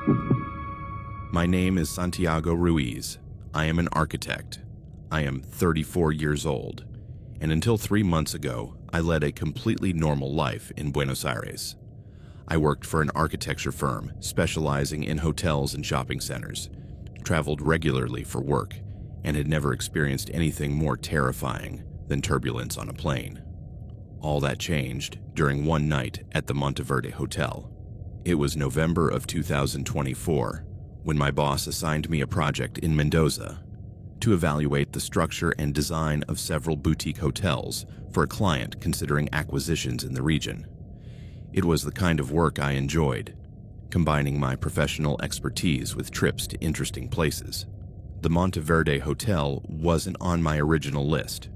My name is Santiago Ruiz. I am an architect. I am 34 years old, and until 3 months ago, I led a completely normal life in Buenos Aires. I worked for an architecture firm specializing in hotels and shopping centers, traveled regularly for work, and had never experienced anything more terrifying than turbulence on a plane. All that changed during one night at the Monteverde Hotel. It was November of 2024 when my boss assigned me a project in Mendoza to evaluate the structure and design of several boutique hotels for a client considering acquisitions in the region. It was the kind of work I enjoyed, combining my professional expertise with trips to interesting places. The Monteverde Hotel wasn't on my original list.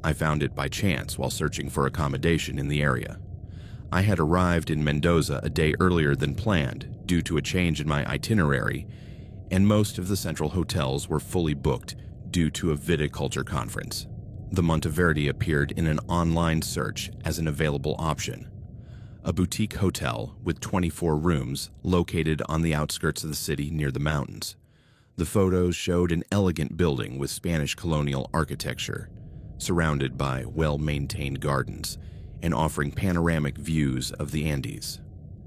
I found it by chance while searching for accommodation in the area. I had arrived in Mendoza a day earlier than planned due to a change in my itinerary, and most of the central hotels were fully booked due to a viticulture conference. The Monteverde appeared in an online search as an available option. A boutique hotel with 24 rooms located on the outskirts of the city near the mountains. The photos showed an elegant building with Spanish colonial architecture, surrounded by well-maintained gardens and offering panoramic views of the Andes.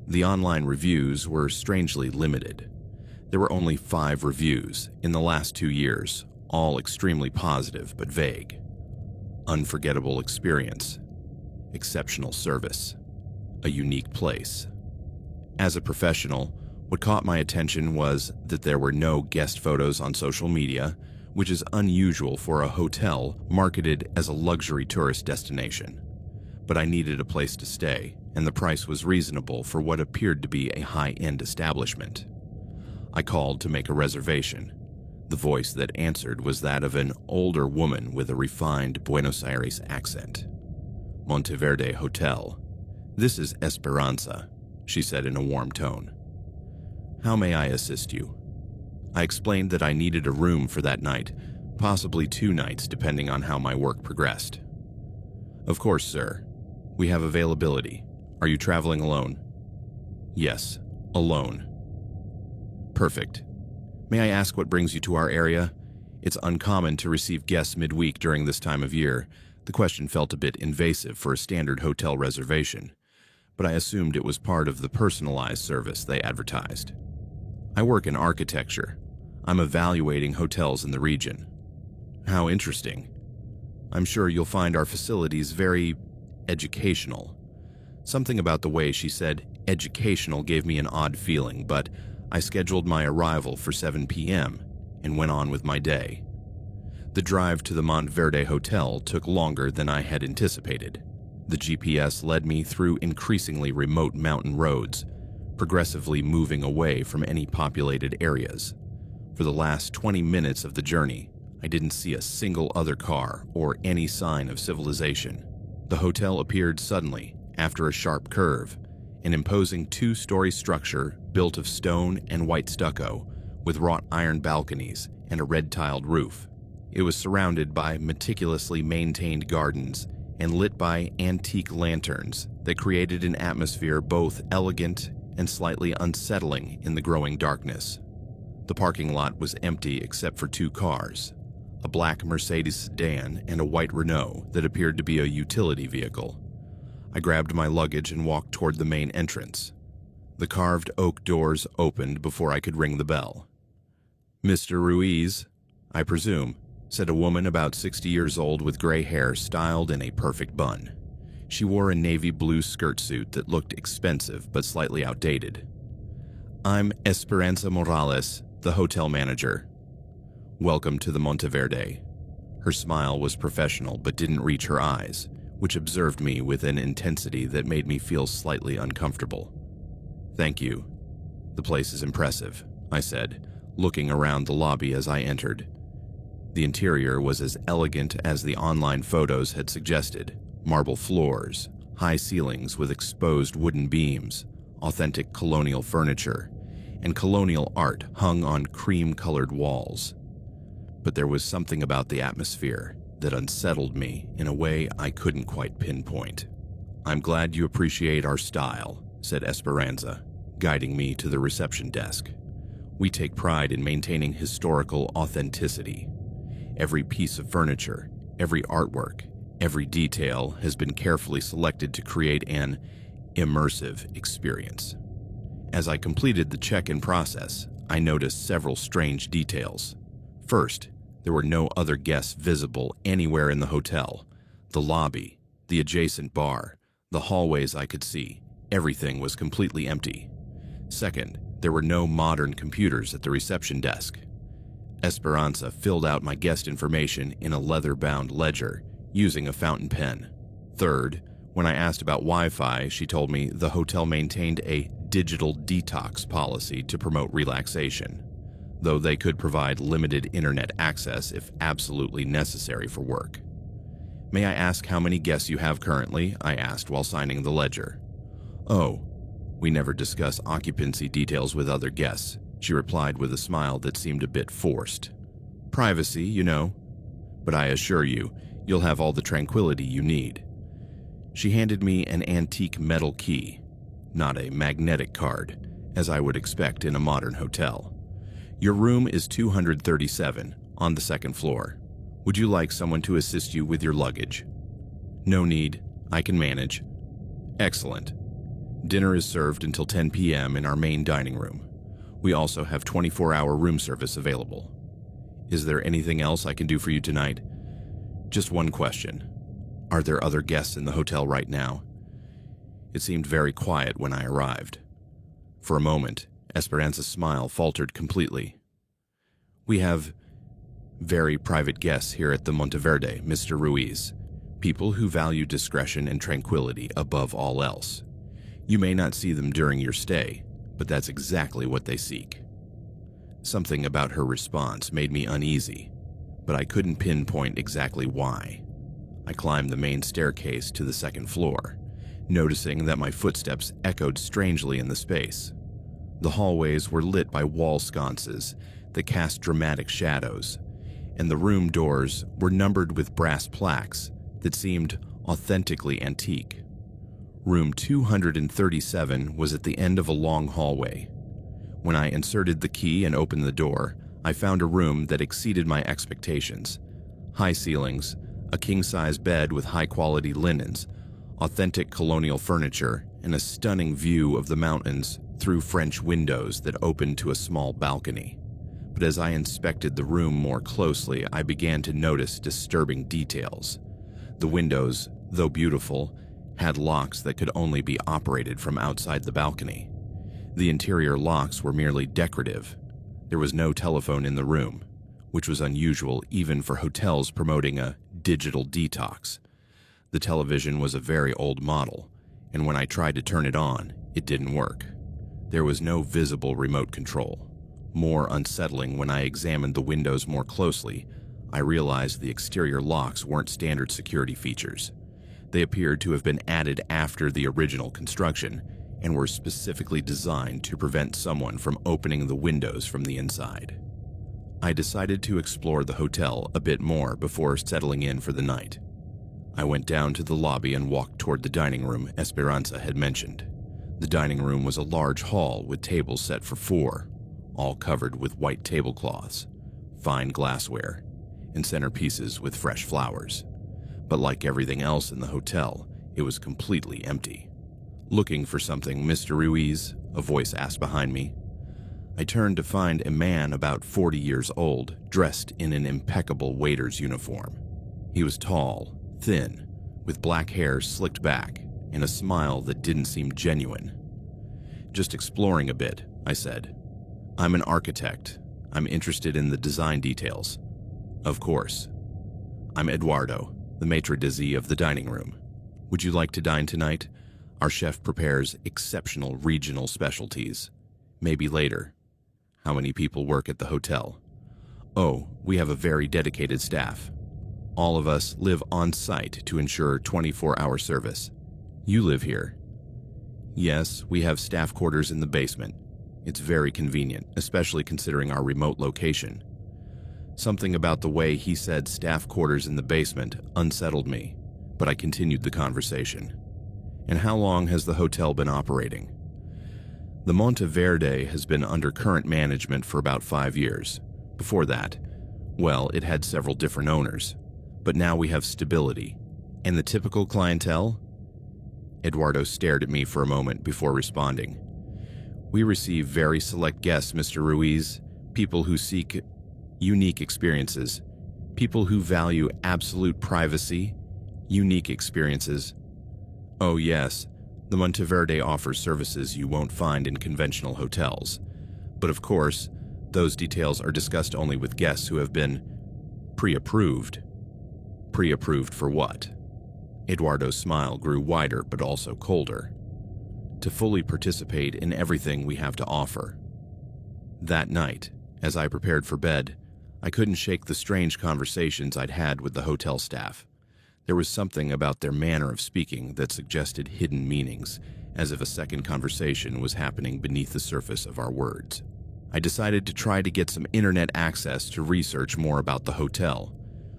The online reviews were strangely limited. There were only 5 reviews in the last 2 years, all extremely positive but vague. Unforgettable experience, exceptional service, a unique place. As a professional, what caught my attention was that there were no guest photos on social media, which is unusual for a hotel marketed as a luxury tourist destination. But I needed a place to stay, and the price was reasonable for what appeared to be a high-end establishment. I called to make a reservation. The voice that answered was that of an older woman with a refined Buenos Aires accent. "Monteverde Hotel. This is Esperanza," she said in a warm tone. "How may I assist you?" I explained that I needed a room for that night, possibly 2 nights depending on how my work progressed. "Of course, sir. We have availability. Are you traveling alone?" "Yes, alone." "Perfect. May I ask what brings you to our area? It's uncommon to receive guests midweek during this time of year." The question felt a bit invasive for a standard hotel reservation, but I assumed it was part of the personalized service they advertised. "I work in architecture. I'm evaluating hotels in the region." "How interesting. I'm sure you'll find our facilities very educational." Something about the way she said educational gave me an odd feeling, but I scheduled my arrival for 7 p.m. and went on with my day. The drive to the Monteverde Hotel took longer than I had anticipated. The GPS led me through increasingly remote mountain roads, progressively moving away from any populated areas. For the last 20 minutes of the journey, I didn't see a single other car or any sign of civilization. The hotel appeared suddenly after a sharp curve, an imposing 2-story structure built of stone and white stucco with wrought iron balconies and a red-tiled roof. It was surrounded by meticulously maintained gardens and lit by antique lanterns that created an atmosphere both elegant and slightly unsettling in the growing darkness. The parking lot was empty except for 2 cars, a black Mercedes sedan and a white Renault that appeared to be a utility vehicle. I grabbed my luggage and walked toward the main entrance. The carved oak doors opened before I could ring the bell. "Mr. Ruiz, I presume," said a woman about 60 years old with gray hair styled in a perfect bun. She wore a navy blue skirt suit that looked expensive but slightly outdated. "I'm Esperanza Morales, the hotel manager. Welcome to the Monteverde." Her smile was professional but didn't reach her eyes, which observed me with an intensity that made me feel slightly uncomfortable. "Thank you. The place is impressive," I said, looking around the lobby as I entered. The interior was as elegant as the online photos had suggested. Marble floors, high ceilings with exposed wooden beams, authentic colonial furniture, and colonial art hung on cream-colored walls. But there was something about the atmosphere that unsettled me in a way I couldn't quite pinpoint. "I'm glad you appreciate our style," said Esperanza, guiding me to the reception desk. We take pride in maintaining historical authenticity. Every piece of furniture, every artwork, every detail has been carefully selected to create an immersive experience. As I completed the check-in process, I noticed several strange details. First, there were no other guests visible anywhere in the hotel. The lobby, the adjacent bar, the hallways I could see, everything was completely empty. Second, there were no modern computers at the reception desk. Esperanza filled out my guest information in a leather-bound ledger using a fountain pen. Third, when I asked about Wi-Fi, she told me the hotel maintained a digital detox policy to promote relaxation, though they could provide limited internet access if absolutely necessary for work. "May I ask how many guests you have currently?" I asked while signing the ledger. "Oh, we never discuss occupancy details with other guests," she replied with a smile that seemed a bit forced. "Privacy, you know. But I assure you, you'll have all the tranquility you need." She handed me an antique metal key, not a magnetic card, as I would expect in a modern hotel. "Your room is 237 on the second floor. Would you like someone to assist you with your luggage?" "No need. I can manage." "Excellent. Dinner is served until 10 p.m. in our main dining room. We also have 24-hour room service available. Is there anything else I can do for you tonight?" "Just one question. Are there other guests in the hotel right now?" It seemed very quiet when I arrived. For a moment, Esperanza's smile faltered completely. "We have very private guests here at the Monteverde, Mr. Ruiz. People who value discretion and tranquility above all else. You may not see them during your stay, but that's exactly what they seek." Something about her response made me uneasy, but I couldn't pinpoint exactly why. I climbed the main staircase to the second floor, noticing that my footsteps echoed strangely in the space. The hallways were lit by wall sconces that cast dramatic shadows, and the room doors were numbered with brass plaques that seemed authentically antique. Room 237 was at the end of a long hallway. When I inserted the key and opened the door, I found a room that exceeded my expectations. High ceilings, a king-size bed with high-quality linens, authentic colonial furniture, and a stunning view of the mountains through French windows that opened to a small balcony. But as I inspected the room more closely, I began to notice disturbing details. The windows, though beautiful, had locks that could only be operated from outside the balcony. The interior locks were merely decorative. There was no telephone in the room, which was unusual even for hotels promoting a digital detox. The television was a very old model, and when I tried to turn it on, it didn't work. There was no visible remote control. More unsettling, when I examined the windows more closely, I realized the exterior locks weren't standard security features. They appeared to have been added after the original construction and were specifically designed to prevent someone from opening the windows from the inside. I decided to explore the hotel a bit more before settling in for the night. I went down to the lobby and walked toward the dining room Esperanza had mentioned. The dining room was a large hall with tables set for 4, all covered with white tablecloths, fine glassware, and centerpieces with fresh flowers. But like everything else in the hotel, it was completely empty. "Looking for something, Mr. Ruiz?" a voice asked behind me. I turned to find a man about 40 years old, dressed in an impeccable waiter's uniform. He was tall, thin, with black hair slicked back, and a smile that didn't seem genuine. "Just exploring a bit," I said. "I'm an architect. I'm interested in the design details." "Of course. I'm Eduardo, the maitre d' of the dining room. Would you like to dine tonight? Our chef prepares exceptional regional specialties. Maybe later." "How many people work at the hotel?" "Oh, we have a very dedicated staff. All of us live on site to ensure 24-hour service." "You live here?" "Yes, we have staff quarters in the basement. It's very convenient, especially considering our remote location." Something about the way he said staff quarters in the basement unsettled me, but I continued the conversation. "And how long has the hotel been operating?" The Monteverde has been under current management for about 5 years. Before that, well, it had several different owners. But now we have stability. And the typical clientele? Eduardo stared at me for a moment before responding. We receive very select guests, Mr. Ruiz, people who seek unique experiences, people who value absolute privacy, unique experiences. Oh yes, the Monteverde offers services you won't find in conventional hotels. But of course, those details are discussed only with guests who have been pre-approved. Pre-approved for what? Eduardo's smile grew wider but also colder. To fully participate in everything we have to offer. That night, as I prepared for bed, I couldn't shake the strange conversations I'd had with the hotel staff. There was something about their manner of speaking that suggested hidden meanings, as if a second conversation was happening beneath the surface of our words. I decided to try to get some internet access to research more about the hotel.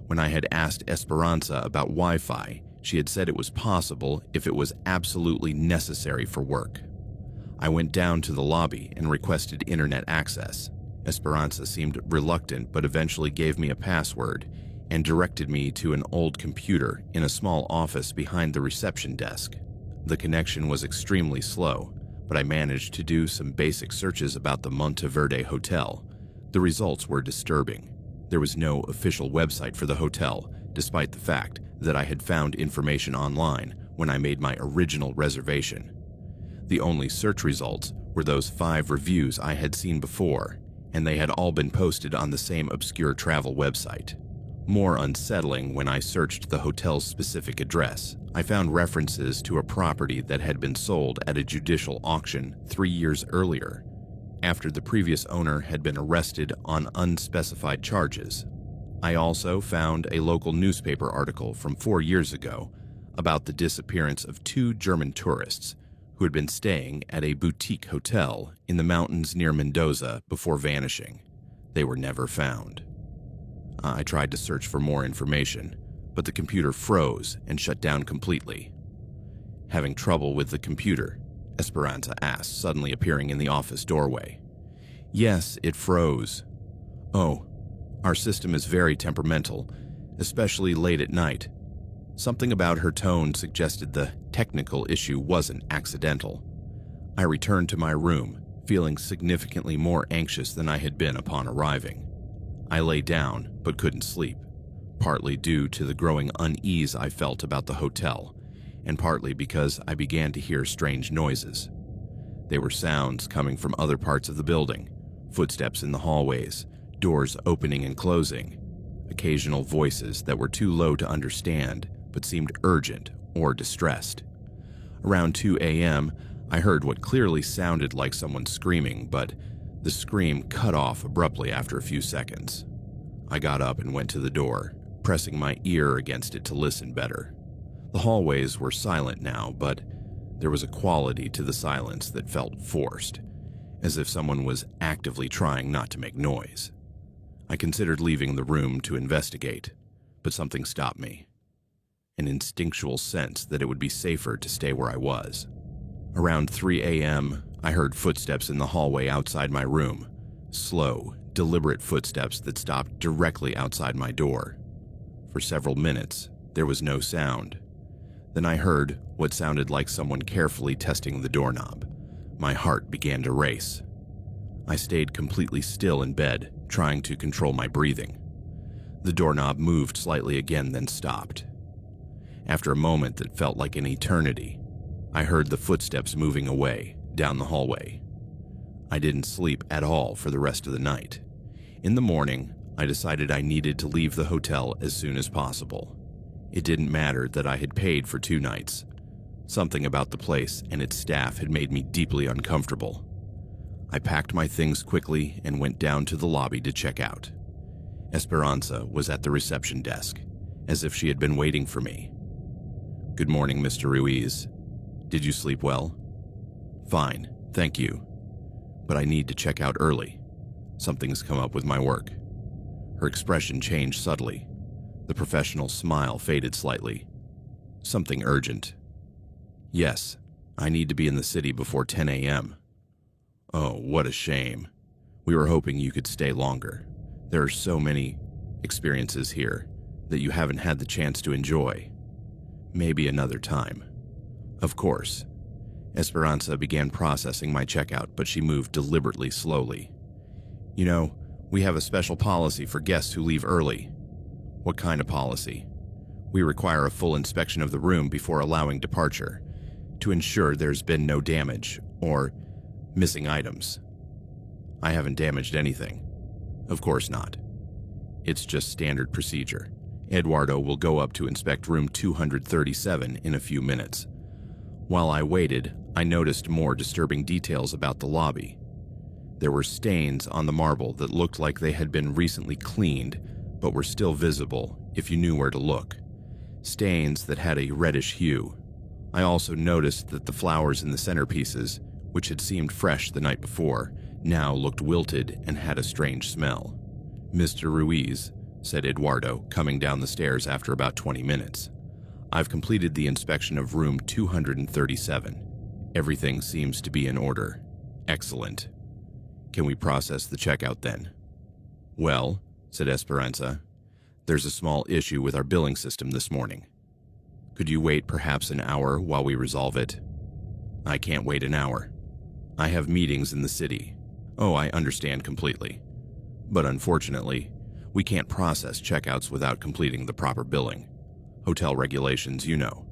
When I had asked Esperanza about Wi-Fi, she had said it was possible if it was absolutely necessary for work. I went down to the lobby and requested internet access. Esperanza seemed reluctant but eventually gave me a password and directed me to an old computer in a small office behind the reception desk. The connection was extremely slow, but I managed to do some basic searches about the Monteverde Hotel. The results were disturbing. There was no official website for the hotel, despite the fact that I had found information online when I made my original reservation. The only search results were those 5 reviews I had seen before, and they had all been posted on the same obscure travel website. More unsettling, when I searched the hotel's specific address, I found references to a property that had been sold at a judicial auction 3 years earlier, after the previous owner had been arrested on unspecified charges. I also found a local newspaper article from 4 years ago about the disappearance of 2 German tourists who had been staying at a boutique hotel in the mountains near Mendoza before vanishing. They were never found. I tried to search for more information, but the computer froze and shut down completely. Having trouble with the computer? Esperanza asked, suddenly appearing in the office doorway. Yes, it froze. Oh, our system is very temperamental, especially late at night. Something about her tone suggested the technical issue wasn't accidental. I returned to my room, feeling significantly more anxious than I had been upon arriving. I lay down, but couldn't sleep, partly due to the growing unease I felt about the hotel, and partly because I began to hear strange noises. They were sounds coming from other parts of the building, footsteps in the hallways, doors opening and closing, occasional voices that were too low to understand but seemed urgent or distressed. Around 2 a.m., I heard what clearly sounded like someone screaming, but the scream cut off abruptly after a few seconds. I got up and went to the door, pressing my ear against it to listen better. The hallways were silent now, but there was a quality to the silence that felt forced, as if someone was actively trying not to make noise. I considered leaving the room to investigate, but something stopped me. An instinctual sense that it would be safer to stay where I was. Around 3 a.m., I heard footsteps in the hallway outside my room, slow, deliberate footsteps that stopped directly outside my door. For several minutes, there was no sound. Then I heard what sounded like someone carefully testing the doorknob. My heart began to race. I stayed completely still in bed, trying to control my breathing. The doorknob moved slightly again, then stopped. After a moment that felt like an eternity, I heard the footsteps moving away, down the hallway. I didn't sleep at all for the rest of the night. In the morning, I decided I needed to leave the hotel as soon as possible. It didn't matter that I had paid for 2 nights. Something about the place and its staff had made me deeply uncomfortable. I packed my things quickly and went down to the lobby to check out. Esperanza was at the reception desk, as if she had been waiting for me. "Good morning, Mr. Ruiz. Did you sleep well?" "Fine, thank you. But I need to check out early. Something's come up with my work." Her expression changed subtly. The professional smile faded slightly. "Something urgent?" "Yes, I need to be in the city before 10 a.m. Oh, what a shame. We were hoping you could stay longer. There are so many experiences here that you haven't had the chance to enjoy. Maybe another time. Of course. Esperanza began processing my checkout, but she moved deliberately slowly. You know, we have a special policy for guests who leave early. What kind of policy? We require a full inspection of the room before allowing departure, to ensure there's been no damage or missing items. I haven't damaged anything. Of course not. It's just standard procedure. Eduardo will go up to inspect room 237 in a few minutes. While I waited, I noticed more disturbing details about the lobby. There were stains on the marble that looked like they had been recently cleaned, but were still visible if you knew where to look. Stains that had a reddish hue. I also noticed that the flowers in the centerpieces, which had seemed fresh the night before, now looked wilted and had a strange smell. "Mr. Ruiz," said Eduardo, coming down the stairs after about 20 minutes. "I've completed the inspection of room 237. Everything seems to be in order. Excellent. Can we process the checkout then?" "Well," said Esperanza, "there's a small issue with our billing system this morning. Could you wait perhaps an hour while we resolve it?" "I can't wait an hour. I have meetings in the city." "Oh, I understand completely. But unfortunately, we can't process checkouts without completing the proper billing. Hotel regulations, you know."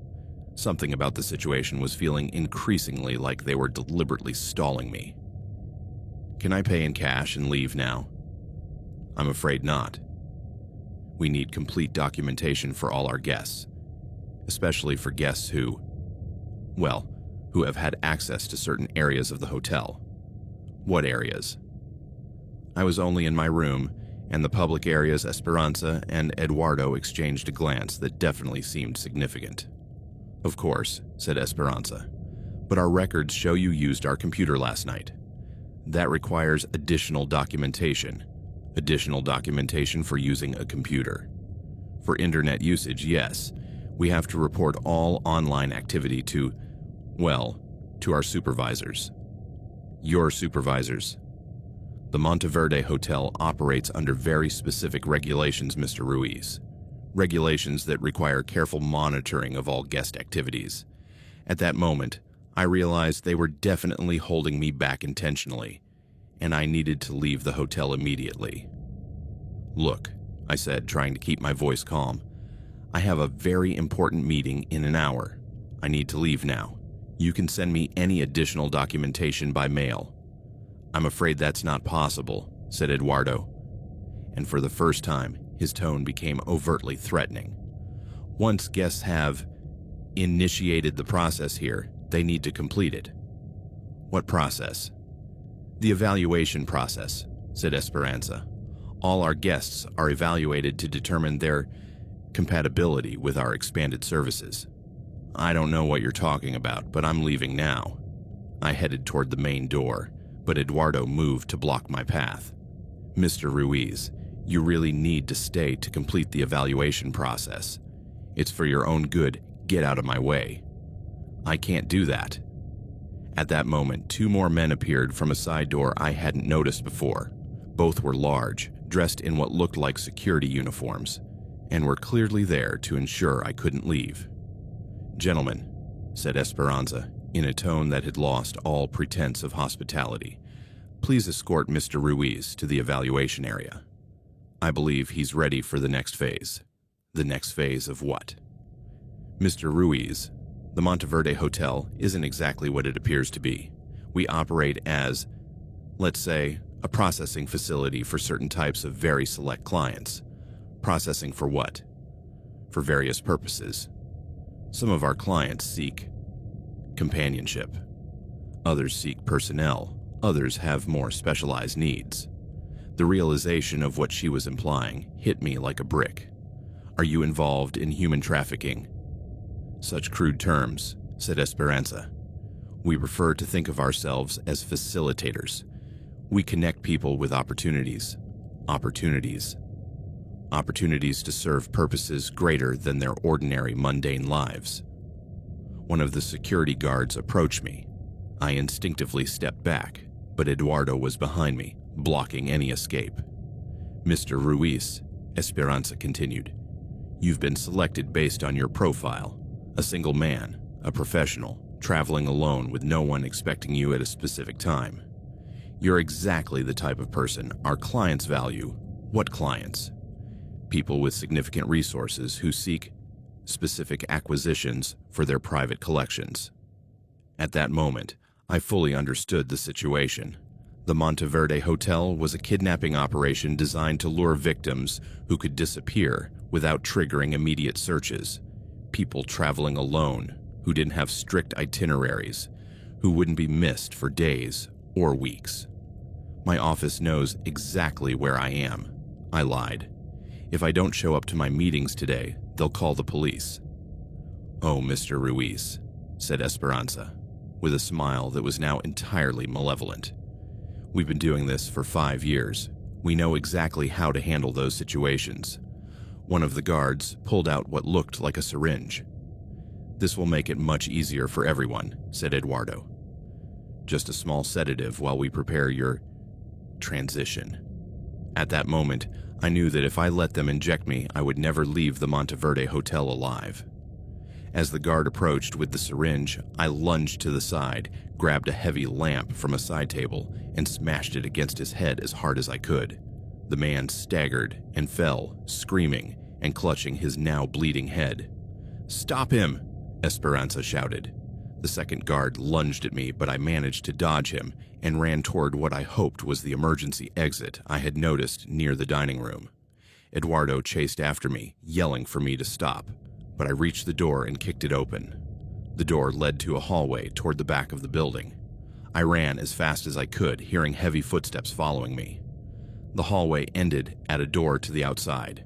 Something about the situation was feeling increasingly like they were deliberately stalling me. "Can I pay in cash and leave now?" "I'm afraid not. We need complete documentation for all our guests, especially for guests who have had access to certain areas of the hotel." "What areas?" I was only in my room, and the public areas. Esperanza and Eduardo exchanged a glance that definitely seemed significant. "Of course," said Esperanza, "but our records show you used our computer last night. That requires additional documentation. Additional documentation for using a computer. For internet usage, yes, we have to report all online activity to our supervisors." "Your supervisors?" "The Monteverde Hotel operates under very specific regulations, Mr. Ruiz. Regulations that require careful monitoring of all guest activities. At that moment, I realized they were definitely holding me back intentionally, and I needed to leave the hotel immediately." "Look," I said, trying to keep my voice calm, "I have a very important meeting in an hour. I need to leave now. You can send me any additional documentation by mail." "I'm afraid that's not possible," said Eduardo. And for the first time, his tone became overtly threatening. "Once guests have initiated the process here, they need to complete it." "What process?" "The evaluation process," said Esperanza. "All our guests are evaluated to determine their compatibility with our expanded services." "I don't know what you're talking about, but I'm leaving now." I headed toward the main door, but Eduardo moved to block my path. "Mr. Ruiz, you really need to stay to complete the evaluation process. It's for your own good. Get out of my way." "I can't do that." At that moment, 2 more men appeared from a side door I hadn't noticed before. Both were large, dressed in what looked like security uniforms, and were clearly there to ensure I couldn't leave. "Gentlemen," said Esperanza, in a tone that had lost all pretense of hospitality, "please escort Mr. Ruiz to the evaluation area. I believe he's ready for the next phase." "The next phase of what?" "Mr. Ruiz, the Monteverde Hotel isn't exactly what it appears to be. We operate as, let's say, a processing facility for certain types of very select clients." "Processing for what?" "For various purposes. Some of our clients seek companionship. Others seek personnel. Others have more specialized needs." The realization of what she was implying hit me like a brick. "Are you involved in human trafficking?" "Such crude terms," said Esperanza. "We prefer to think of ourselves as facilitators. We connect people with opportunities. Opportunities to serve purposes greater than their ordinary mundane lives." One of the security guards approached me. I instinctively stepped back, but Eduardo was behind me, blocking any escape. "Mr. Ruiz," Esperanza continued, "you've been selected based on your profile. A single man, a professional, traveling alone with no one expecting you at a specific time. You're exactly the type of person our clients value." "What clients?" "People with significant resources who seek specific acquisitions for their private collections." At that moment, I fully understood the situation. The Monteverde Hotel was a kidnapping operation designed to lure victims who could disappear without triggering immediate searches. People traveling alone, who didn't have strict itineraries, who wouldn't be missed for days or weeks. "My office knows exactly where I am," I lied. "If I don't show up to my meetings today, they'll call the police." "Oh, Mr. Ruiz," said Esperanza, with a smile that was now entirely malevolent. "We've been doing this for 5 years. We know exactly how to handle those situations." One of the guards pulled out what looked like a syringe. "This will make it much easier for everyone," said Eduardo. "Just a small sedative while we prepare your transition." At that moment, I knew that if I let them inject me, I would never leave the Monteverde Hotel alive. As the guard approached with the syringe, I lunged to the side, grabbed a heavy lamp from a side table, and smashed it against his head as hard as I could. The man staggered and fell, screaming and clutching his now bleeding head. "Stop him!" Esperanza shouted. The second guard lunged at me, but I managed to dodge him and ran toward what I hoped was the emergency exit I had noticed near the dining room. Eduardo chased after me, yelling for me to stop, but I reached the door and kicked it open. The door led to a hallway toward the back of the building. I ran as fast as I could, hearing heavy footsteps following me. The hallway ended at a door to the outside.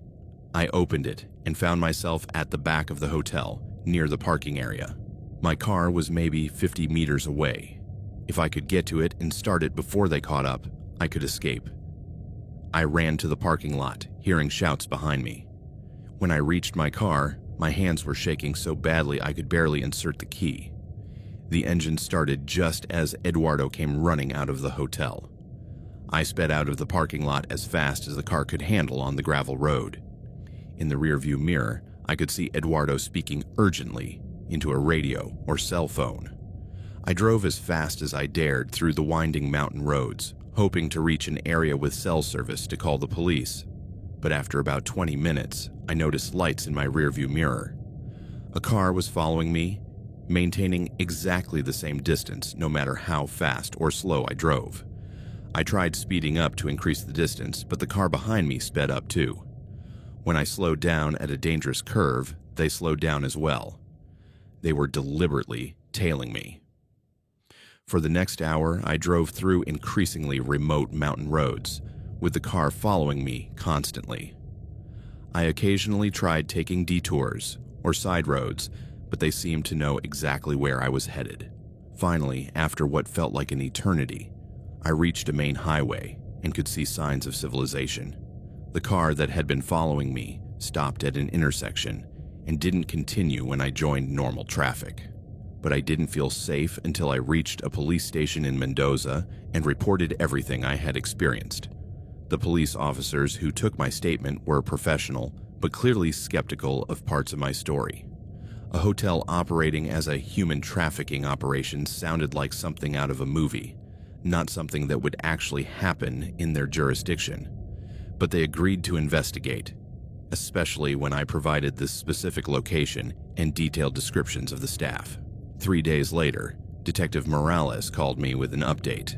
I opened it and found myself at the back of the hotel, near the parking area. My car was maybe 50 meters away. If I could get to it and start it before they caught up, I could escape. I ran to the parking lot, hearing shouts behind me. When I reached my car, my hands were shaking so badly I could barely insert the key. The engine started just as Eduardo came running out of the hotel. I sped out of the parking lot as fast as the car could handle on the gravel road. In the rearview mirror, I could see Eduardo speaking urgently into a radio or cell phone. I drove as fast as I dared through the winding mountain roads, hoping to reach an area with cell service to call the police. But after about 20 minutes, I noticed lights in my rearview mirror. A car was following me, maintaining exactly the same distance no matter how fast or slow I drove. I tried speeding up to increase the distance, but the car behind me sped up too. When I slowed down at a dangerous curve, they slowed down as well. They were deliberately tailing me. For the next hour, I drove through increasingly remote mountain roads, with the car following me constantly. I occasionally tried taking detours or side roads, but they seemed to know exactly where I was headed. Finally, after what felt like an eternity, I reached a main highway and could see signs of civilization. The car that had been following me stopped at an intersection and didn't continue when I joined normal traffic. But I didn't feel safe until I reached a police station in Mendoza and reported everything I had experienced. The police officers who took my statement were professional, but clearly skeptical of parts of my story. A hotel operating as a human trafficking operation sounded like something out of a movie, not something that would actually happen in their jurisdiction. But they agreed to investigate, especially when I provided the specific location and detailed descriptions of the staff. 3 days later, Detective Morales called me with an update.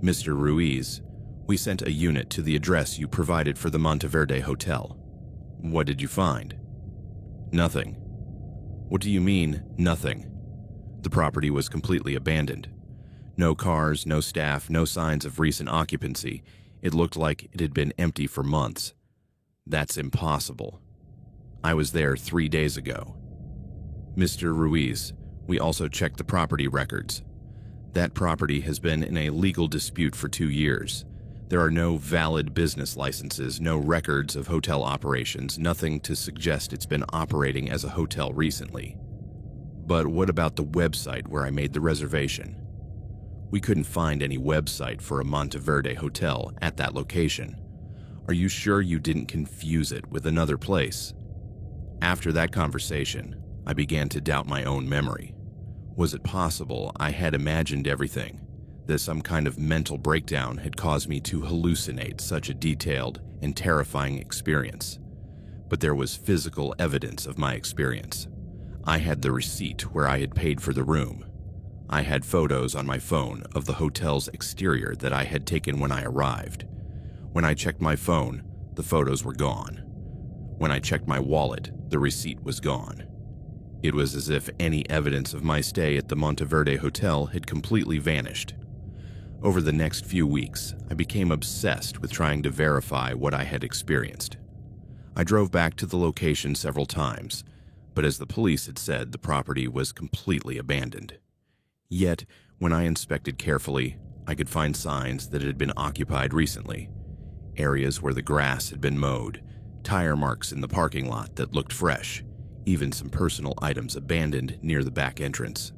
"Mr. Ruiz, we sent a unit to the address you provided for the Monteverde Hotel. What did you find?" "Nothing." "What do you mean, nothing?" "The property was completely abandoned. No cars, no staff, no signs of recent occupancy. It looked like it had been empty for months." "That's impossible. I was there 3 days ago." "Mr. Ruiz, we also checked the property records. That property has been in a legal dispute for 2 years. There are no valid business licenses, no records of hotel operations, nothing to suggest it's been operating as a hotel recently." "But what about the website where I made the reservation?" We couldn't find any website for a Monteverde hotel at that location. Are you sure you didn't confuse it with another place? After that conversation, I began to doubt my own memory. Was it possible I had imagined everything, that some kind of mental breakdown had caused me to hallucinate such a detailed and terrifying experience? But there was physical evidence of my experience. I had the receipt where I had paid for the room. I had photos on my phone of the hotel's exterior that I had taken when I arrived. When I checked my phone, the photos were gone. When I checked my wallet, the receipt was gone. It was as if any evidence of my stay at the Monteverde Hotel had completely vanished. Over the next few weeks, I became obsessed with trying to verify what I had experienced. I drove back to the location several times, but as the police had said, the property was completely abandoned. Yet, when I inspected carefully, I could find signs that it had been occupied recently. Areas where the grass had been mowed, tire marks in the parking lot that looked fresh, even some personal items abandoned near the back entrance.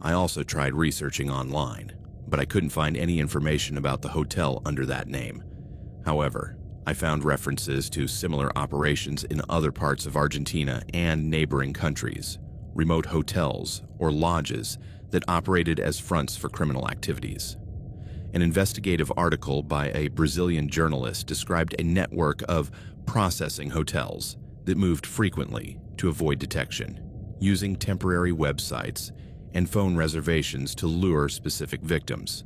I also tried researching online, but I couldn't find any information about the hotel under that name. However, I found references to similar operations in other parts of Argentina and neighboring countries, remote hotels or lodges that operated as fronts for criminal activities. An investigative article by a Brazilian journalist described a network of processing hotels that moved frequently to avoid detection, using temporary websites and phone reservations to lure specific victims.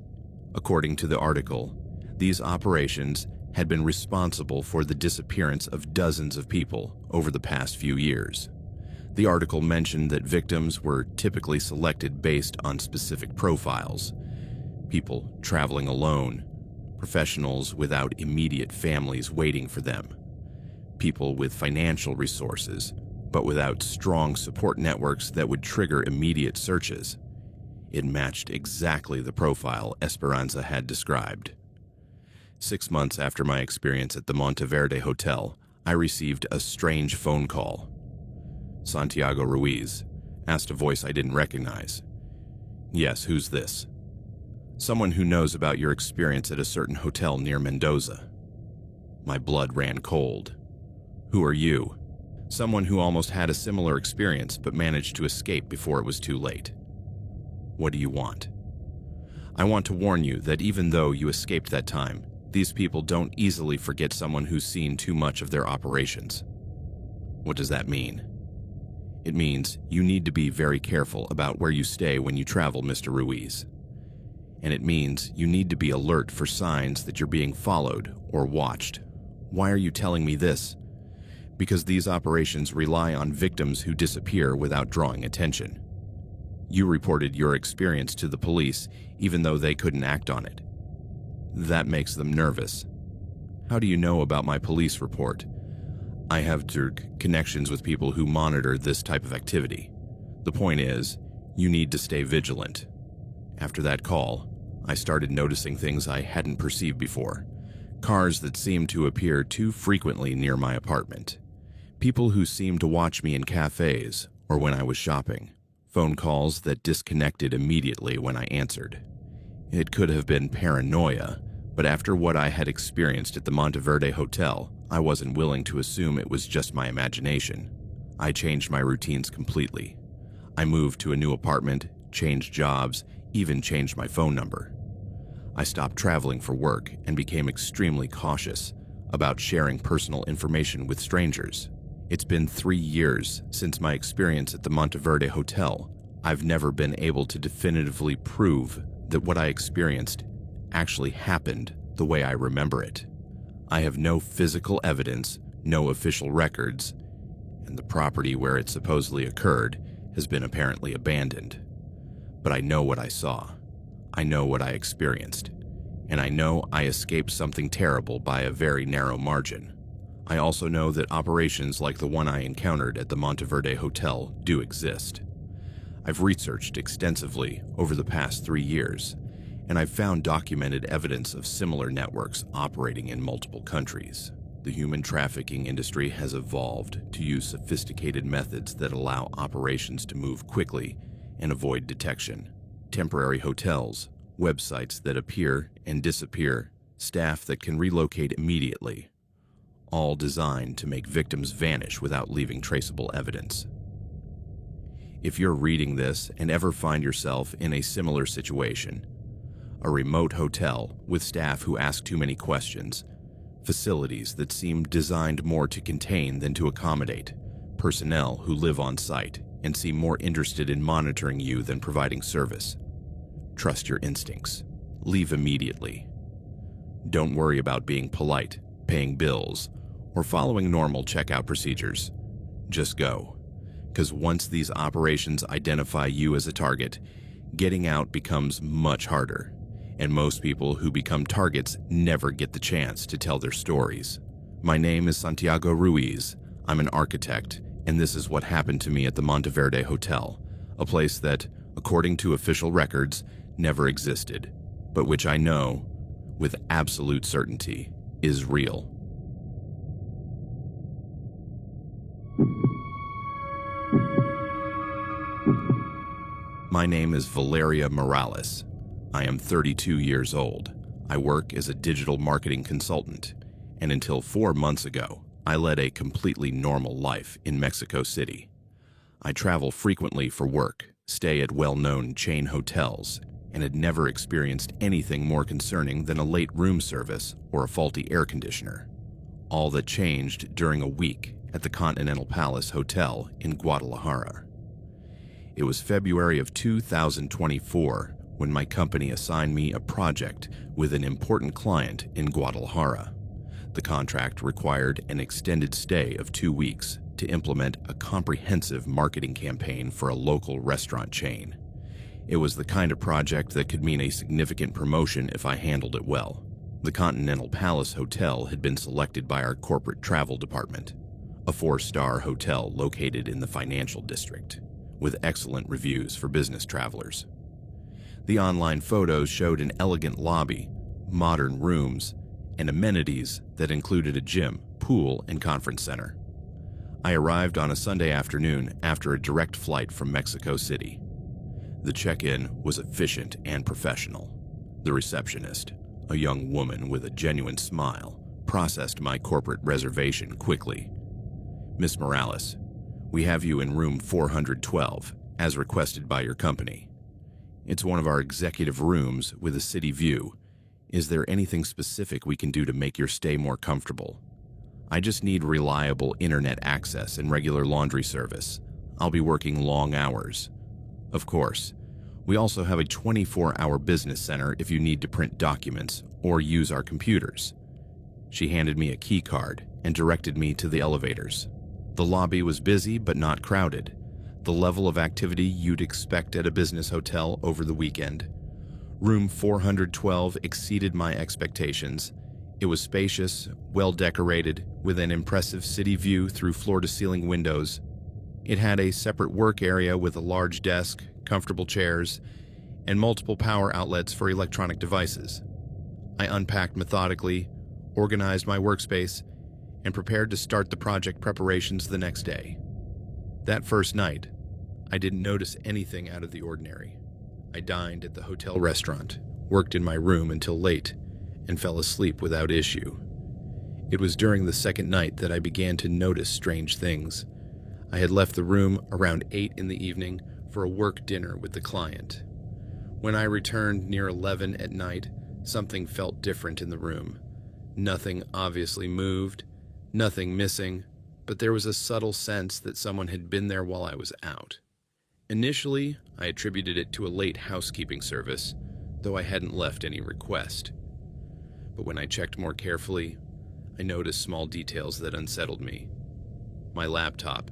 According to the article, these operations had been responsible for the disappearance of dozens of people over the past few years. The article mentioned that victims were typically selected based on specific profiles: people traveling alone, professionals without immediate families waiting for them, people with financial resources, but without strong support networks that would trigger immediate searches. It matched exactly the profile Esperanza had described. 6 months after my experience at the Monteverde Hotel, I received a strange phone call. Santiago Ruiz, asked a voice I didn't recognize. Yes, who's this? Someone who knows about your experience at a certain hotel near Mendoza. My blood ran cold. Who are you? Someone who almost had a similar experience but managed to escape before it was too late. What do you want? I want to warn you that even though you escaped that time, these people don't easily forget someone who's seen too much of their operations. What does that mean? It means you need to be very careful about where you stay when you travel, Mr. Ruiz. And it means you need to be alert for signs that you're being followed or watched. Why are you telling me this? Because these operations rely on victims who disappear without drawing attention. You reported your experience to the police even though they couldn't act on it. That makes them nervous. How do you know about my police report? I have connections with people who monitor this type of activity. The point is, you need to stay vigilant. After that call, I started noticing things I hadn't perceived before. Cars that seemed to appear too frequently near my apartment. People who seemed to watch me in cafes or when I was shopping. Phone calls that disconnected immediately when I answered. It could have been paranoia, but after what I had experienced at the Monteverde Hotel, I wasn't willing to assume it was just my imagination. I changed my routines completely. I moved to a new apartment, changed jobs, even changed my phone number. I stopped traveling for work and became extremely cautious about sharing personal information with strangers. It's been 3 years since my experience at the Monteverde Hotel. I've never been able to definitively prove that what I experienced actually happened the way I remember it. I have no physical evidence, no official records, and the property where it supposedly occurred has been apparently abandoned. But I know what I saw. I know what I experienced. And I know I escaped something terrible by a very narrow margin. I also know that operations like the one I encountered at the Monteverde Hotel do exist. I've researched extensively over the past 3 years, and I've found documented evidence of similar networks operating in multiple countries. The human trafficking industry has evolved to use sophisticated methods that allow operations to move quickly and avoid detection. Temporary hotels, websites that appear and disappear, staff that can relocate immediately, all designed to make victims vanish without leaving traceable evidence. If you're reading this and ever find yourself in a similar situation, a remote hotel with staff who ask too many questions, facilities that seem designed more to contain than to accommodate, personnel who live on site and seem more interested in monitoring you than providing service, trust your instincts. Leave immediately. Don't worry about being polite, paying bills, or following normal checkout procedures. Just go. Because once these operations identify you as a target, getting out becomes much harder, and most people who become targets never get the chance to tell their stories. My name is Santiago Ruiz. I'm an architect, and this is what happened to me at the Monteverde Hotel, a place that, according to official records, never existed, but which I know, with absolute certainty, is real. My name is Valeria Morales. I am 32 years old. I work as a digital marketing consultant, and until 4 months ago, I led a completely normal life in Mexico City. I travel frequently for work, stay at well-known chain hotels, and had never experienced anything more concerning than a late room service or a faulty air conditioner. All that changed during a week at the Continental Palace Hotel in Guadalajara. It was February of 2024 when my company assigned me a project with an important client in Guadalajara. The contract required an extended stay of 2 weeks to implement a comprehensive marketing campaign for a local restaurant chain. It was the kind of project that could mean a significant promotion if I handled it well. The Continental Palace Hotel had been selected by our corporate travel department, a 4-star hotel located in the financial district, with excellent reviews for business travelers. The online photos showed an elegant lobby, modern rooms, and amenities that included a gym, pool, and conference center. I arrived on a Sunday afternoon after a direct flight from Mexico City. The check-in was efficient and professional. The receptionist, a young woman with a genuine smile, processed my corporate reservation quickly. "Miss Morales, we have you in room 412, as requested by your company. It's one of our executive rooms with a city view. Is there anything specific we can do to make your stay more comfortable? I just need reliable internet access and regular laundry service. I'll be working long hours. Of course, we also have a 24-hour business center if you need to print documents or use our computers." She handed me a key card and directed me to the elevators. The lobby was busy but not crowded, the level of activity you'd expect at a business hotel over the weekend. Room 412 exceeded my expectations. It was spacious, well-decorated, with an impressive city view through floor-to-ceiling windows. It had a separate work area with a large desk, comfortable chairs, and multiple power outlets for electronic devices. I unpacked methodically, organized my workspace, and prepared to start the project preparations the next day. That first night, I didn't notice anything out of the ordinary. I dined at the hotel restaurant, worked in my room until late, and fell asleep without issue. It was during the second night that I began to notice strange things. I had left the room around 8 in the evening for a work dinner with the client. When I returned near 11 at night, something felt different in the room. Nothing obviously moved, nothing missing, but there was a subtle sense that someone had been there while I was out. Initially, I attributed it to a late housekeeping service, though I hadn't left any request. But when I checked more carefully, I noticed small details that unsettled me. My laptop,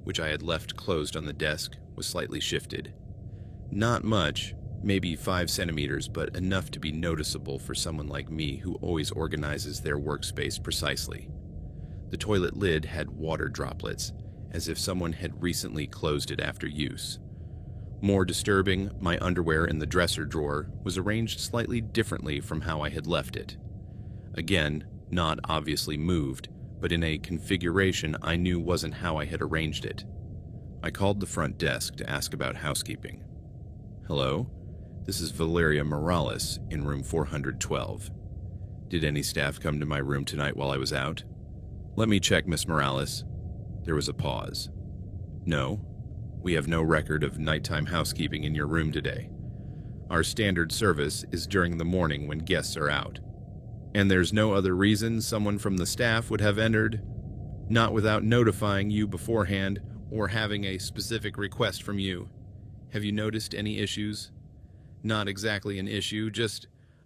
which I had left closed on the desk, was slightly shifted. Not much, maybe 5 centimeters, but enough to be noticeable for someone like me who always organizes their workspace precisely. The toilet lid had water droplets, as if someone had recently closed it after use. More disturbing, my underwear in the dresser drawer was arranged slightly differently from how I had left it. Again, not obviously moved, but in a configuration I knew wasn't how I had arranged it. I called the front desk to ask about housekeeping. "Hello? This is Valeria Morales in room 412. Did any staff come to my room tonight while I was out? Let me check, Miss Morales. There was a pause. No, we have no record of nighttime housekeeping in your room today. Our standard service is during the morning when guests are out. And there's no other reason someone from the staff would have entered, not without notifying you beforehand or having a specific request from you. Have you noticed any issues? Not exactly an issue, just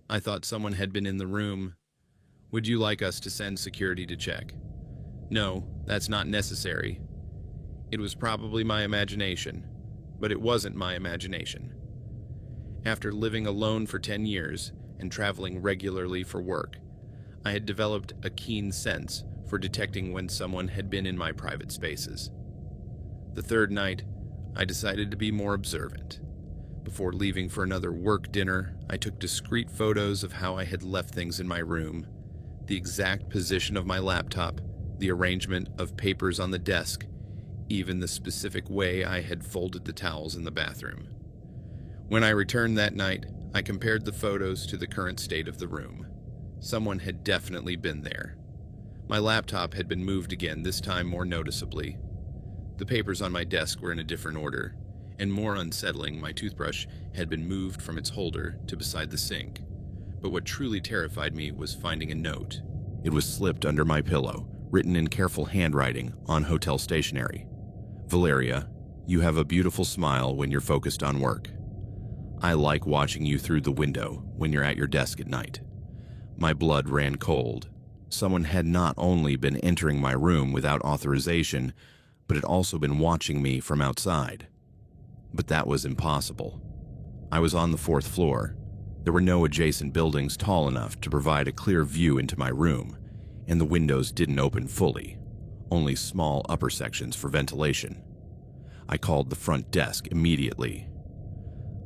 I thought someone had been in the room. Would you like us to send security to check? No, that's not necessary. It was probably my imagination, but it wasn't my imagination. After living alone for 10 years and traveling regularly for work, I had developed a keen sense for detecting when someone had been in my private spaces. The third night, I decided to be more observant. Before leaving for another work dinner, I took discreet photos of how I had left things in my room, the exact position of my laptop, the arrangement of papers on the desk, even the specific way I had folded the towels in the bathroom. When I returned that night, I compared the photos to the current state of the room. Someone had definitely been there. My laptop had been moved again, this time more noticeably. The papers on my desk were in a different order, and more unsettling, my toothbrush had been moved from its holder to beside the sink. But what truly terrified me was finding a note. It was slipped under my pillow, written in careful handwriting on hotel stationery. Valeria, you have a beautiful smile when you're focused on work. I like watching you through the window when you're at your desk at night. My blood ran cold. Someone had not only been entering my room without authorization, but had also been watching me from outside. But that was impossible. I was on the 4th floor. There were no adjacent buildings tall enough to provide a clear view into my room, and the windows didn't open fully, only small upper sections for ventilation. I called the front desk immediately.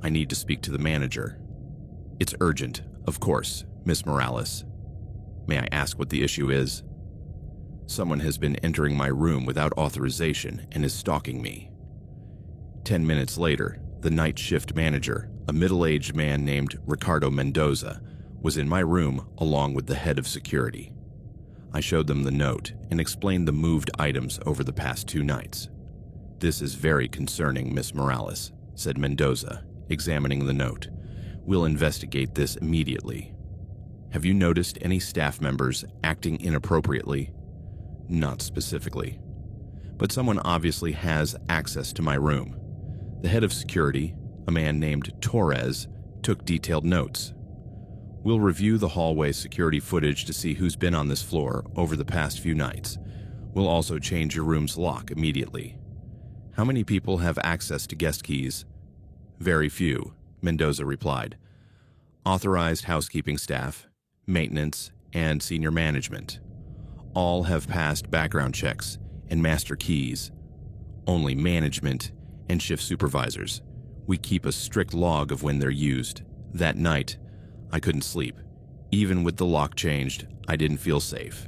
I need to speak to the manager. It's urgent, of course, Miss Morales. May I ask what the issue is? Someone has been entering my room without authorization and is stalking me. 10 minutes later, the night shift manager, a middle-aged man named Ricardo Mendoza, was in my room along with the head of security. I showed them the note and explained the moved items over the past 2 nights. This is very concerning, Miss Morales, said Mendoza, examining the note. We'll investigate this immediately. Have you noticed any staff members acting inappropriately? Not specifically. But someone obviously has access to my room. The head of security, a man named Torres, took detailed notes. We'll review the hallway security footage to see who's been on this floor over the past few nights. We'll also change your room's lock immediately. How many people have access to guest keys? Very few, Mendoza replied. Authorized housekeeping staff, maintenance, and senior management. All have passed background checks and master keys. Only management and shift supervisors. We keep a strict log of when they're used. That night, I couldn't sleep. Even with the lock changed, I didn't feel safe.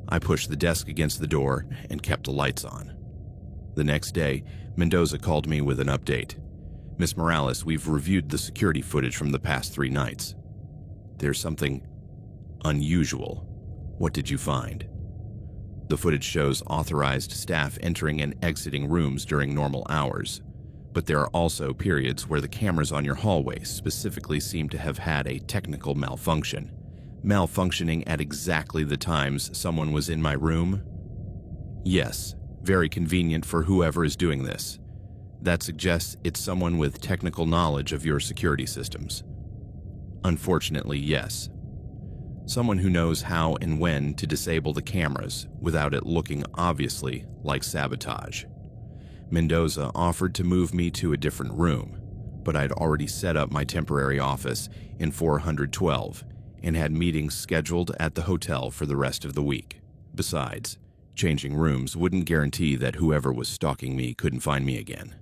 I pushed the desk against the door and kept the lights on. The next day, Mendoza called me with an update. Miss Morales, we've reviewed the security footage from the past 3 nights. There's something unusual. What did you find? The footage shows authorized staff entering and exiting rooms during normal hours, but there are also periods where the cameras on your hallway specifically seem to have had a technical malfunction, malfunctioning at exactly the times someone was in my room. Yes, very convenient for whoever is doing this. That suggests it's someone with technical knowledge of your security systems. Unfortunately, yes. Someone who knows how and when to disable the cameras without it looking obviously like sabotage. Mendoza offered to move me to a different room, but I'd already set up my temporary office in 412 and had meetings scheduled at the hotel for the rest of the week. Besides, changing rooms wouldn't guarantee that whoever was stalking me couldn't find me again.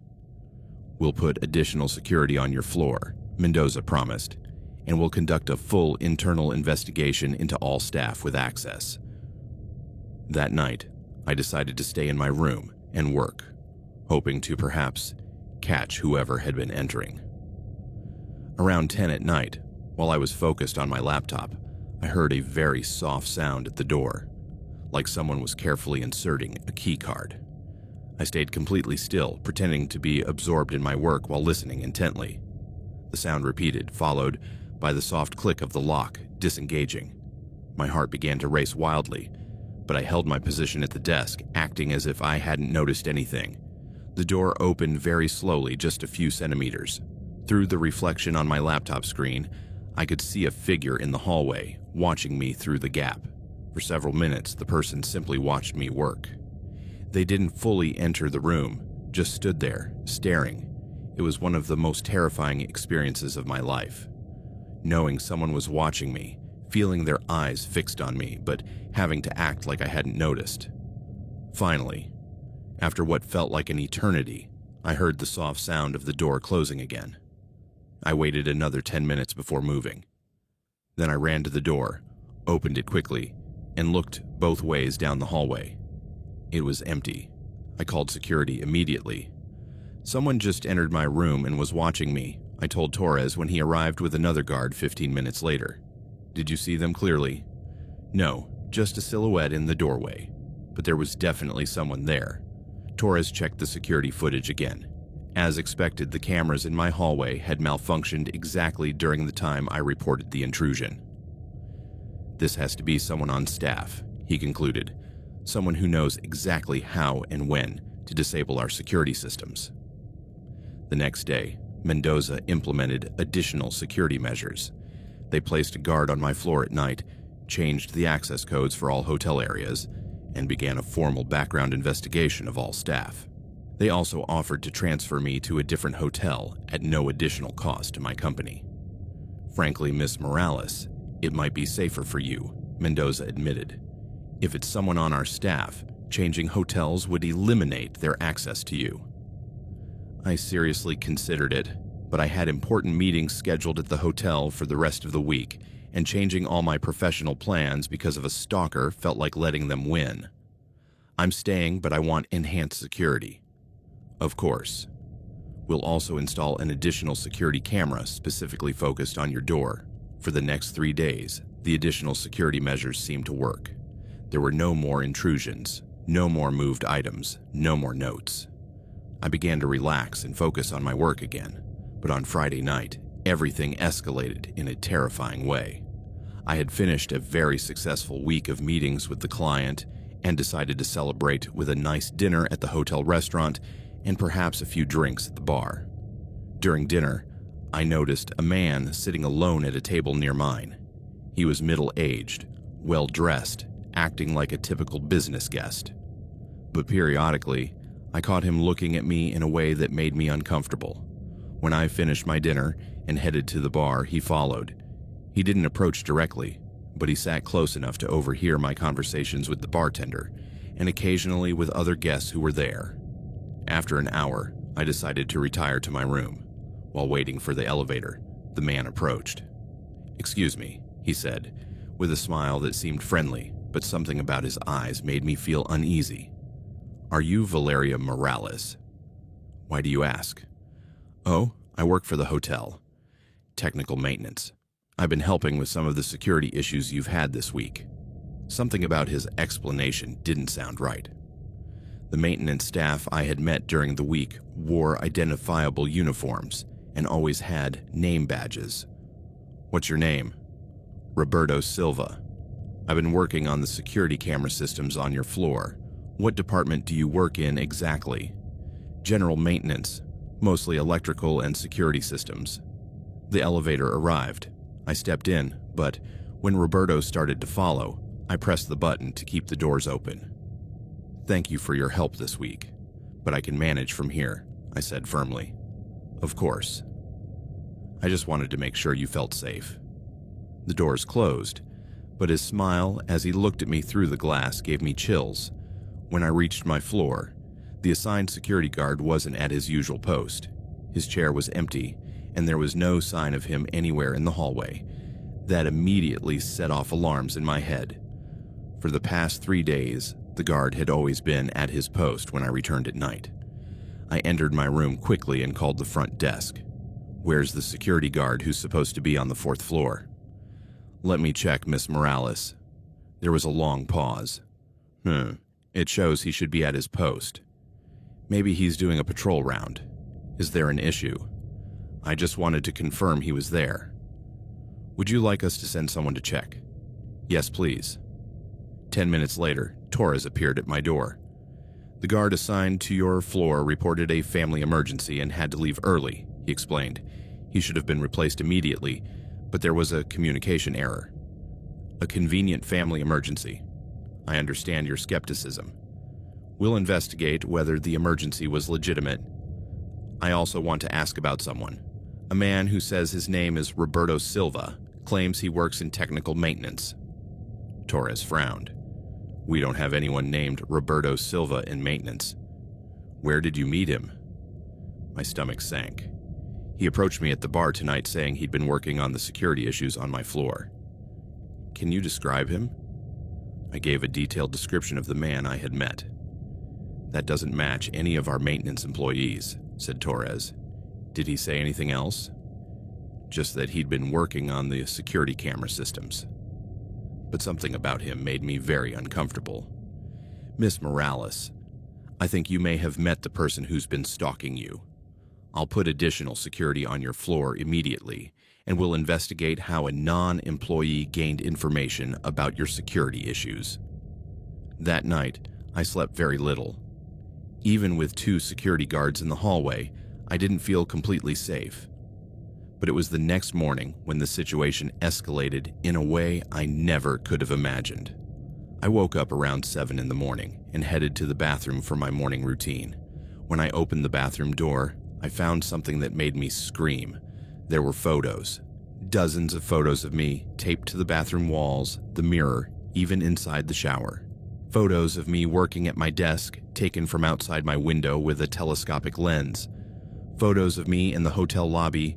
We'll put additional security on your floor, Mendoza promised, and we'll conduct a full internal investigation into all staff with access. That night, I decided to stay in my room and work, hoping to perhaps catch whoever had been entering. Around 10 at night, while I was focused on my laptop, I heard a very soft sound at the door, like someone was carefully inserting a key card. I stayed completely still, pretending to be absorbed in my work while listening intently. The sound repeated, followed by the soft click of the lock disengaging. My heart began to race wildly, but I held my position at the desk, acting as if I hadn't noticed anything. The door opened very slowly, just a few centimeters. Through the reflection on my laptop screen, I could see a figure in the hallway, watching me through the gap. For several minutes, the person simply watched me work. They didn't fully enter the room, just stood there, staring. It was one of the most terrifying experiences of my life. Knowing someone was watching me, feeling their eyes fixed on me, but having to act like I hadn't noticed. Finally, after what felt like an eternity, I heard the soft sound of the door closing again. I waited another 10 minutes before moving. Then I ran to the door, opened it quickly, and looked both ways down the hallway. It was empty. I called security immediately. Someone just entered my room and was watching me, I told Torres when he arrived with another guard 15 minutes later. Did you see them clearly? No, just a silhouette in the doorway. But there was definitely someone there. Torres checked the security footage again. As expected, the cameras in my hallway had malfunctioned exactly during the time I reported the intrusion. This has to be someone on staff, he concluded. Someone who knows exactly how and when to disable our security systems. The next day, Mendoza implemented additional security measures. They placed a guard on my floor at night, changed the access codes for all hotel areas, and began a formal background investigation of all staff. They also offered to transfer me to a different hotel at no additional cost to my company. Frankly, Miss Morales, it might be safer for you, Mendoza admitted. If it's someone on our staff, changing hotels would eliminate their access to you. I seriously considered it, but I had important meetings scheduled at the hotel for the rest of the week, and changing all my professional plans because of a stalker felt like letting them win. I'm staying, but I want enhanced security. Of course. We'll also install an additional security camera specifically focused on your door. For the next 3 days, the additional security measures seemed to work. There were no more intrusions, no more moved items, no more notes. I began to relax and focus on my work again, but on Friday night, everything escalated in a terrifying way. I had finished a very successful week of meetings with the client and decided to celebrate with a nice dinner at the hotel restaurant and perhaps a few drinks at the bar. During dinner, I noticed a man sitting alone at a table near mine. He was middle-aged, well-dressed, acting like a typical business guest. But periodically, I caught him looking at me in a way that made me uncomfortable. When I finished my dinner and headed to the bar, he followed. He didn't approach directly, but he sat close enough to overhear my conversations with the bartender and occasionally with other guests who were there. After an hour, I decided to retire to my room. While waiting for the elevator, the man approached. "Excuse me," he said, with a smile that seemed friendly, but something about his eyes made me feel uneasy. "Are you Valeria Morales?" "Why do you ask?" "Oh, I work for the hotel. Technical maintenance. I've been helping with some of the security issues you've had this week." Something about his explanation didn't sound right. The maintenance staff I had met during the week wore identifiable uniforms and always had name badges. "What's your name?" "Roberto Silva. I've been working on the security camera systems on your floor. What department do you work in exactly?" "General maintenance, mostly electrical and security systems." The elevator arrived. I stepped in, but when Roberto started to follow, I pressed the button to keep the doors open. "Thank you for your help this week, but I can manage from here," I said firmly. "Of course. I just wanted to make sure you felt safe." The doors closed, but his smile as he looked at me through the glass gave me chills. When I reached my floor, the assigned security guard wasn't at his usual post. His chair was empty, and there was no sign of him anywhere in the hallway. That immediately set off alarms in my head. For the past 3 days, the guard had always been at his post when I returned at night. I entered my room quickly and called the front desk. Where's the security guard who's supposed to be on the 4th floor? Let me check, Miss Morales. There was a long pause. It shows he should be at his post. Maybe he's doing a patrol round. Is there an issue? I just wanted to confirm he was there. Would you like us to send someone to check? Yes, please. 10 minutes later, Torres appeared at my door. The guard assigned to your floor reported a family emergency and had to leave early, he explained. He should have been replaced immediately, but there was a communication error. A convenient family emergency. I understand your skepticism. We'll investigate whether the emergency was legitimate. I also want to ask about someone. A man who says his name is Roberto Silva claims he works in technical maintenance. Torres frowned. We don't have anyone named Roberto Silva in maintenance. Where did you meet him? My stomach sank. He approached me at the bar tonight saying he'd been working on the security issues on my floor. Can you describe him? I gave a detailed description of the man I had met. That doesn't match any of our maintenance employees, said Torres. Did he say anything else? Just that he'd been working on the security camera systems. But something about him made me very uncomfortable. Miss Morales, I think you may have met the person who's been stalking you. I'll put additional security on your floor immediately, and we'll investigate how a non-employee gained information about your security issues. That night, I slept very little. Even with 2 security guards in the hallway, I didn't feel completely safe. But it was the next morning when the situation escalated in a way I never could have imagined. I woke up around 7 in the morning and headed to the bathroom for my morning routine. When I opened the bathroom door, I found something that made me scream. There were photos. Dozens of photos of me taped to the bathroom walls, the mirror, even inside the shower. Photos of me working at my desk, taken from outside my window with a telescopic lens. Photos of me in the hotel lobby,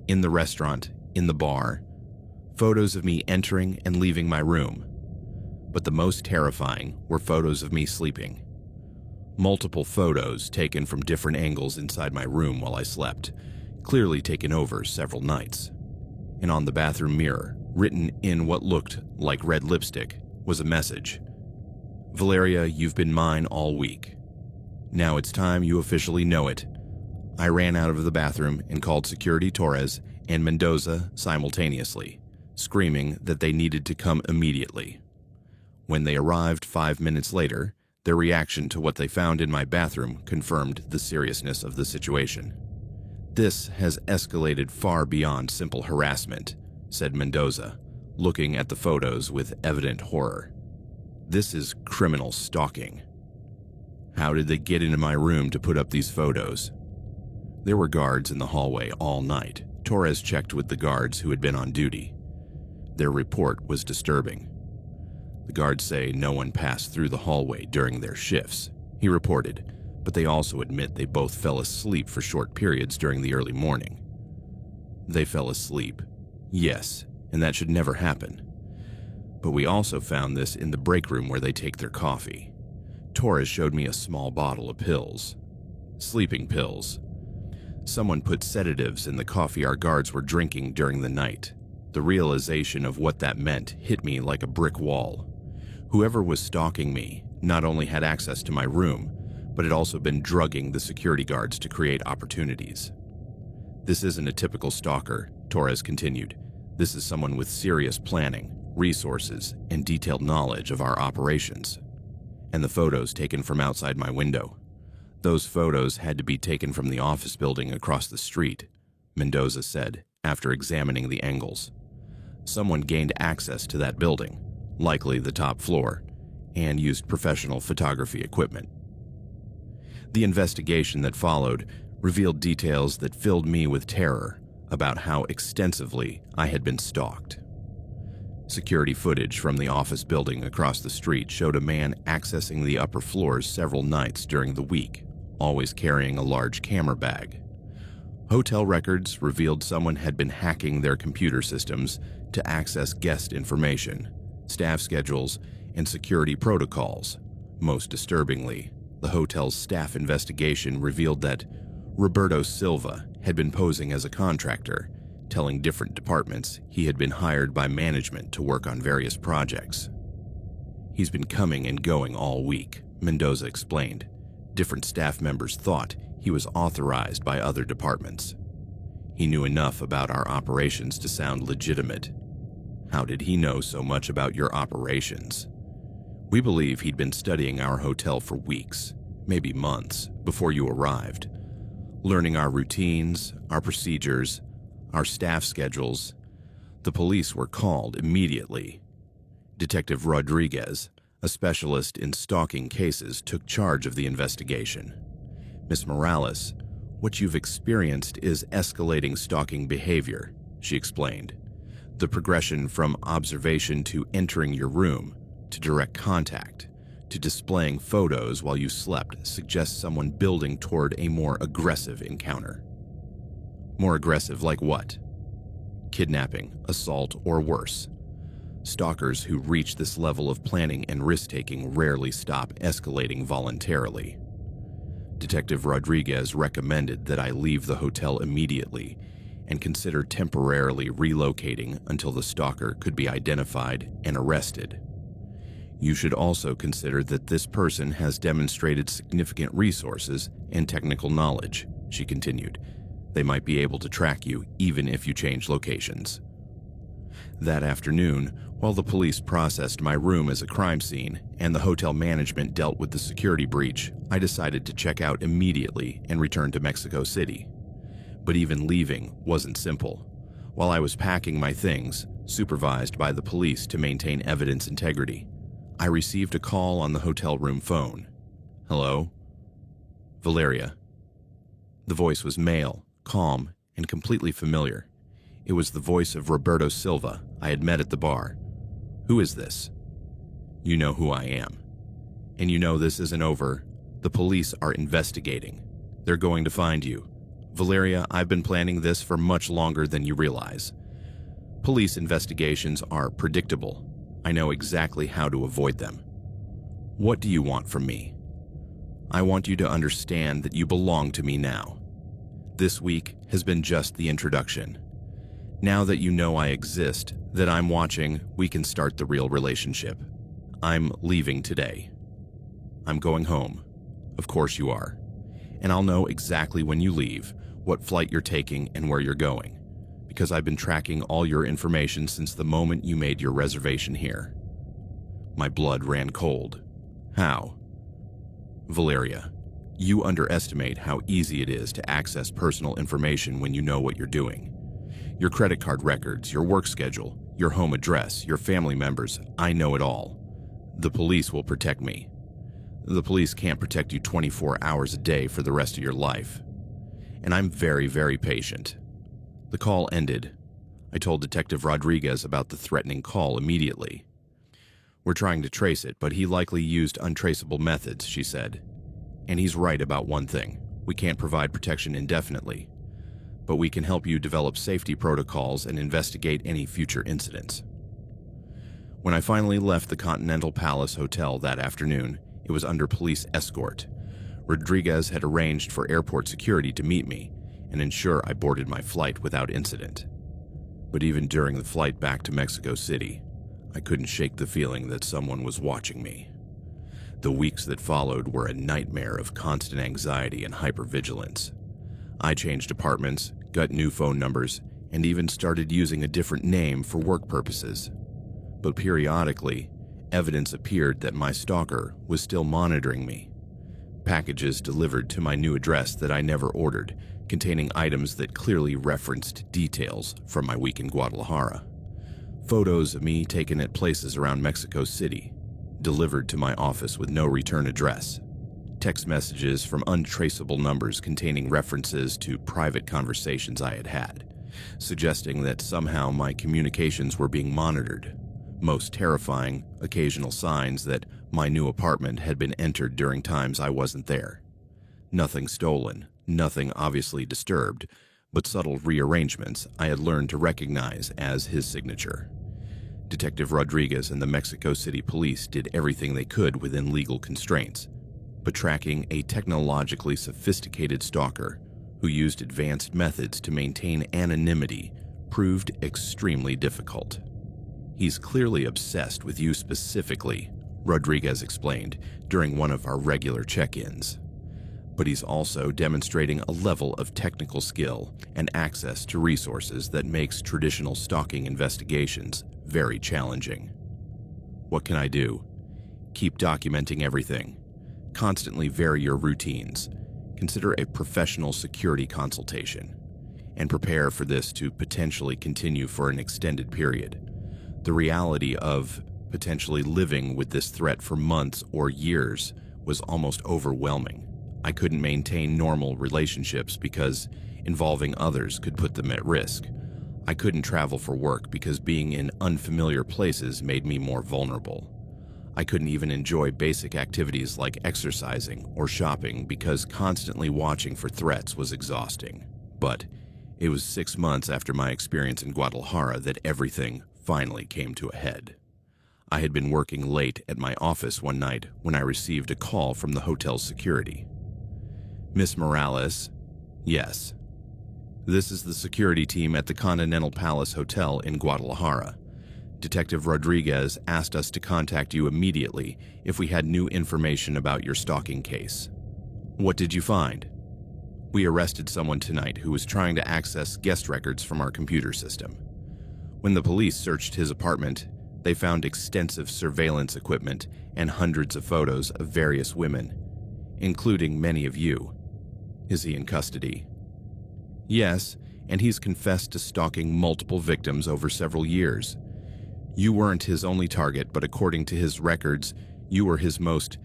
in the restaurant, in the bar. Photos of me entering and leaving my room. But the most terrifying were photos of me sleeping. Multiple photos taken from different angles inside my room while I slept, clearly taken over several nights. And on the bathroom mirror, written in what looked like red lipstick, was a message. Valeria, you've been mine all week. Now it's time you officially know it. I ran out of the bathroom and called security Torres and Mendoza simultaneously, screaming that they needed to come immediately. When they arrived 5 minutes later, their reaction to what they found in my bathroom confirmed the seriousness of the situation. This has escalated far beyond simple harassment, said Mendoza, looking at the photos with evident horror. This is criminal stalking. How did they get into my room to put up these photos? There were guards in the hallway all night. Torres checked with the guards who had been on duty. Their report was disturbing. The guards say no one passed through the hallway during their shifts, he reported, but they also admit they both fell asleep for short periods during the early morning. They fell asleep, yes, and that should never happen. But we also found this in the break room where they take their coffee. Torres showed me a small bottle of pills. Sleeping pills. Someone put sedatives in the coffee our guards were drinking during the night. The realization of what that meant hit me like a brick wall. Whoever was stalking me not only had access to my room, but had also been drugging the security guards to create opportunities. This isn't a typical stalker, Torres continued. This is someone with serious planning, resources, and detailed knowledge of our operations. And the photos taken from outside my window. Those photos had to be taken from the office building across the street, Mendoza said, after examining the angles. Someone gained access to that building, likely the top floor, and used professional photography equipment. The investigation that followed revealed details that filled me with terror about how extensively I had been stalked. Security footage from the office building across the street showed a man accessing the upper floors several nights during the week, always carrying a large camera bag. Hotel records revealed someone had been hacking their computer systems to access guest information, staff schedules, and security protocols. Most disturbingly, the hotel's staff investigation revealed that Roberto Silva had been posing as a contractor, telling different departments he had been hired by management to work on various projects. He's been coming and going all week, Mendoza explained. Different staff members thought he was authorized by other departments. He knew enough about our operations to sound legitimate. How did he know so much about your operations? We believe he'd been studying our hotel for weeks, maybe months, before you arrived, learning our routines, our procedures, our staff schedules. The police were called immediately. Detective Rodriguez, a specialist in stalking cases, took charge of the investigation. Miss Morales, what you've experienced is escalating stalking behavior, she explained. The progression from observation to entering your room, to direct contact, to displaying photos while you slept suggests someone building toward a more aggressive encounter. More aggressive like what? Kidnapping, assault, or worse. Stalkers who reach this level of planning and risk-taking rarely stop escalating voluntarily. Detective Rodriguez recommended that I leave the hotel immediately and consider temporarily relocating until the stalker could be identified and arrested. You should also consider that this person has demonstrated significant resources and technical knowledge, she continued. They might be able to track you even if you change locations. That afternoon, while the police processed my room as a crime scene and the hotel management dealt with the security breach, I decided to check out immediately and return to Mexico City. But even leaving wasn't simple. While I was packing my things, supervised by the police to maintain evidence integrity, I received a call on the hotel room phone. Hello? Valeria. The voice was male, calm, and completely familiar. It was the voice of Roberto Silva I had met at the bar. Who is this? You know who I am. And you know this isn't over. The police are investigating. They're going to find you. Valeria, I've been planning this for much longer than you realize. Police investigations are predictable. I know exactly how to avoid them. What do you want from me? I want you to understand that you belong to me now. This week has been just the introduction. Now that you know I exist, that I'm watching, we can start the real relationship. I'm leaving today. I'm going home. Of course you are. And I'll know exactly when you leave, what flight you're taking, and where you're going, because I've been tracking all your information since the moment you made your reservation here. My blood ran cold. How? Valeria, you underestimate how easy it is to access personal information when you know what you're doing. Your credit card records, your work schedule, your home address, your family members, I know it all. The police will protect me. The police can't protect you 24 hours a day for the rest of your life. And I'm very, very patient. The call ended. I told Detective Rodriguez about the threatening call immediately. We're trying to trace it, but he likely used untraceable methods, she said. And he's right about one thing. We can't provide protection indefinitely. But we can help you develop safety protocols and investigate any future incidents. When I finally left the Continental Palace Hotel that afternoon, it was under police escort. Rodriguez had arranged for airport security to meet me and ensure I boarded my flight without incident. But even during the flight back to Mexico City, I couldn't shake the feeling that someone was watching me. The weeks that followed were a nightmare of constant anxiety and hypervigilance. I changed apartments, got new phone numbers, and even started using a different name for work purposes. But periodically, evidence appeared that my stalker was still monitoring me. Packages delivered to my new address that I never ordered, containing items that clearly referenced details from my week in Guadalajara. Photos of me taken at places around Mexico City, delivered to my office with no return address. Text messages from untraceable numbers containing references to private conversations I had had, suggesting that somehow my communications were being monitored. Most terrifying, occasional signs that my new apartment had been entered during times I wasn't there. Nothing stolen, nothing obviously disturbed, but subtle rearrangements I had learned to recognize as his signature. Detective Rodriguez and the Mexico City police did everything they could within legal constraints, but tracking a technologically sophisticated stalker who used advanced methods to maintain anonymity, proved extremely difficult. "He's clearly obsessed with you specifically," Rodriguez explained during one of our regular check-ins. "But he's also demonstrating a level of technical skill and access to resources that makes traditional stalking investigations very challenging." What can I do? Keep documenting everything. Constantly vary your routines. Consider a professional security consultation. And prepare for this to potentially continue for an extended period. The reality of potentially living with this threat for months or years was almost overwhelming. I couldn't maintain normal relationships because involving others could put them at risk. I couldn't travel for work because being in unfamiliar places made me more vulnerable. I couldn't even enjoy basic activities like exercising or shopping because constantly watching for threats was exhausting. But it was 6 months after my experience in Guadalajara that everything finally came to a head. I had been working late at my office one night when I received a call from the hotel's security. "Miss Morales?" "Yes." "This is the security team at the Continental Palace Hotel in Guadalajara. Detective Rodriguez asked us to contact you immediately if we had new information about your stalking case." "What did you find?" "We arrested someone tonight who was trying to access guest records from our computer system. When the police searched his apartment, they found extensive surveillance equipment and hundreds of photos of various women, including many of you." "Is he in custody?" "Yes, and he's confessed to stalking multiple victims over several years. You weren't his only target, but according to his records, you were his most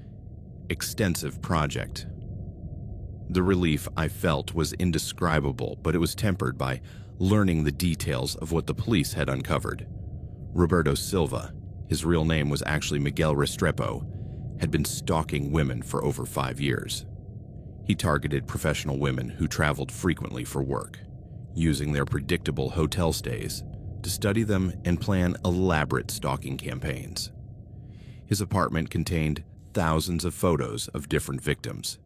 extensive project." The relief I felt was indescribable, but it was tempered by learning the details of what the police had uncovered. Roberto Silva, his real name was actually Miguel Restrepo, had been stalking women for over 5 years. He targeted professional women who traveled frequently for work, using their predictable hotel stays to study them and plan elaborate stalking campaigns. His apartment contained thousands of photos of different victims,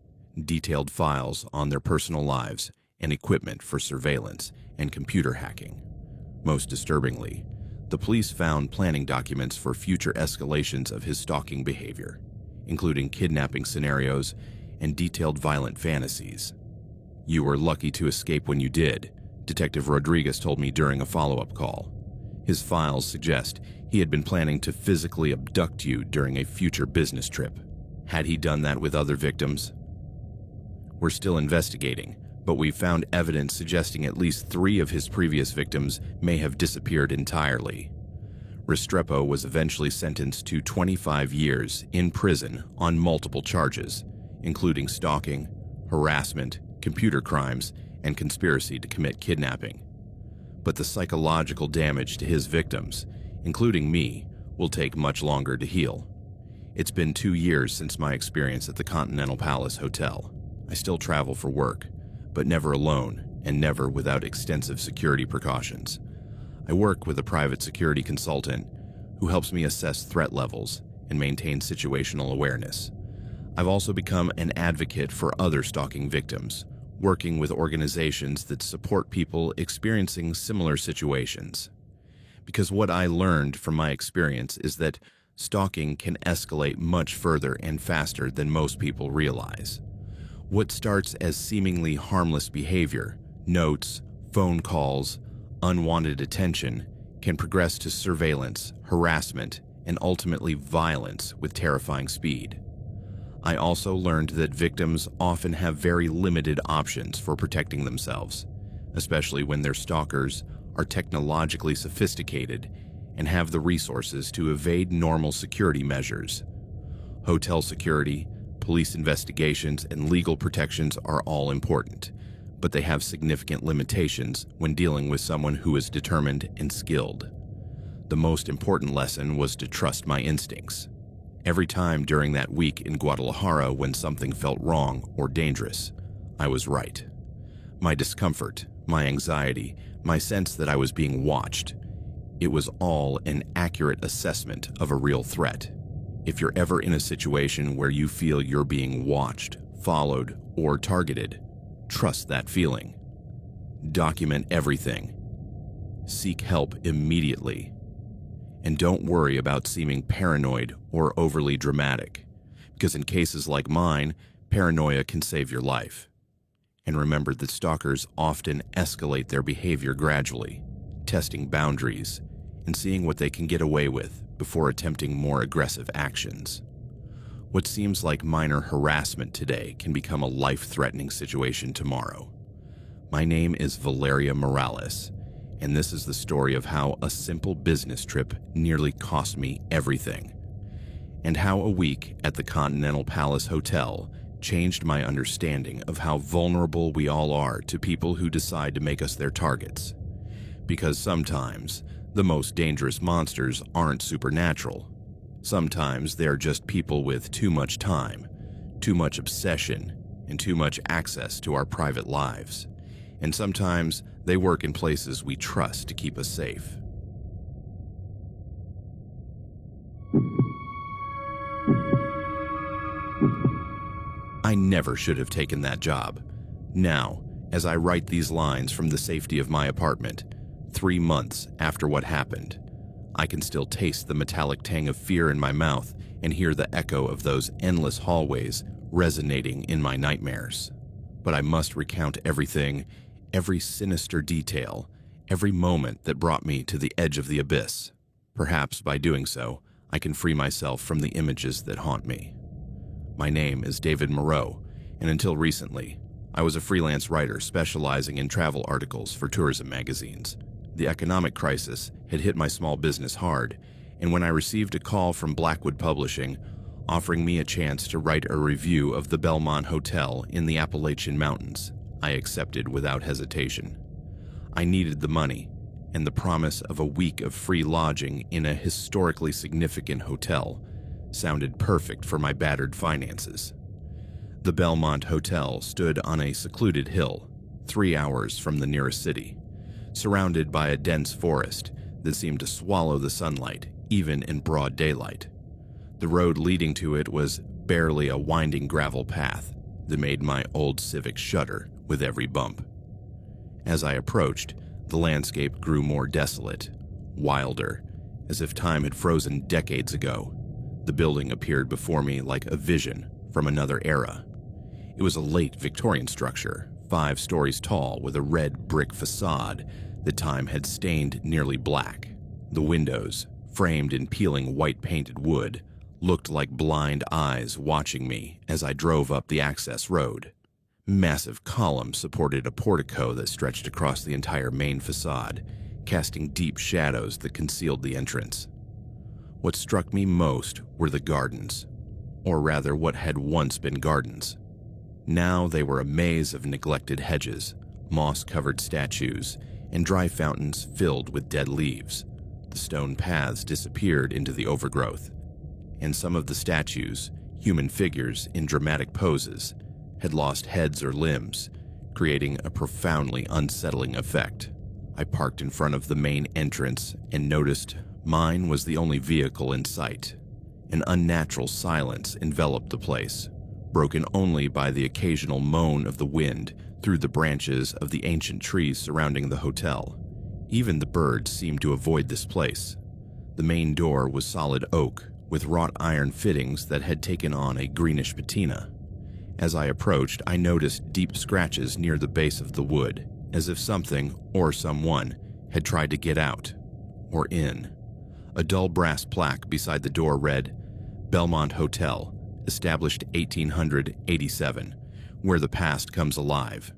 detailed files on their personal lives, and equipment for surveillance and computer hacking. Most disturbingly, the police found planning documents for future escalations of his stalking behavior, including kidnapping scenarios and detailed violent fantasies. "You were lucky to escape when you did," Detective Rodriguez told me during a follow-up call. His files suggest he had been planning to physically abduct you during a future business trip. Had he done that with other victims? "We're still investigating, but we've found evidence suggesting at least 3 of his previous victims may have disappeared entirely." Restrepo was eventually sentenced to 25 years in prison on multiple charges, including stalking, harassment, computer crimes, and conspiracy to commit kidnapping. But the psychological damage to his victims, including me, will take much longer to heal. It's been 2 years since my experience at the Continental Palace Hotel. I still travel for work, but never alone and never without extensive security precautions. I work with a private security consultant who helps me assess threat levels and maintain situational awareness. I've also become an advocate for other stalking victims, working with organizations that support people experiencing similar situations. Because what I learned from my experience is that stalking can escalate much further and faster than most people realize. What starts as seemingly harmless behavior, notes, phone calls, unwanted attention, can progress to surveillance, harassment, and ultimately violence with terrifying speed. I also learned that victims often have very limited options for protecting themselves, especially when their stalkers are technologically sophisticated and have the resources to evade normal security measures. Hotel security, police investigations, and legal protections are all important, but they have significant limitations when dealing with someone who is determined and skilled. The most important lesson was to trust my instincts. Every time during that week in Guadalajara when something felt wrong or dangerous, I was right. My discomfort, my anxiety, my sense that I was being watched, it was all an accurate assessment of a real threat. If you're ever in a situation where you feel you're being watched, followed, or targeted, Trust that feeling. Document everything. Seek help immediately. And don't worry about seeming paranoid or overly dramatic, because in cases like mine, paranoia can save your life. And remember that stalkers often escalate their behavior gradually, testing boundaries and seeing what they can get away with before attempting more aggressive actions. What seems like minor harassment today can become a life-threatening situation tomorrow. My name is Valeria Morales, and this is the story of how a simple business trip nearly cost me everything, and how a week at the Continental Palace Hotel changed my understanding of how vulnerable we all are to people who decide to make us their targets. Because sometimes, the most dangerous monsters aren't supernatural. Sometimes they're just people with too much time, too much obsession, and too much access to our private lives. And sometimes they work in places we trust to keep us safe. I never should have taken that job. Now, as I write these lines from the safety of my apartment, 3 months after what happened, I can still taste the metallic tang of fear in my mouth and hear the echo of those endless hallways resonating in my nightmares. But I must recount everything, every sinister detail, every moment that brought me to the edge of the abyss. Perhaps by doing so, I can free myself from the images that haunt me. My name is David Moreau, and until recently, I was a freelance writer specializing in travel articles for tourism magazines. The economic crisis had hit my small business hard, and when I received a call from Blackwood Publishing offering me a chance to write a review of the Belmont Hotel in the Appalachian Mountains, I accepted without hesitation. I needed the money, and the promise of a week of free lodging in a historically significant hotel sounded perfect for my battered finances. The Belmont Hotel stood on a secluded hill, 3 hours from the nearest city, surrounded by a dense forest that seemed to swallow the sunlight, even in broad daylight. The road leading to it was barely a winding gravel path that made my old Civic shudder with every bump. As I approached, the landscape grew more desolate, wilder, as if time had frozen decades ago. The building appeared before me like a vision from another era. It was a late Victorian structure, 5 stories tall with a red brick facade that time had stained nearly black. The windows, framed in peeling white painted wood, looked like blind eyes watching me as I drove up the access road. Massive columns supported a portico that stretched across the entire main facade, casting deep shadows that concealed the entrance. What struck me most were the gardens, or rather what had once been gardens. Now they were a maze of neglected hedges, moss-covered statues, and dry fountains filled with dead leaves. The stone paths disappeared into the overgrowth, and some of the statues, human figures in dramatic poses, had lost heads or limbs, creating a profoundly unsettling effect. I parked in front of the main entrance and noticed mine was the only vehicle in sight. An unnatural silence enveloped the place, broken only by the occasional moan of the wind through the branches of the ancient trees surrounding the hotel. Even the birds seemed to avoid this place. The main door was solid oak, with wrought iron fittings that had taken on a greenish patina. As I approached, I noticed deep scratches near the base of the wood, as if something or someone had tried to get out or in. A dull brass plaque beside the door read, "Belmont Hotel, established 1887, where the past comes alive."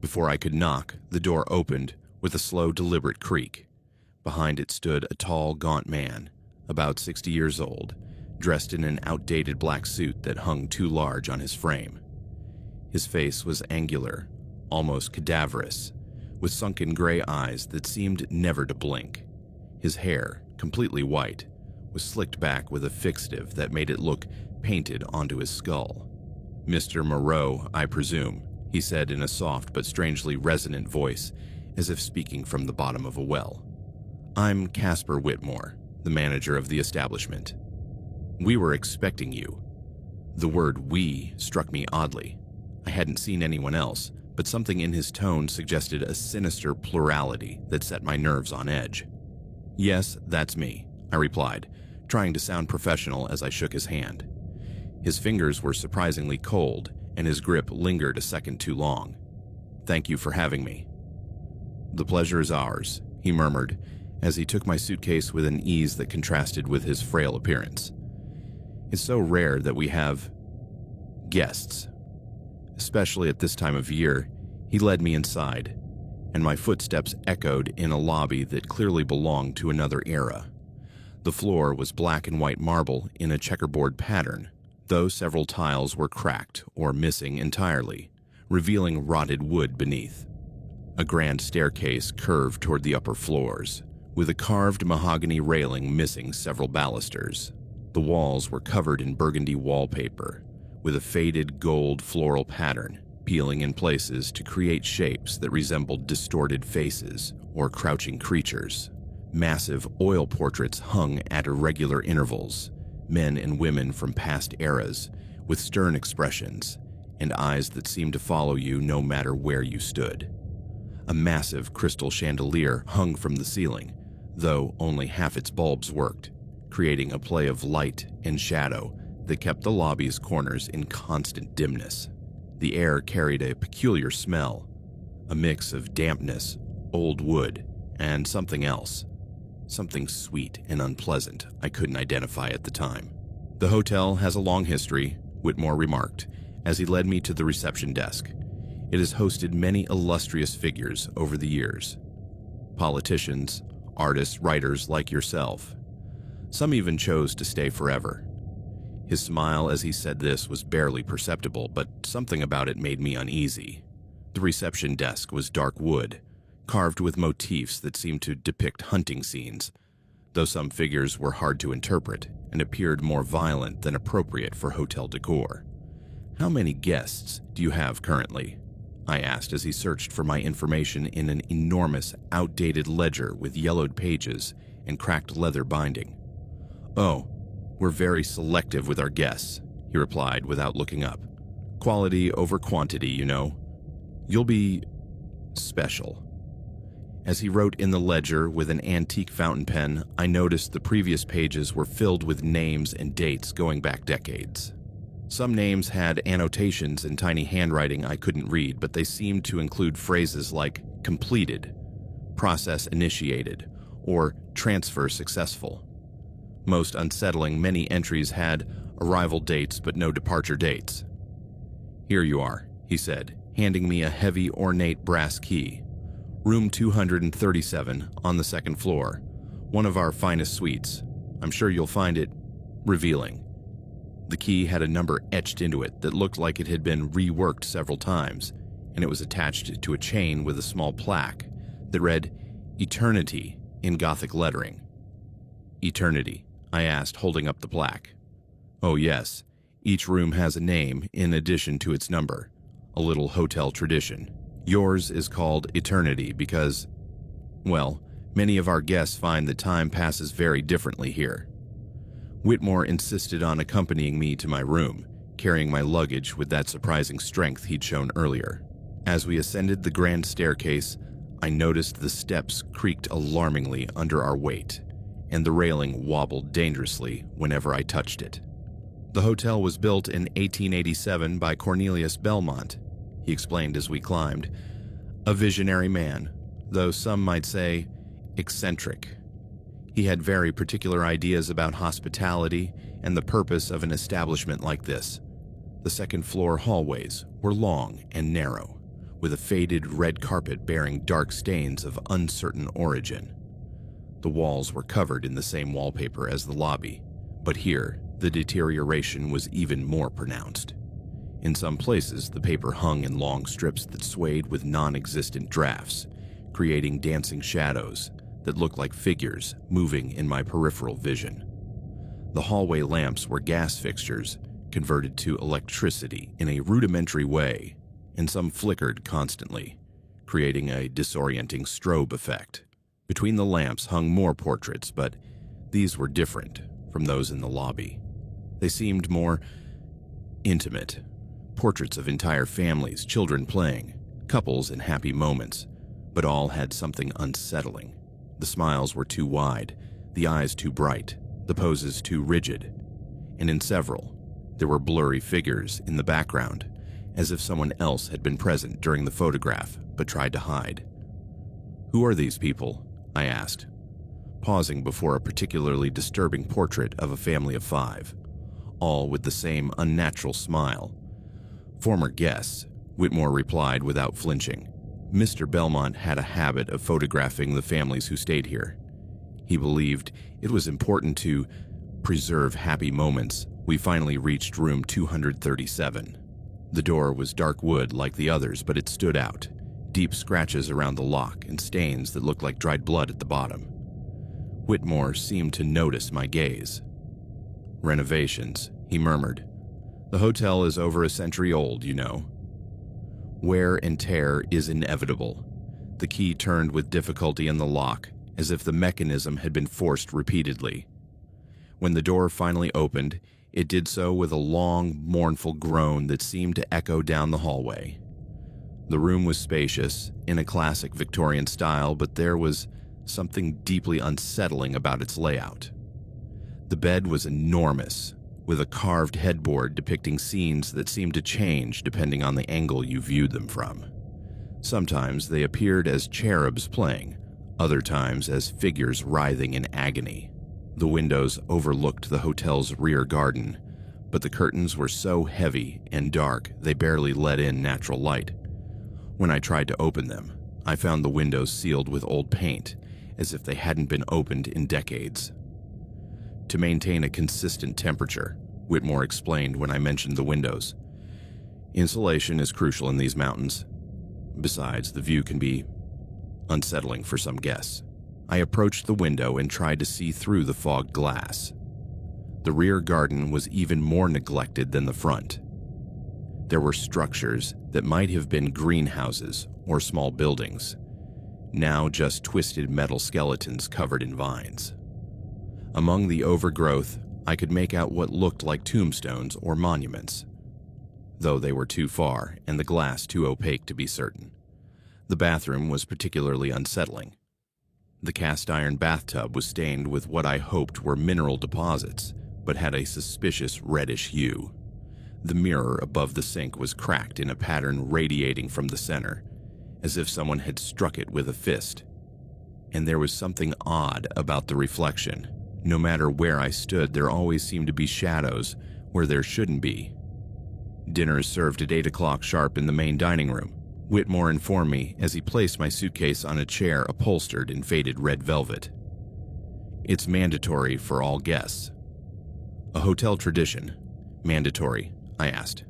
Before I could knock, the door opened with a slow, deliberate creak. Behind it stood a tall, gaunt man, about 60 years old, dressed in an outdated black suit that hung too large on his frame. His face was angular, almost cadaverous, with sunken gray eyes that seemed never to blink. His hair, completely white, was slicked back with a fixative that made it look painted onto his skull. "Mr. Moreau, I presume," he said in a soft but strangely resonant voice, as if speaking from the bottom of a well. "I'm Casper Whitmore, the manager of the establishment. We were expecting you." The word "we" struck me oddly. I hadn't seen anyone else, but something in his tone suggested a sinister plurality that set my nerves on edge. "Yes, that's me," I replied, trying to sound professional as I shook his hand. His fingers were surprisingly cold, and his grip lingered a second too long. "Thank you for having me." "The pleasure is ours," he murmured, as he took my suitcase with an ease that contrasted with his frail appearance. "It's so rare that we have guests. Especially at this time of year." He led me inside, and my footsteps echoed in a lobby that clearly belonged to another era. The floor was black and white marble in a checkerboard pattern, though several tiles were cracked or missing entirely, revealing rotted wood beneath. A grand staircase curved toward the upper floors, with a carved mahogany railing missing several balusters. The walls were covered in burgundy wallpaper, with a faded gold floral pattern, peeling in places to create shapes that resembled distorted faces or crouching creatures. Massive oil portraits hung at irregular intervals, men and women from past eras, with stern expressions and eyes that seemed to follow you no matter where you stood. A massive crystal chandelier hung from the ceiling, though only half its bulbs worked, creating a play of light and shadow that kept the lobby's corners in constant dimness. The air carried a peculiar smell, a mix of dampness, old wood, and something else. Something sweet and unpleasant I couldn't identify at the time. "The hotel has a long history," Whitmore remarked, as he led me to the reception desk. "It has hosted many illustrious figures over the years. Politicians, artists, writers like yourself. Some even chose to stay forever." His smile as he said this was barely perceptible, but something about it made me uneasy. The reception desk was dark wood, carved with motifs that seemed to depict hunting scenes, though some figures were hard to interpret and appeared more violent than appropriate for hotel decor. "How many guests do you have currently?" I asked as he searched for my information in an enormous, outdated ledger with yellowed pages and cracked leather binding. "Oh, we're very selective with our guests," he replied without looking up. "Quality over quantity, you know. You'll be special." As he wrote in the ledger with an antique fountain pen, I noticed the previous pages were filled with names and dates going back decades. Some names had annotations in tiny handwriting I couldn't read, but they seemed to include phrases like completed, process initiated, or transfer successful. Most unsettling, many entries had arrival dates but no departure dates. "Here you are," he said, handing me a heavy, ornate brass key. "Room 237 on the second floor, one of our finest suites. I'm sure you'll find it revealing." The key had a number etched into it that looked like it had been reworked several times, and it was attached to a chain with a small plaque that read "Eternity" in Gothic lettering. "Eternity?" I asked, holding up the plaque. "Oh yes, each room has a name in addition to its number, a little hotel tradition. Yours is called Eternity because, well, many of our guests find that time passes very differently here." Whitmore insisted on accompanying me to my room, carrying my luggage with that surprising strength he'd shown earlier. As we ascended the grand staircase, I noticed the steps creaked alarmingly under our weight, and the railing wobbled dangerously whenever I touched it. "The hotel was built in 1887 by Cornelius Belmont," he explained as we climbed. "A visionary man, though some might say eccentric. He had very particular ideas about hospitality and the purpose of an establishment like this. The second-floor hallways were long and narrow, with a faded red carpet bearing dark stains of uncertain origin. The walls were covered in the same wallpaper as the lobby, but here the deterioration was even more pronounced. In some places, the paper hung in long strips that swayed with non-existent drafts, creating dancing shadows that looked like figures moving in my peripheral vision. The hallway lamps were gas fixtures converted to electricity in a rudimentary way, and some flickered constantly, creating a disorienting strobe effect. Between the lamps hung more portraits, but these were different from those in the lobby. They seemed more intimate, portraits of entire families, children playing, couples and happy moments, but all had something unsettling. The smiles were too wide, the eyes too bright, the poses too rigid, and in several, there were blurry figures in the background, as if someone else had been present during the photograph but tried to hide. "Who are these people?" I asked, pausing before a particularly disturbing portrait of a family of 5, all with the same unnatural smile. "Former guests," Whitmore replied without flinching. Mr. Belmont had a habit of photographing the families who stayed here. He believed it was important to preserve happy moments. We finally reached room 237. The door was dark wood like the others, but it stood out. Deep scratches around the lock and stains that looked like dried blood at the bottom. Whitmore seemed to notice my gaze. "Renovations," he murmured. "The hotel is over a century old, you know. Wear and tear is inevitable." The key turned with difficulty in the lock, as if the mechanism had been forced repeatedly. When the door finally opened, it did so with a long, mournful groan that seemed to echo down the hallway. The room was spacious, in a classic Victorian style, but there was something deeply unsettling about its layout. The bed was enormous, with a carved headboard depicting scenes that seemed to change depending on the angle you viewed them from. Sometimes they appeared as cherubs playing, other times as figures writhing in agony. The windows overlooked the hotel's rear garden, but the curtains were so heavy and dark they barely let in natural light. When I tried to open them, I found the windows sealed with old paint, as if they hadn't been opened in decades. "To maintain a consistent temperature," Whitmore explained when I mentioned the windows. "Insulation is crucial in these mountains. Besides, the view can be unsettling for some guests." I approached the window and tried to see through the fogged glass. The rear garden was even more neglected than the front. There were structures that might have been greenhouses or small buildings, now just twisted metal skeletons covered in vines. Among the overgrowth, I could make out what looked like tombstones or monuments, though they were too far and the glass too opaque to be certain. The bathroom was particularly unsettling. The cast-iron bathtub was stained with what I hoped were mineral deposits, but had a suspicious reddish hue. The mirror above the sink was cracked in a pattern radiating from the center, as if someone had struck it with a fist. And there was something odd about the reflection. No matter where I stood, there always seemed to be shadows where there shouldn't be. "Dinner is served at 8 o'clock sharp in the main dining room," Whitmore informed me as he placed my suitcase on a chair upholstered in faded red velvet. "It's mandatory for all guests." "A hotel tradition. Mandatory?" I asked.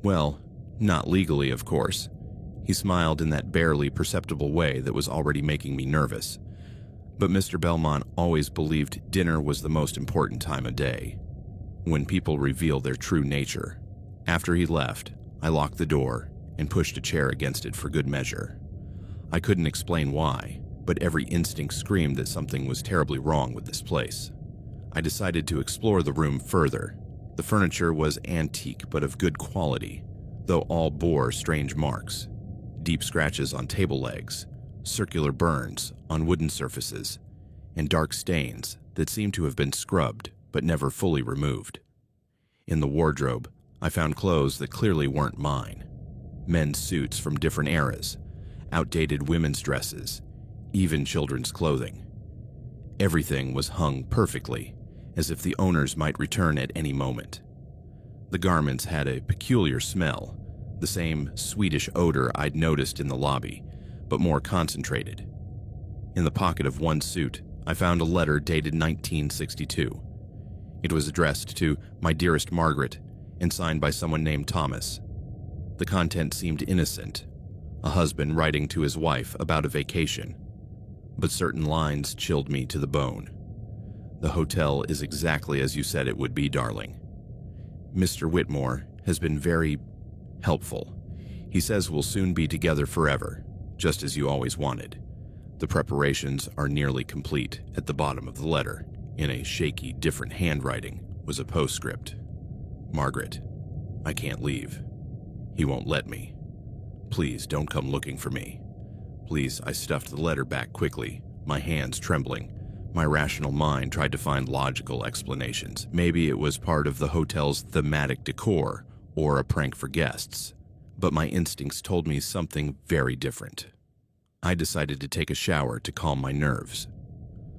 "Well, not legally, of course." He smiled in that barely perceptible way that was already making me nervous. "But Mr. Belmont always believed dinner was the most important time of day, when people reveal their true nature." After he left, I locked the door and pushed a chair against it for good measure. I couldn't explain why, but every instinct screamed that something was terribly wrong with this place. I decided to explore the room further. The furniture was antique but of good quality, though all bore strange marks. Deep scratches on table legs, circular burns on wooden surfaces, and dark stains that seemed to have been scrubbed but never fully removed. In the wardrobe, I found clothes that clearly weren't mine. Men's suits from different eras, outdated women's dresses, even children's clothing. Everything was hung perfectly, as if the owners might return at any moment. The garments had a peculiar smell, the same sweetish odor I'd noticed in the lobby, but more concentrated. In the pocket of one suit, I found a letter dated 1962. It was addressed to "My dearest Margaret" and signed by someone named Thomas. The content seemed innocent, a husband writing to his wife about a vacation, but certain lines chilled me to the bone. "The hotel is exactly as you said it would be, darling. Mr. Whitmore has been very helpful. He says we'll soon be together forever, just as you always wanted. The preparations are nearly complete." At the bottom of the letter, in a shaky, different handwriting, was a postscript. "Margaret, I can't leave. He won't let me. Please don't come looking for me. Please, I stuffed the letter back quickly, my hands trembling. My rational mind tried to find logical explanations. Maybe it was part of the hotel's thematic decor or a prank for guests. But my instincts told me something very different. I decided to take a shower to calm my nerves.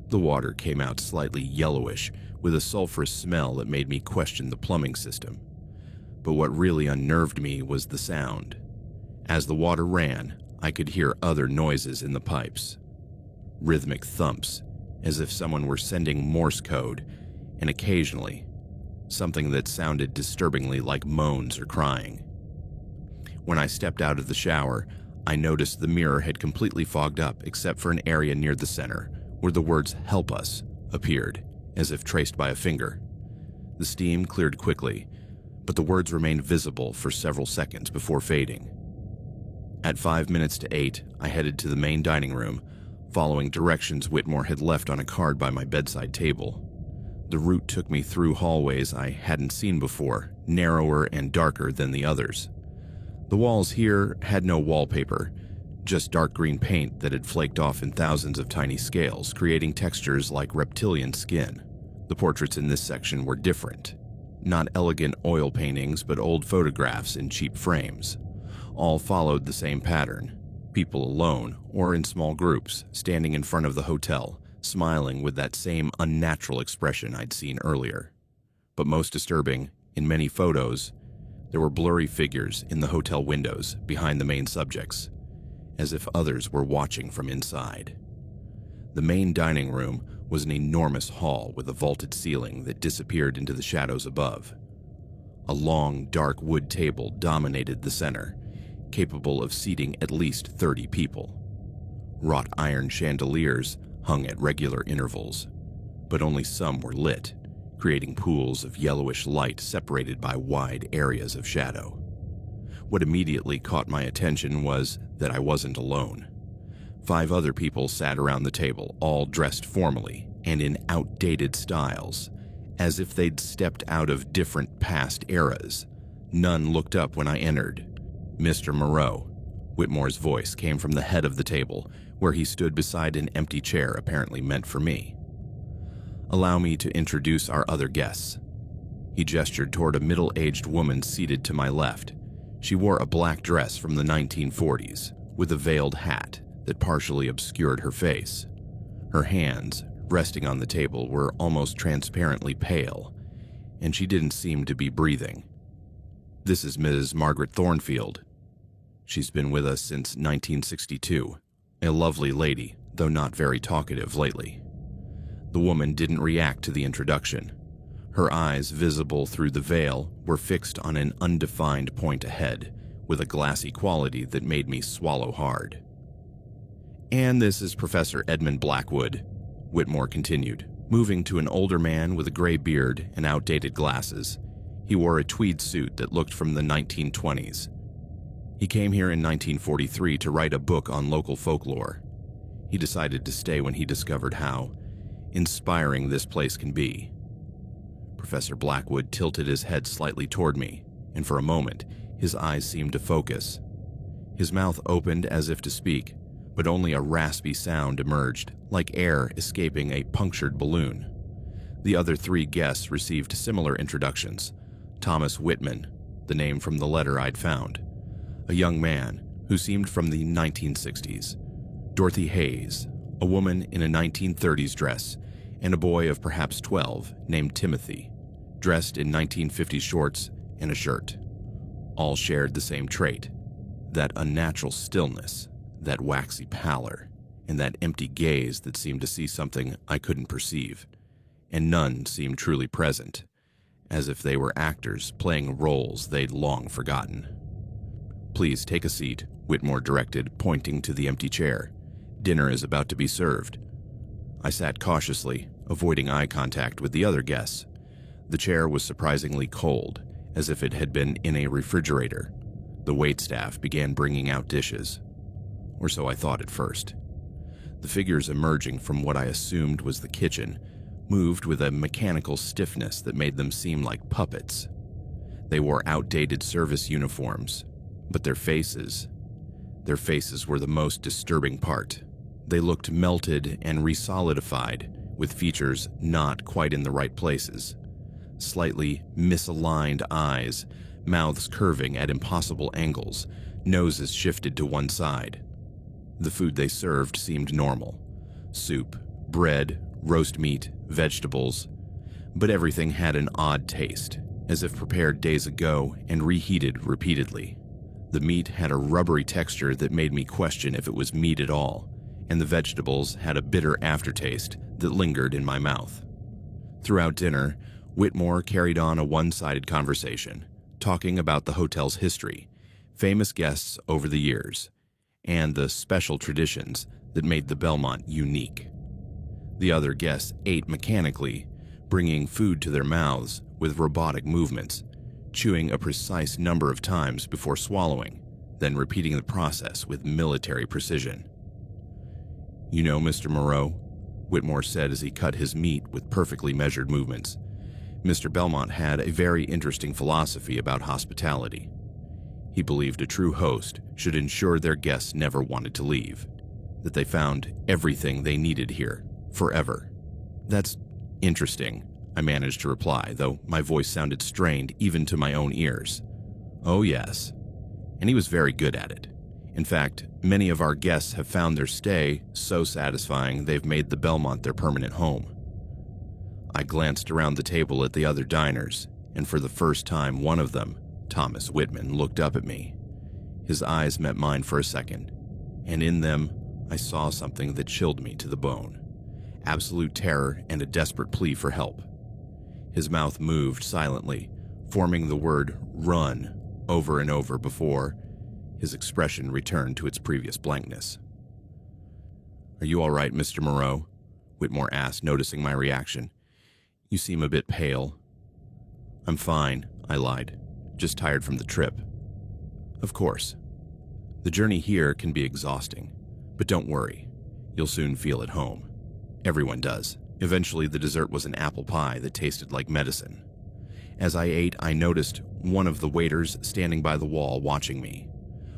The water came out slightly yellowish with a sulfurous smell that made me question the plumbing system. But what really unnerved me was the sound. As the water ran, I could hear other noises in the pipes. Rhythmic thumps, as if someone were sending Morse code, and occasionally, something that sounded disturbingly like moans or crying. When I stepped out of the shower, I noticed the mirror had completely fogged up except for an area near the center where the words "Help Us" appeared, as if traced by a finger. The steam cleared quickly, but the words remained visible for several seconds before fading. At 5 minutes to 8, I headed to the main dining room, following directions Whitmore had left on a card by my bedside table. The route took me through hallways I hadn't seen before, narrower and darker than the others. The walls here had no wallpaper, just dark green paint that had flaked off in thousands of tiny scales, creating textures like reptilian skin. The portraits in this section were different. Not elegant oil paintings, but old photographs in cheap frames. All followed the same pattern. People alone, or in small groups, standing in front of the hotel, smiling with that same unnatural expression I'd seen earlier. But most disturbing, in many photos, there were blurry figures in the hotel windows behind the main subjects, as if others were watching from inside. The main dining room was an enormous hall with a vaulted ceiling that disappeared into the shadows above. A long, dark wood table dominated the center, capable of seating at least 30 people. Wrought iron chandeliers hung at regular intervals, but only some were lit, creating pools of yellowish light separated by wide areas of shadow. What immediately caught my attention was that I wasn't alone. 5 other people sat around the table, all dressed formally and in outdated styles, as if they'd stepped out of different past eras. None looked up when I entered. "Mr. Moreau," Whitmore's voice came from the head of the table, where he stood beside an empty chair apparently meant for me. "Allow me to introduce our other guests." He gestured toward a middle-aged woman seated to my left. She wore a black dress from the 1940s, with a veiled hat that partially obscured her face. Her hands, resting on the table, were almost transparently pale, and she didn't seem to be breathing. "This is Ms. Margaret Thornfield. She's been with us since 1962. A lovely lady, though not very talkative lately." The woman didn't react to the introduction. Her eyes, visible through the veil, were fixed on an undefined point ahead, with a glassy quality that made me swallow hard. "And this is Professor Edmund Blackwood," Whitmore continued, moving to an older man with a gray beard and outdated glasses. He wore a tweed suit that looked from the 1920s. He came here in 1943 to write a book on local folklore. He decided to stay when he discovered how inspiring this place can be. Professor Blackwood tilted his head slightly toward me, and for a moment, his eyes seemed to focus. His mouth opened as if to speak, but only a raspy sound emerged, like air escaping a punctured balloon. The other 3 guests received similar introductions. Thomas Whitman, the name from the letter I'd found. A young man who seemed from the 1960s. Dorothy Hayes, a woman in a 1930s dress, and a boy of perhaps 12 named Timothy, dressed in 1950s shorts and a shirt. All shared the same trait, that unnatural stillness, that waxy pallor, and that empty gaze that seemed to see something I couldn't perceive. And none seemed truly present, as if they were actors playing roles they'd long forgotten. "Please take a seat," Whitmore directed, pointing to the empty chair. "Dinner is about to be served." I sat cautiously, avoiding eye contact with the other guests. The chair was surprisingly cold, as if it had been in a refrigerator. The waitstaff began bringing out dishes. Or so I thought at first. The figures emerging from what I assumed was the kitchen moved with a mechanical stiffness that made them seem like puppets. They wore outdated service uniforms, but their faces, Their faces were the most disturbing part. They looked melted and resolidified, with features not quite in the right places. Slightly misaligned eyes, mouths curving at impossible angles, noses shifted to one side. The food they served seemed normal. Soup, bread, roast meat, vegetables. But everything had an odd taste, as if prepared days ago and reheated repeatedly. The meat had a rubbery texture that made me question if it was meat at all, and the vegetables had a bitter aftertaste that lingered in my mouth. Throughout dinner, Whitmore carried on a one-sided conversation, talking about the hotel's history, famous guests over the years, and the special traditions that made the Belmont unique. The other guests ate mechanically, bringing food to their mouths with robotic movements, chewing a precise number of times before swallowing, then repeating the process with military precision. "You know, Mr. Moreau," Whitmore said as he cut his meat with perfectly measured movements, "Mr. Belmont had a very interesting philosophy about hospitality. He believed a true host should ensure their guests never wanted to leave, that they found everything they needed here, forever." "That's interesting," I managed to reply, though my voice sounded strained even to my own ears. "Oh yes, and he was very good at it. In fact, many of our guests have found their stay so satisfying they've made the Belmont their permanent home." I glanced around the table at the other diners, and for the first time one of them, Thomas Whitman, looked up at me. His eyes met mine for a second, and in them I saw something that chilled me to the bone. Absolute terror and a desperate plea for help. His mouth moved silently, forming the word "run" over and over before his expression returned to its previous blankness. "Are you all right, Mr. Moreau?" Whitmore asked, noticing my reaction. "You seem a bit pale." "I'm fine," I lied. "Just tired from the trip." "Of course. The journey here can be exhausting, but don't worry. You'll soon feel at home. Everyone does." Eventually, the dessert was an apple pie that tasted like medicine. As I ate, I noticed one of the waiters standing by the wall watching me.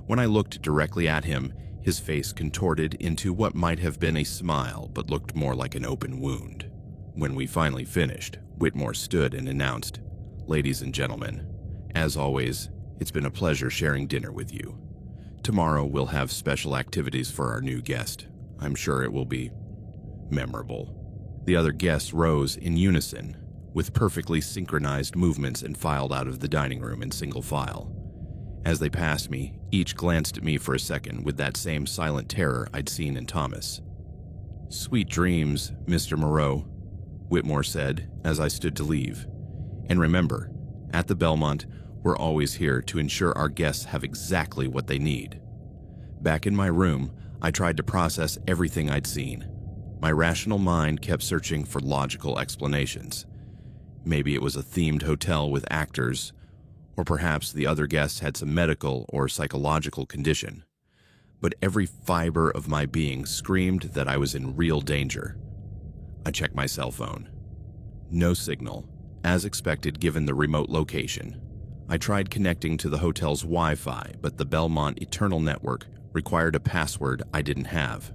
When I looked directly at him, his face contorted into what might have been a smile but looked more like an open wound. When we finally finished, Whitmore stood and announced, "Ladies and gentlemen, as always, it's been a pleasure sharing dinner with you. Tomorrow we'll have special activities for our new guest. I'm sure it will be memorable." The other guests rose in unison, with perfectly synchronized movements, and filed out of the dining room in single file. As they passed me, each glanced at me for a second with that same silent terror I'd seen in Thomas. "Sweet dreams, Mr. Moreau," Whitmore said as I stood to leave. "And remember, at the Belmont, we're always here to ensure our guests have exactly what they need." Back in my room, I tried to process everything I'd seen. My rational mind kept searching for logical explanations. Maybe it was a themed hotel with actors, or perhaps the other guests had some medical or psychological condition. But every fiber of my being screamed that I was in real danger. I checked my cell phone. No signal, as expected given the remote location. I tried connecting to the hotel's Wi-Fi, but the Belmont Eternal Network required a password I didn't have.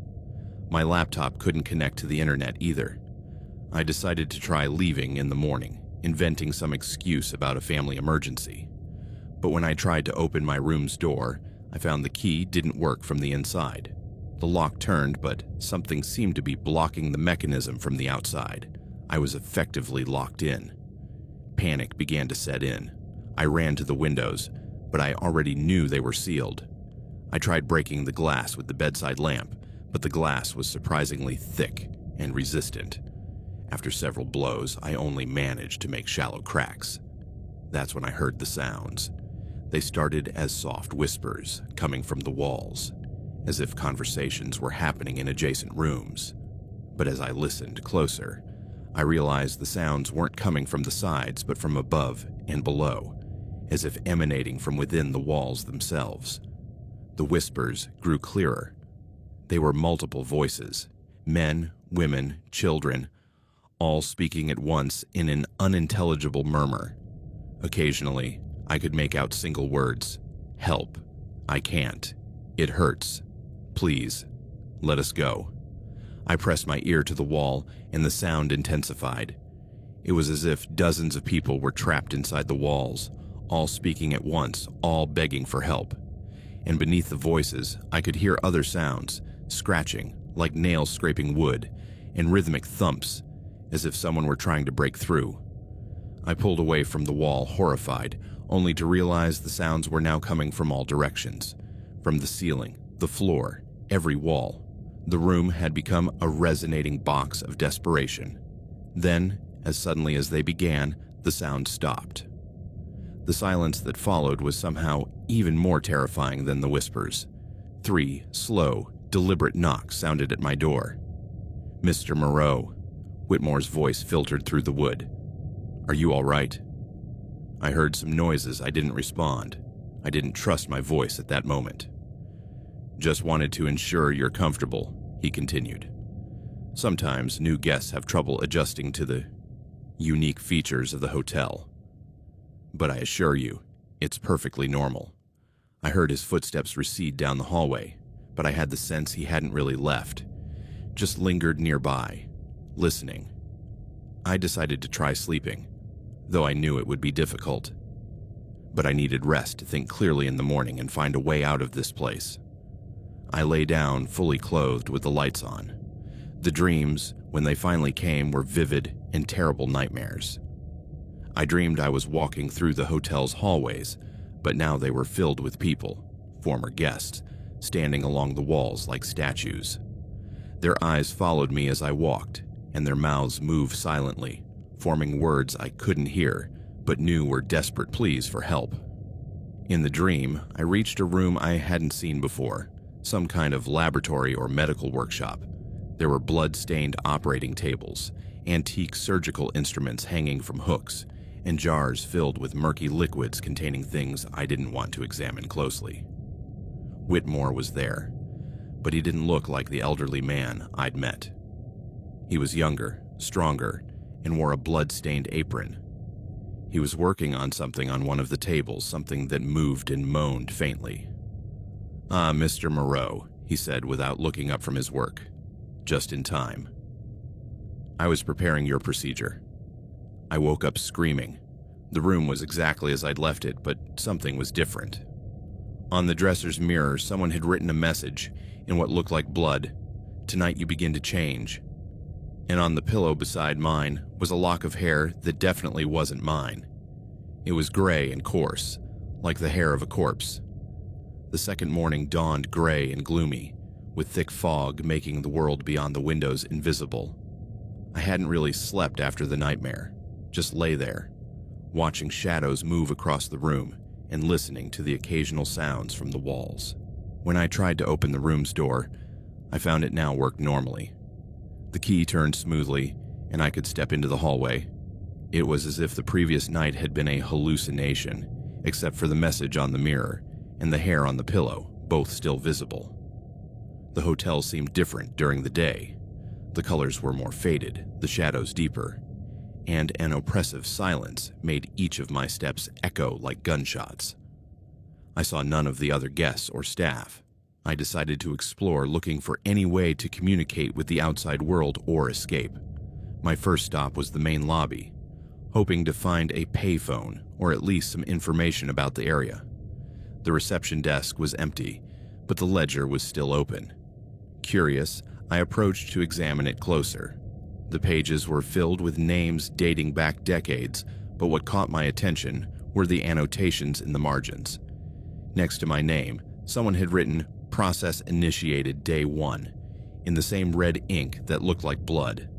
My laptop couldn't connect to the internet either. I decided to try leaving in the morning, inventing some excuse about a family emergency. But when I tried to open my room's door, I found the key didn't work from the inside. The lock turned, but something seemed to be blocking the mechanism from the outside. I was effectively locked in. Panic began to set in. I ran to the windows, but I already knew they were sealed. I tried breaking the glass with the bedside lamp, but the glass was surprisingly thick and resistant. After several blows, I only managed to make shallow cracks. That's when I heard the sounds. They started as soft whispers coming from the walls, as if conversations were happening in adjacent rooms. But as I listened closer, I realized the sounds weren't coming from the sides, but from above and below, as if emanating from within the walls themselves. The whispers grew clearer. They were multiple voices, men, women, children, all speaking at once in an unintelligible murmur. Occasionally, I could make out single words: "Help," "I can't," It hurts. Please, let us go. I pressed my ear to the wall, and the sound intensified. It was as if dozens of people were trapped inside the walls, all speaking at once, all begging for help. And beneath the voices, I could hear other sounds, scratching, like nails scraping wood, and rhythmic thumps, as if someone were trying to break through. I pulled away from the wall, horrified, only to realize the sounds were now coming from all directions. From the ceiling, the floor, every wall. The room had become a resonating box of desperation. Then, as suddenly as they began, the sound stopped. The silence that followed was somehow even more terrifying than the whispers. 3 slow, deliberate knocks sounded at my door. "Mr. Moreau," Whitmore's voice filtered through the wood. "Are you all right?" I heard some noises. I didn't respond. I didn't trust my voice at that moment. "Just wanted to ensure you're comfortable," he continued. "Sometimes new guests have trouble adjusting to the unique features of the hotel. But I assure you, it's perfectly normal." I heard his footsteps recede down the hallway, but I had the sense he hadn't really left, just lingered nearby, listening. I decided to try sleeping, though I knew it would be difficult. But I needed rest to think clearly in the morning and find a way out of this place. I lay down, fully clothed with the lights on. The dreams, when they finally came, were vivid and terrible nightmares. I dreamed I was walking through the hotel's hallways, but now they were filled with people, former guests, standing along the walls like statues. Their eyes followed me as I walked, and their mouths moved silently, forming words I couldn't hear, but knew were desperate pleas for help. In the dream, I reached a room I hadn't seen before, some kind of laboratory or medical workshop. There were blood-stained operating tables, antique surgical instruments hanging from hooks, and jars filled with murky liquids containing things I didn't want to examine closely. Whitmore was there, but he didn't look like the elderly man I'd met. He was younger, stronger, and wore a blood-stained apron. He was working on something on one of the tables, something that moved and moaned faintly. "Ah, Mr. Moreau," he said without looking up from his work. "Just in time. I was preparing your procedure." I woke up screaming. The room was exactly as I'd left it, but something was different. On the dresser's mirror, someone had written a message in what looked like blood. "Tonight you begin to change." And on the pillow beside mine was a lock of hair that definitely wasn't mine. It was gray and coarse, like the hair of a corpse. The second morning dawned gray and gloomy, with thick fog making the world beyond the windows invisible. I hadn't really slept after the nightmare, just lay there, watching shadows move across the room and listening to the occasional sounds from the walls. When I tried to open the room's door, I found it now worked normally. The key turned smoothly, and I could step into the hallway. It was as if the previous night had been a hallucination, except for the message on the mirror and the hair on the pillow, both still visible. The hotel seemed different during the day. The colors were more faded, the shadows deeper, and an oppressive silence made each of my steps echo like gunshots. I saw none of the other guests or staff. I decided to explore, looking for any way to communicate with the outside world or escape. My first stop was the main lobby, hoping to find a payphone or at least some information about the area. The reception desk was empty, but the ledger was still open. Curious, I approached to examine it closer. The pages were filled with names dating back decades, but what caught my attention were the annotations in the margins. Next to my name, someone had written "Process initiated day 1" in the same red ink that looked like blood.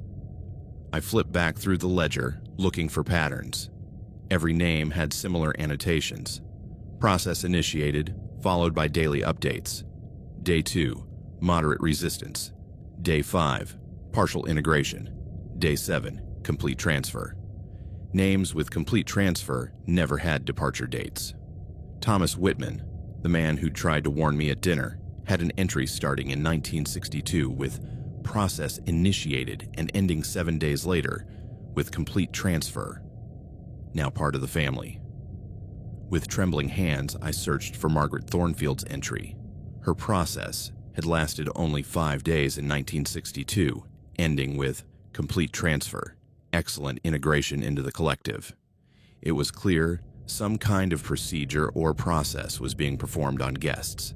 I flipped back through the ledger, looking for patterns. Every name had similar annotations. Process initiated, followed by daily updates. Day 2, moderate resistance. Day 5, partial integration. Day 7, complete transfer. Names with complete transfer never had departure dates. Thomas Whitman, the man who'd tried to warn me at dinner, had an entry starting in 1962 with process initiated and ending 7 days later with complete transfer. Now part of the family. With trembling hands, I searched for Margaret Thornfield's entry. Her process had lasted only 5 days in 1962, ending with complete transfer, excellent integration into the collective. It was clear some kind of procedure or process was being performed on guests,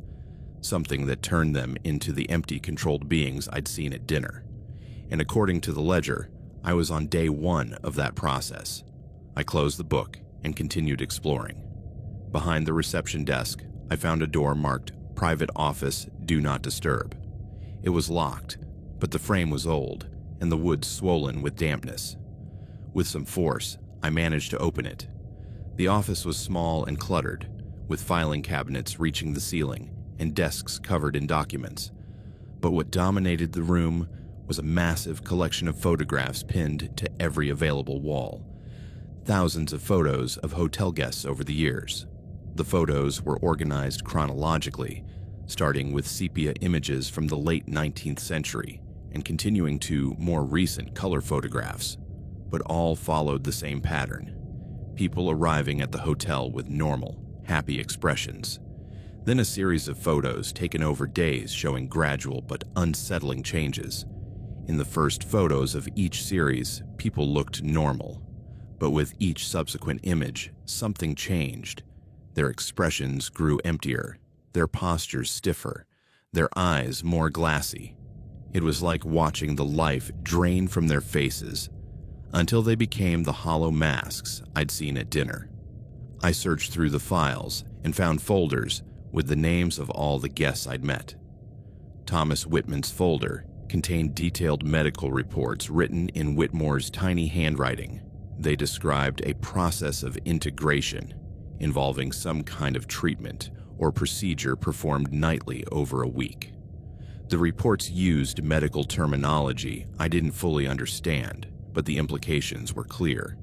something that turned them into the empty, controlled beings I'd seen at dinner. And according to the ledger, I was on day 1 of that process. I closed the book and continued exploring. Behind the reception desk, I found a door marked Private Office Do Not Disturb. It was locked, but the frame was old and the wood swollen with dampness. With some force, I managed to open it. The office was small and cluttered, with filing cabinets reaching the ceiling and desks covered in documents. But what dominated the room was a massive collection of photographs pinned to every available wall. Thousands of photos of hotel guests over the years. The photos were organized chronologically, starting with sepia images from the late 19th century and continuing to more recent color photographs, but all followed the same pattern. People arriving at the hotel with normal, happy expressions. Then a series of photos taken over days showing gradual but unsettling changes. In the first photos of each series, people looked normal, but with each subsequent image, something changed. Their expressions grew emptier, their postures stiffer, their eyes more glassy. It was like watching the life drain from their faces until they became the hollow masks I'd seen at dinner. I searched through the files and found folders with the names of all the guests I'd met. Thomas Whitman's folder contained detailed medical reports written in Whitmore's tiny handwriting. They described a process of integration involving some kind of treatment or procedure performed nightly over a week. The reports used medical terminology I didn't fully understand, but the implications were clear.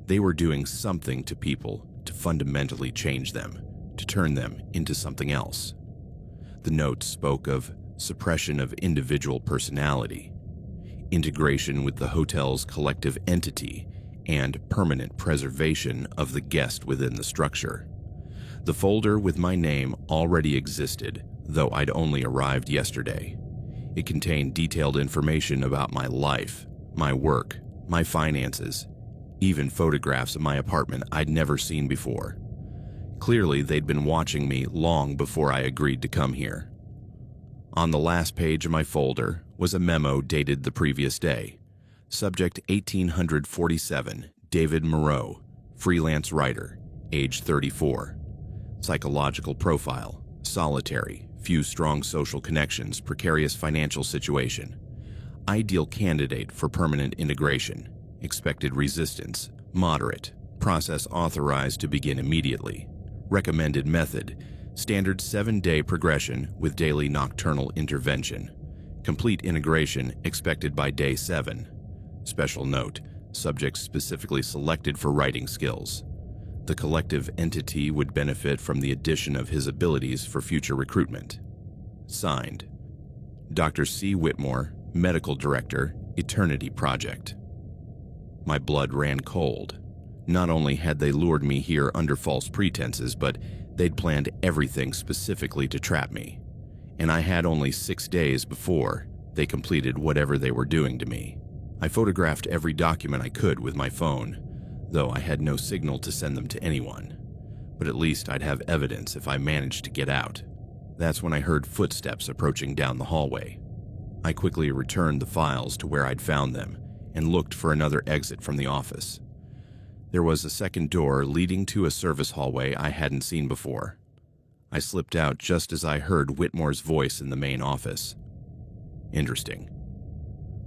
They were doing something to people to fundamentally change them, to turn them into something else. The notes spoke of suppression of individual personality, integration with the hotel's collective entity, and permanent preservation of the guest within the structure. The folder with my name already existed, though I'd only arrived yesterday. It contained detailed information about my life, my work, my finances, even photographs of my apartment I'd never seen before. Clearly, they'd been watching me long before I agreed to come here. On the last page of my folder was a memo dated the previous day. Subject 1847, David Moreau, freelance writer, age 34. Psychological profile, solitary, few strong social connections, precarious financial situation. Ideal candidate for permanent integration. Expected resistance, moderate. Process authorized to begin immediately. Recommended method, standard 7-day progression with daily nocturnal intervention. Complete integration expected by day 7. Special note, subject specifically selected for writing skills. The collective entity would benefit from the addition of his abilities for future recruitment. Signed, Dr. C. Whitmore, Medical Director, Eternity Project. My blood ran cold. Not only had they lured me here under false pretenses, but they'd planned everything specifically to trap me. And I had only 6 days before they completed whatever they were doing to me. I photographed every document I could with my phone, though I had no signal to send them to anyone. But at least I'd have evidence if I managed to get out. That's when I heard footsteps approaching down the hallway. I quickly returned the files to where I'd found them and looked for another exit from the office. There was a second door leading to a service hallway I hadn't seen before. I slipped out just as I heard Whitmore's voice in the main office. Interesting.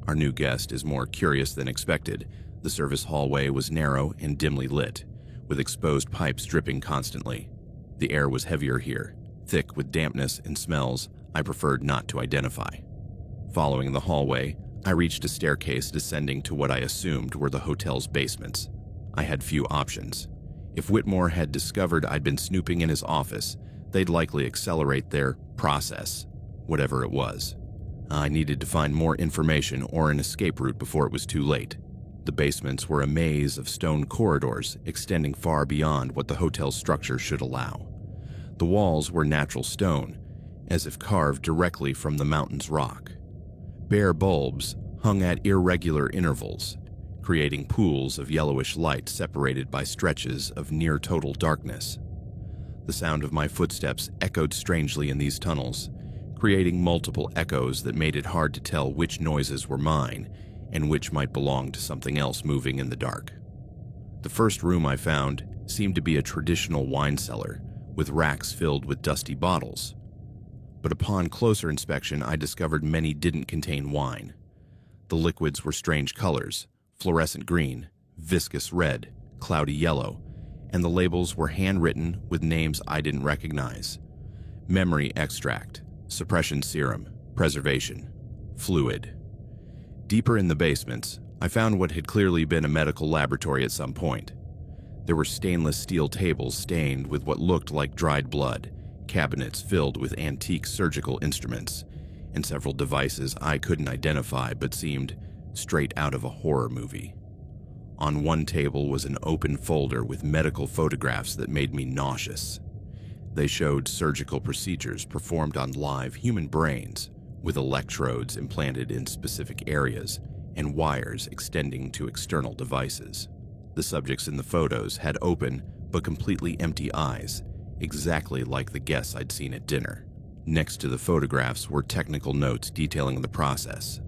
Our new guest is more curious than expected. The service hallway was narrow and dimly lit, with exposed pipes dripping constantly. The air was heavier here, thick with dampness and smells I preferred not to identify. Following the hallway, I reached a staircase descending to what I assumed were the hotel's basements. I had few options. If Whitmore had discovered I'd been snooping in his office, they'd likely accelerate their process, whatever it was. I needed to find more information or an escape route before it was too late. The basements were a maze of stone corridors extending far beyond what the hotel's structure should allow. The walls were natural stone, as if carved directly from the mountain's rock. Bare bulbs hung at irregular intervals, creating pools of yellowish light separated by stretches of near-total darkness. The sound of my footsteps echoed strangely in these tunnels, creating multiple echoes that made it hard to tell which noises were mine and which might belong to something else moving in the dark. The first room I found seemed to be a traditional wine cellar, with racks filled with dusty bottles. But upon closer inspection, I discovered many didn't contain wine. The liquids were strange colors: fluorescent green, viscous red, cloudy yellow, and the labels were handwritten with names I didn't recognize: memory extract, suppression serum, preservation, fluid. Deeper in the basements, I found what had clearly been a medical laboratory at some point. There were stainless steel tables stained with what looked like dried blood, cabinets filled with antique surgical instruments, and several devices I couldn't identify but seemed straight out of a horror movie. On one table was an open folder with medical photographs that made me nauseous. They showed surgical procedures performed on live human brains, with electrodes implanted in specific areas and wires extending to external devices. The subjects in the photos had open but completely empty eyes, exactly like the guests I'd seen at dinner. Next to the photographs were technical notes detailing the process.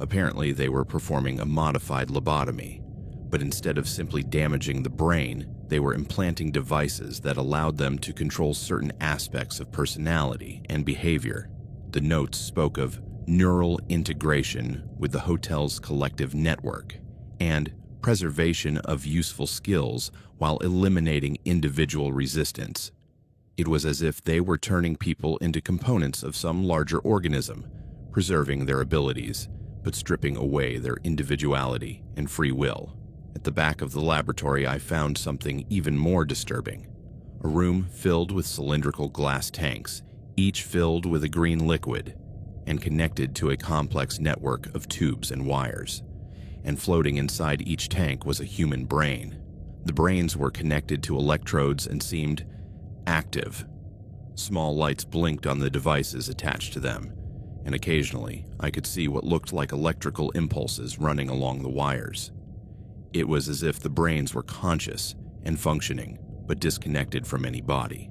Apparently, they were performing a modified lobotomy, but instead of simply damaging the brain, they were implanting devices that allowed them to control certain aspects of personality and behavior. The notes spoke of neural integration with the hotel's collective network and preservation of useful skills while eliminating individual resistance. It was as if they were turning people into components of some larger organism, preserving their abilities, but stripping away their individuality and free will. At the back of the laboratory, I found something even more disturbing: a room filled with cylindrical glass tanks, each filled with a green liquid and connected to a complex network of tubes and wires. And floating inside each tank was a human brain. The brains were connected to electrodes and seemed active. Small lights blinked on the devices attached to them, and occasionally I could see what looked like electrical impulses running along the wires. It was as if the brains were conscious and functioning, but disconnected from any body.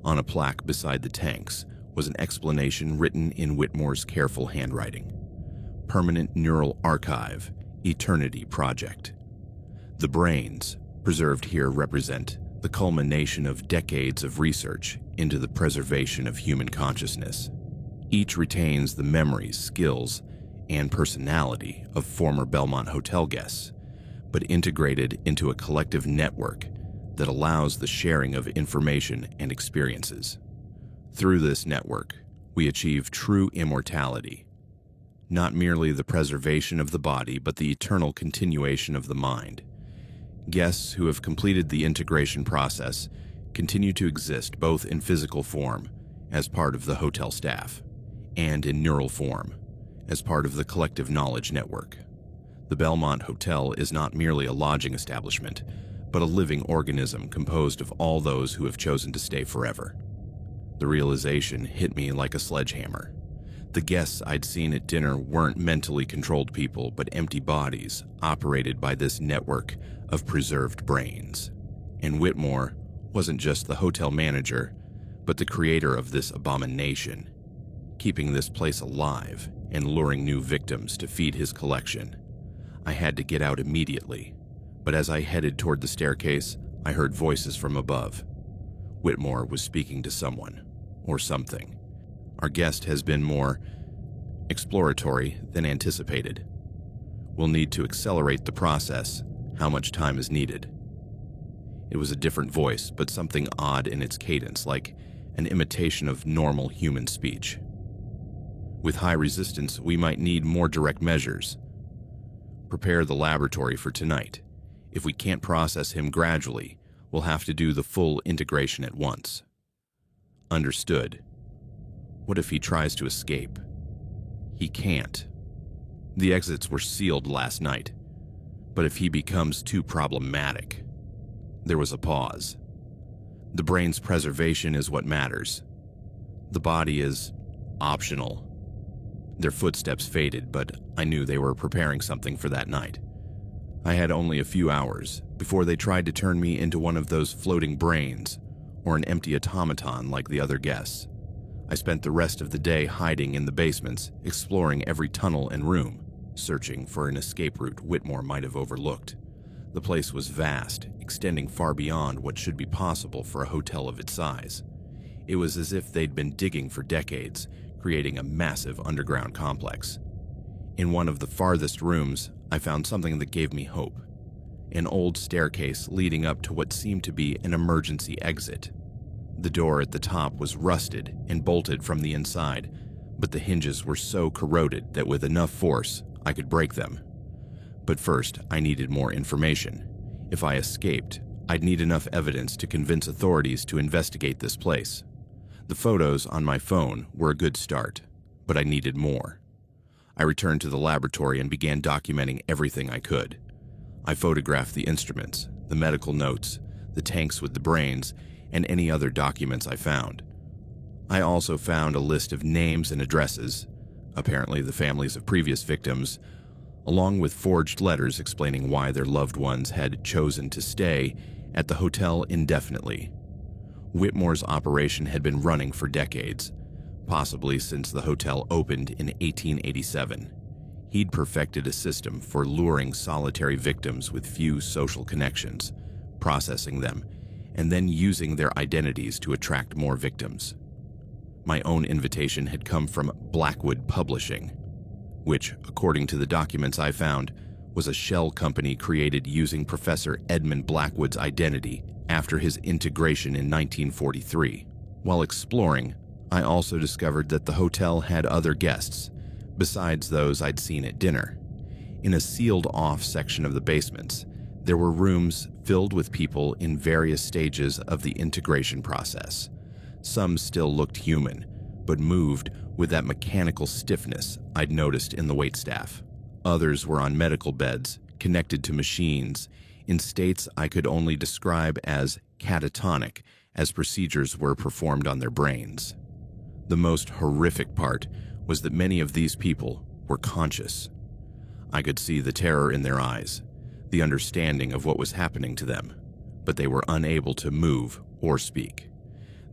On a plaque beside the tanks was an explanation written in Whitmore's careful handwriting: Permanent Neural Archive, Eternity Project. The brains preserved here represent the culmination of decades of research into the preservation of human consciousness. Each retains the memories, skills, and personality of former Belmont Hotel guests, but integrated into a collective network that allows the sharing of information and experiences. Through this network, we achieve true immortality, not merely the preservation of the body, but the eternal continuation of the mind. Guests who have completed the integration process continue to exist both in physical form, as part of the hotel staff, and in neural form, as part of the collective knowledge network. The Belmont Hotel is not merely a lodging establishment, but a living organism composed of all those who have chosen to stay forever. The realization hit me like a sledgehammer. The guests I'd seen at dinner weren't mentally controlled people, but empty bodies operated by this network of preserved brains. And Whitmore wasn't just the hotel manager, but the creator of this abomination, keeping this place alive and luring new victims to feed his collection. I had to get out immediately, but as I headed toward the staircase, I heard voices from above. Whitmore was speaking to someone, or something. Our guest has been more exploratory than anticipated. We'll need to accelerate the process. How much time is needed? It was a different voice, but something odd in its cadence, like an imitation of normal human speech. With high resistance, we might need more direct measures. Prepare the laboratory for tonight. If we can't process him gradually, we'll have to do the full integration at once. Understood. What if he tries to escape? He can't. The exits were sealed last night. But if he becomes too problematic... There was a pause. The brain's preservation is what matters. The body is optional. Their footsteps faded, but I knew they were preparing something for that night. I had only a few hours before they tried to turn me into one of those floating brains or an empty automaton like the other guests. I spent the rest of the day hiding in the basements, exploring every tunnel and room, searching for an escape route Whitmore might have overlooked. The place was vast, extending far beyond what should be possible for a hotel of its size. It was as if they'd been digging for decades, creating a massive underground complex. In one of the farthest rooms, I found something that gave me hope. An old staircase leading up to what seemed to be an emergency exit. The door at the top was rusted and bolted from the inside, but the hinges were so corroded that with enough force, I could break them. But first, I needed more information. If I escaped, I'd need enough evidence to convince authorities to investigate this place. The photos on my phone were a good start, but I needed more. I returned to the laboratory and began documenting everything I could. I photographed the instruments, the medical notes, the tanks with the brains, and any other documents I found. I also found a list of names and addresses, apparently the families of previous victims, along with forged letters explaining why their loved ones had chosen to stay at the hotel indefinitely. Whitmore's operation had been running for decades, possibly since the hotel opened in 1887. He'd perfected a system for luring solitary victims with few social connections, processing them, and then using their identities to attract more victims. My own invitation had come from Blackwood Publishing, which, according to the documents I found, was a shell company created using Professor Edmund Blackwood's identity after his integration in 1943. While exploring, I also discovered that the hotel had other guests, besides those I'd seen at dinner. In a sealed-off section of the basements, there were rooms filled with people in various stages of the integration process. Some still looked human, but moved with that mechanical stiffness I'd noticed in the waitstaff. Others were on medical beds, connected to machines, in states I could only describe as catatonic, as procedures were performed on their brains. The most horrific part was that many of these people were conscious. I could see the terror in their eyes, the understanding of what was happening to them, but they were unable to move or speak.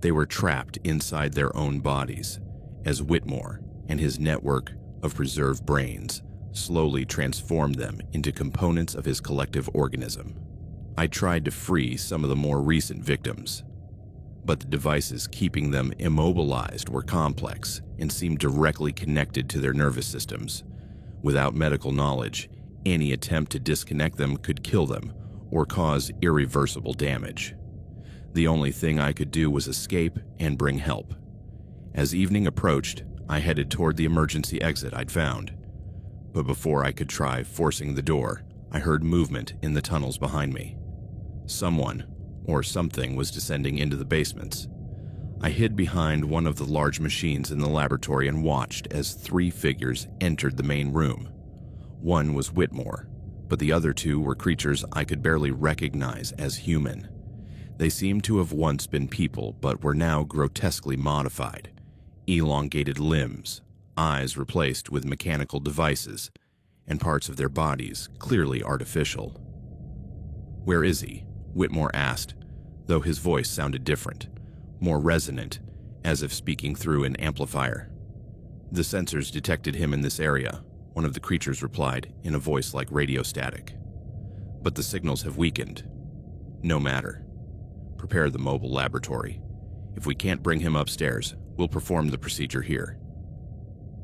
They were trapped inside their own bodies, as Whitmore and his network of preserved brains slowly transformed them into components of his collective organism. I tried to free some of the more recent victims, but the devices keeping them immobilized were complex and seemed directly connected to their nervous systems. Without medical knowledge, any attempt to disconnect them could kill them or cause irreversible damage. The only thing I could do was escape and bring help. As evening approached, I headed toward the emergency exit I'd found. But before I could try forcing the door, I heard movement in the tunnels behind me. Someone or something was descending into the basements. I hid behind one of the large machines in the laboratory and watched as 3 figures entered the main room. One was Whitmore, but the other 2 were creatures I could barely recognize as human. They seemed to have once been people, but were now grotesquely modified. Elongated limbs, eyes replaced with mechanical devices, and parts of their bodies clearly artificial. "Where is he?" Whitmore asked, though his voice sounded different, more resonant, as if speaking through an amplifier. "The sensors detected him in this area," one of the creatures replied in a voice like radio static. "But the signals have weakened." "No matter. Prepare the mobile laboratory. If we can't bring him upstairs, we'll perform the procedure here."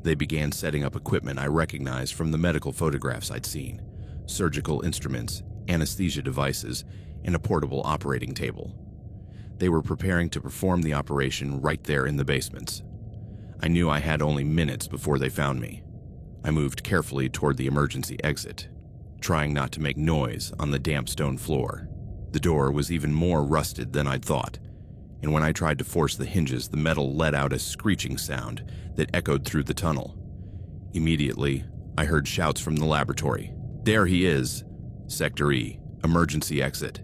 They began setting up equipment I recognized from the medical photographs I'd seen: surgical instruments, anesthesia devices, and a portable operating table. They were preparing to perform the operation right there in the basements. I knew I had only minutes before they found me. I moved carefully toward the emergency exit, trying not to make noise on the damp stone floor. The door was even more rusted than I'd thought, and when I tried to force the hinges, the metal let out a screeching sound that echoed through the tunnel. Immediately, I heard shouts from the laboratory. "There he is! Sector E, emergency exit."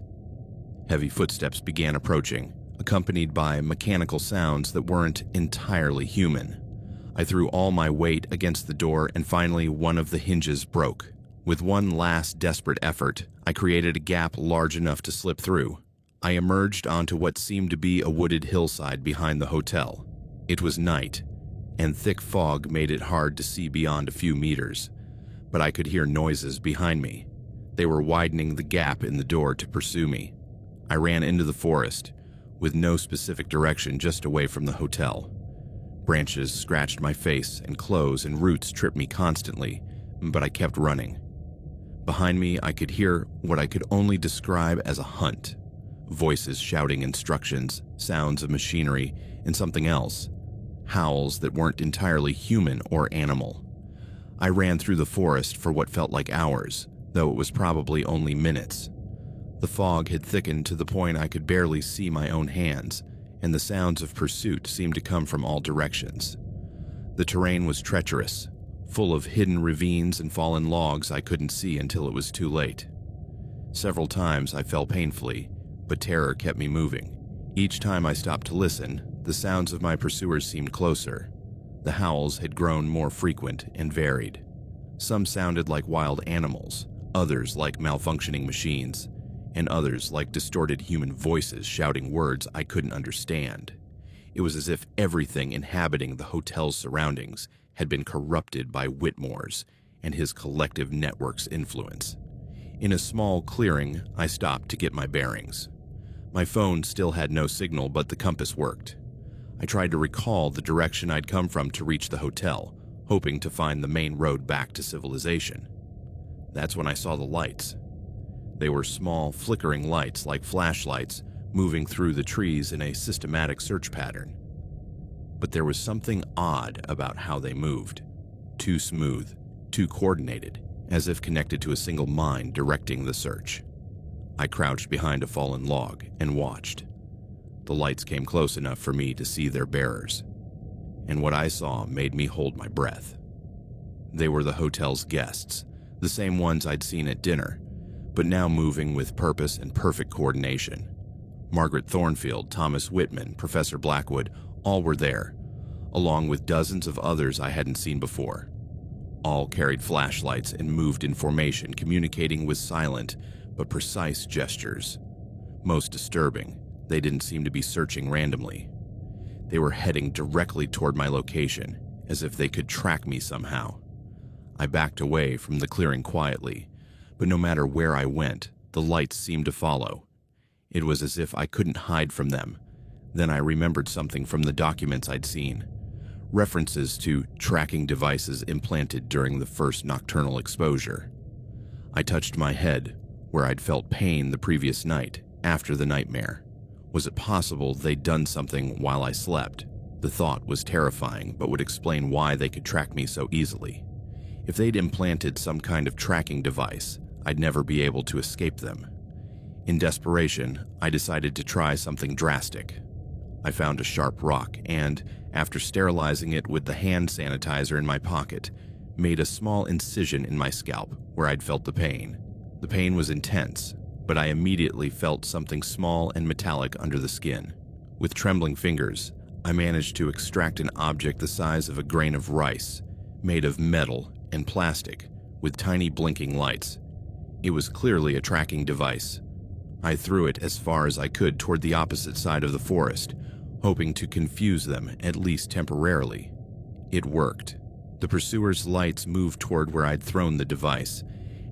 Heavy footsteps began approaching, accompanied by mechanical sounds that weren't entirely human. I threw all my weight against the door, and finally one of the hinges broke. With one last desperate effort, I created a gap large enough to slip through. I emerged onto what seemed to be a wooded hillside behind the hotel. It was night, and thick fog made it hard to see beyond a few meters, but I could hear noises behind me. They were widening the gap in the door to pursue me. I ran into the forest, with no specific direction, just away from the hotel. Branches scratched my face and clothes, and roots tripped me constantly, but I kept running. Behind me, I could hear what I could only describe as a hunt. Voices shouting instructions, sounds of machinery, and something else. Howls that weren't entirely human or animal. I ran through the forest for what felt like hours, though it was probably only minutes. The fog had thickened to the point I could barely see my own hands, and the sounds of pursuit seemed to come from all directions. The terrain was treacherous, full of hidden ravines and fallen logs I couldn't see until it was too late. Several times I fell painfully, but terror kept me moving. Each time I stopped to listen, the sounds of my pursuers seemed closer. The howls had grown more frequent and varied. Some sounded like wild animals, others like malfunctioning machines, and others like distorted human voices shouting words I couldn't understand. It was as if everything inhabiting the hotel's surroundings had been corrupted by Whitmore's and his collective network's influence. In a small clearing, I stopped to get my bearings. My phone still had no signal, but the compass worked. I tried to recall the direction I'd come from to reach the hotel, hoping to find the main road back to civilization. That's when I saw the lights. They were small, flickering lights like flashlights moving through the trees in a systematic search pattern. But there was something odd about how they moved. Too smooth, too coordinated, as if connected to a single mind directing the search. I crouched behind a fallen log and watched. The lights came close enough for me to see their bearers, and what I saw made me hold my breath. They were the hotel's guests, the same ones I'd seen at dinner, but now moving with purpose and perfect coordination. Margaret Thornfield, Thomas Whitman, Professor Blackwood, all were there, along with dozens of others I hadn't seen before. All carried flashlights and moved in formation, communicating with silent but precise gestures. Most disturbing, they didn't seem to be searching randomly. They were heading directly toward my location, as if they could track me somehow. I backed away from the clearing quietly, but no matter where I went, the lights seemed to follow. It was as if I couldn't hide from them. Then I remembered something from the documents I'd seen. References to tracking devices implanted during the first nocturnal exposure. I touched my head, where I'd felt pain the previous night, after the nightmare. Was it possible they'd done something while I slept? The thought was terrifying, but would explain why they could track me so easily. If they'd implanted some kind of tracking device, I'd never be able to escape them. In desperation, I decided to try something drastic. I found a sharp rock and, after sterilizing it with the hand sanitizer in my pocket, made a small incision in my scalp where I'd felt the pain. The pain was intense, but I immediately felt something small and metallic under the skin. With trembling fingers, I managed to extract an object the size of a grain of rice, made of metal and plastic, with tiny blinking lights. It was clearly a tracking device. I threw it as far as I could toward the opposite side of the forest, hoping to confuse them, at least temporarily. It worked. The pursuers' lights moved toward where I'd thrown the device,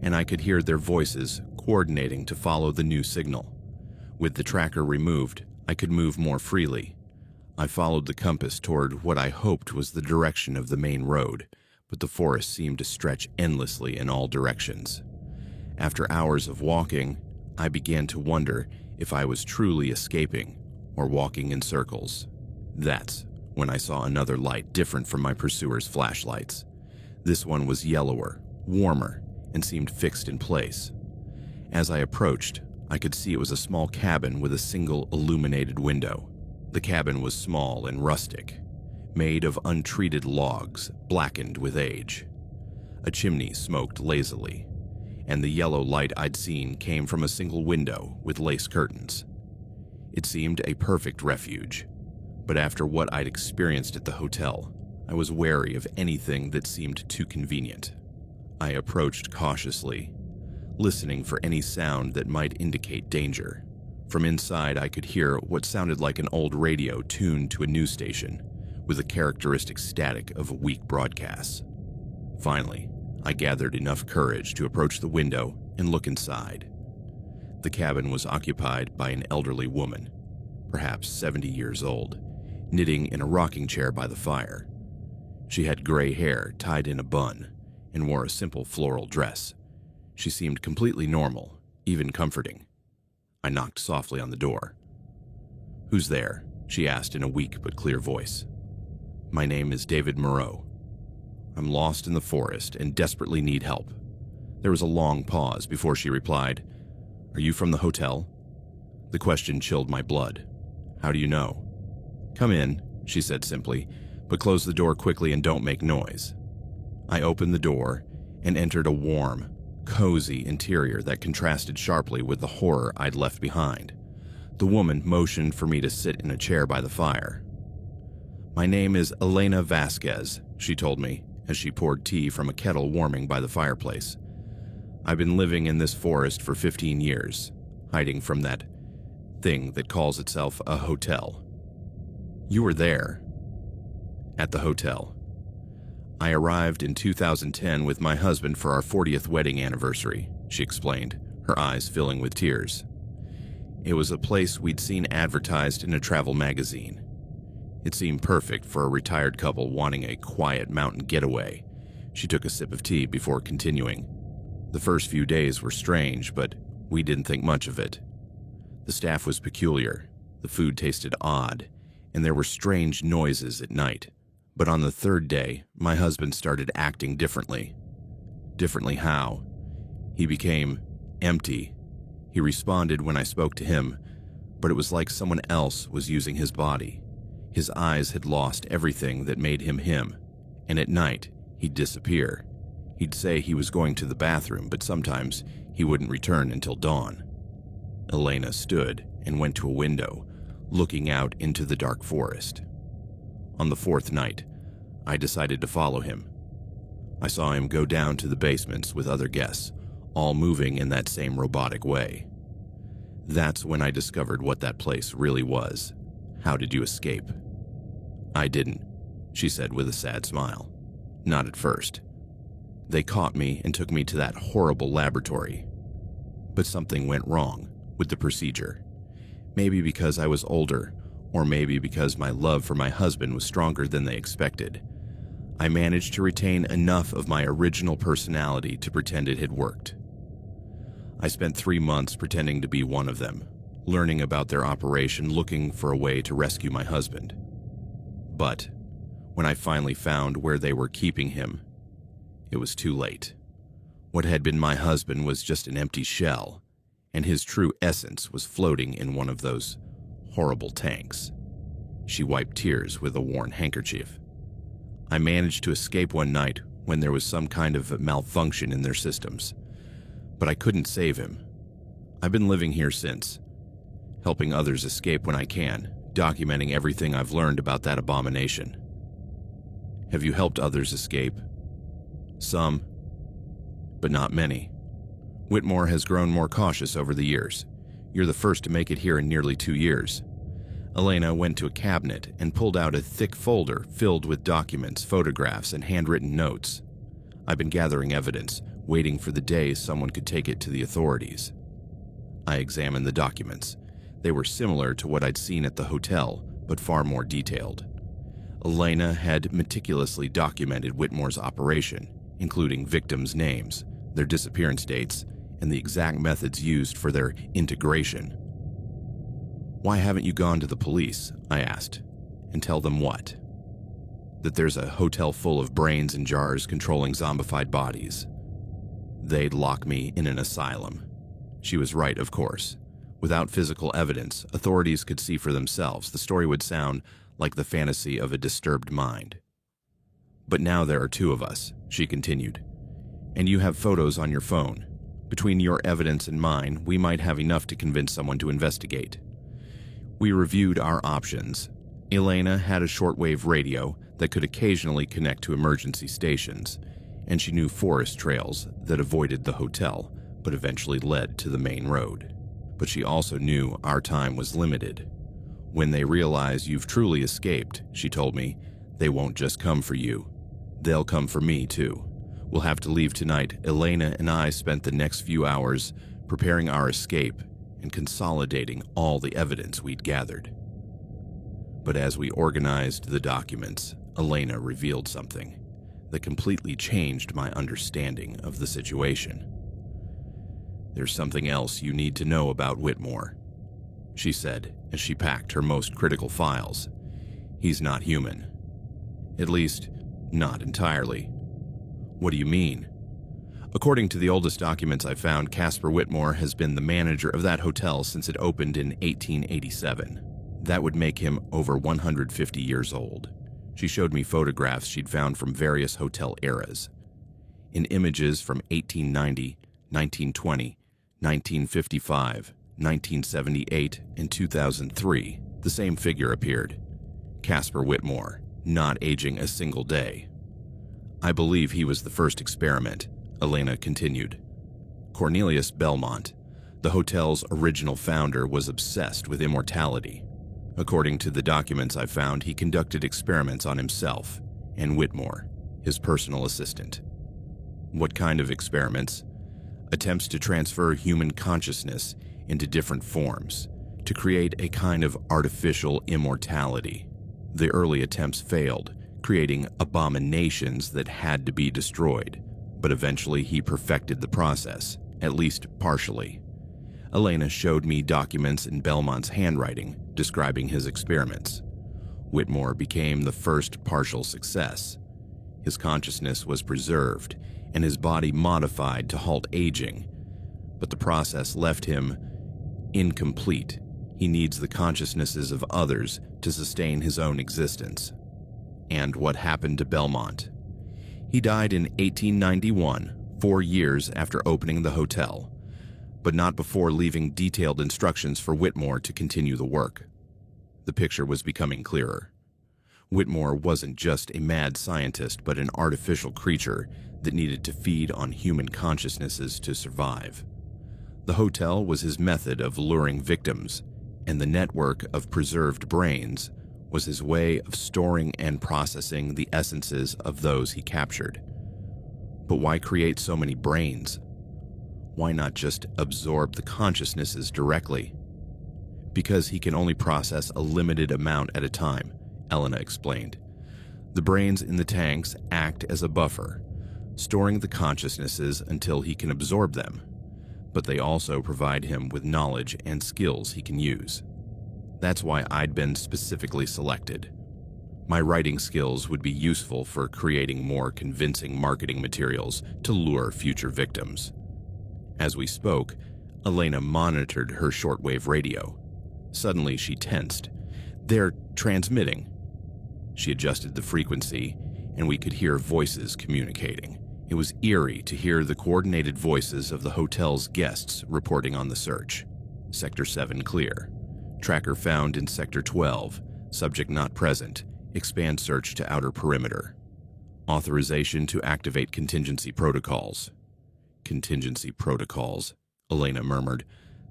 and I could hear their voices coordinating to follow the new signal. With the tracker removed, I could move more freely. I followed the compass toward what I hoped was the direction of the main road, but the forest seemed to stretch endlessly in all directions. After hours of walking, I began to wonder if I was truly escaping or walking in circles. That's when I saw another light different from my pursuers' flashlights. This one was yellower, warmer, and seemed fixed in place. As I approached, I could see it was a small cabin with a single illuminated window. The cabin was small and rustic, made of untreated logs, blackened with age. A chimney smoked lazily, and the yellow light I'd seen came from a single window with lace curtains. It seemed a perfect refuge, but after what I'd experienced at the hotel, I was wary of anything that seemed too convenient. I approached cautiously, listening for any sound that might indicate danger. From inside, I could hear what sounded like an old radio tuned to a news station, with the characteristic static of weak broadcasts. Finally, I gathered enough courage to approach the window and look inside. The cabin was occupied by an elderly woman, perhaps 70 years old, knitting in a rocking chair by the fire. She had gray hair tied in a bun and wore a simple floral dress. She seemed completely normal, even comforting. I knocked softly on the door. "Who's there?" she asked in a weak but clear voice. "My name is David Moreau. I'm lost in the forest and desperately need help." There was a long pause before she replied, "Are you from the hotel?" The question chilled my blood. "How do you know?" "Come in," she said simply, "but close the door quickly and don't make noise." I opened the door and entered a warm, cozy interior that contrasted sharply with the horror I'd left behind. The woman motioned for me to sit in a chair by the fire. "My name is Elena Vasquez," she told me as she poured tea from a kettle warming by the fireplace. "I've been living in this forest for 15 years, hiding from that thing that calls itself a hotel." "You were there?" "At the hotel. I arrived in 2010 with my husband for our 40th wedding anniversary," she explained, her eyes filling with tears. "It was a place we'd seen advertised in a travel magazine. It seemed perfect for a retired couple wanting a quiet mountain getaway." She took a sip of tea before continuing. "The first few days were strange, but we didn't think much of it. The staff was peculiar, the food tasted odd, and there were strange noises at night. But on the third day, my husband started acting differently." "Differently how?" "He became empty. He responded when I spoke to him, but it was like someone else was using his body. His eyes had lost everything that made him him, and at night, he'd disappear. He'd say he was going to the bathroom, but sometimes he wouldn't return until dawn." Elena stood and went to a window, looking out into the dark forest. "On the fourth night, I decided to follow him. I saw him go down to the basements with other guests, all moving in that same robotic way. That's when I discovered what that place really was. How did you escape?" "I didn't," she said with a sad smile. "Not at first. They caught me and took me to that horrible laboratory. But something went wrong with the procedure. Maybe because I was older, or maybe because my love for my husband was stronger than they expected. I managed to retain enough of my original personality to pretend it had worked. I spent 3 months pretending to be one of them, learning about their operation, looking for a way to rescue my husband. But when I finally found where they were keeping him, it was too late. What had been my husband was just an empty shell, and his true essence was floating in one of those horrible tanks." She wiped tears with a worn handkerchief. "I managed to escape one night when there was some kind of malfunction in their systems, but I couldn't save him. I've been living here since, helping others escape when I can, documenting everything I've learned about that abomination." "Have you helped others escape?" "Some, but not many. Whitmore has grown more cautious over the years. You're the first to make it here in nearly 2 years." Elena went to a cabinet and pulled out a thick folder filled with documents, photographs, and handwritten notes. "I've been gathering evidence, waiting for the day someone could take it to the authorities." I examined the documents. They were similar to what I'd seen at the hotel, but far more detailed. Elena had meticulously documented Whitmore's operation, including victims' names, their disappearance dates, and the exact methods used for their integration. "Why haven't you gone to the police?" I asked. "And tell them what?" "That there's a hotel full of brains in jars controlling zombified bodies. They'd lock me in an asylum." She was right, of course. Without physical evidence, authorities could see for themselves. The story would sound like the fantasy of a disturbed mind. "But now there are 2 of us," she continued. "And you have photos on your phone. Between your evidence and mine, we might have enough to convince someone to investigate. We reviewed our options. Elena had a shortwave radio that could occasionally connect to emergency stations, and she knew forest trails that avoided the hotel but eventually led to the main road. But she also knew our time was limited. When they realize you've truly escaped, she told me, they won't just come for you. They'll come for me too. We'll have to leave tonight. Elena and I spent the next few hours preparing our escape and consolidating all the evidence we'd gathered. But as we organized the documents, Elena revealed something that completely changed my understanding of the situation. "There's something else you need to know about Whitmore," she said as she packed her most critical files. "He's not human. At least, not entirely." "What do you mean?" "According to the oldest documents I found, Casper Whitmore has been the manager of that hotel since it opened in 1887. That would make him over 150 years old." She showed me photographs she'd found from various hotel eras. In images from 1890, 1920, 1955, 1978, and 2003, the same figure appeared. Casper Whitmore, not aging a single day. "I believe he was the first experiment," Elena continued. Cornelius Belmont, the hotel's original founder, was obsessed with immortality. According to the documents I found, he conducted experiments on himself and Whitmore, his personal assistant. "What kind of experiments?" "Attempts to transfer human consciousness into different forms, to create a kind of artificial immortality. The early attempts failed, creating abominations that had to be destroyed, but eventually he perfected the process, at least partially." Elena showed me documents in Belmont's handwriting describing his experiments. Whitmore became the first partial success. His consciousness was preserved and his body modified to halt aging, but the process left him incomplete. He needs the consciousnesses of others to sustain his own existence. And what happened to Belmont? He died in 1891, 4 years after opening the hotel, but not before leaving detailed instructions for Whitmore to continue the work. The picture was becoming clearer. Whitmore wasn't just a mad scientist, but an artificial creature that needed to feed on human consciousnesses to survive. The hotel was his method of luring victims, and the network of preserved brains was his way of storing and processing the essences of those he captured. But why create so many brains? Why not just absorb the consciousnesses directly? "Because he can only process a limited amount at a time," Elena explained. "The brains in the tanks act as a buffer, storing the consciousnesses until he can absorb them, but they also provide him with knowledge and skills he can use. That's why I'd been specifically selected. My writing skills would be useful for creating more convincing marketing materials to lure future victims." As we spoke, Elena monitored her shortwave radio. Suddenly she tensed. "They're transmitting." She adjusted the frequency, and we could hear voices communicating. It was eerie to hear the coordinated voices of the hotel's guests reporting on the search. "Sector 7 clear. Tracker found in Sector 12. Subject not present. Expand search to outer perimeter. Authorization to activate contingency protocols." "Contingency protocols," Elena murmured.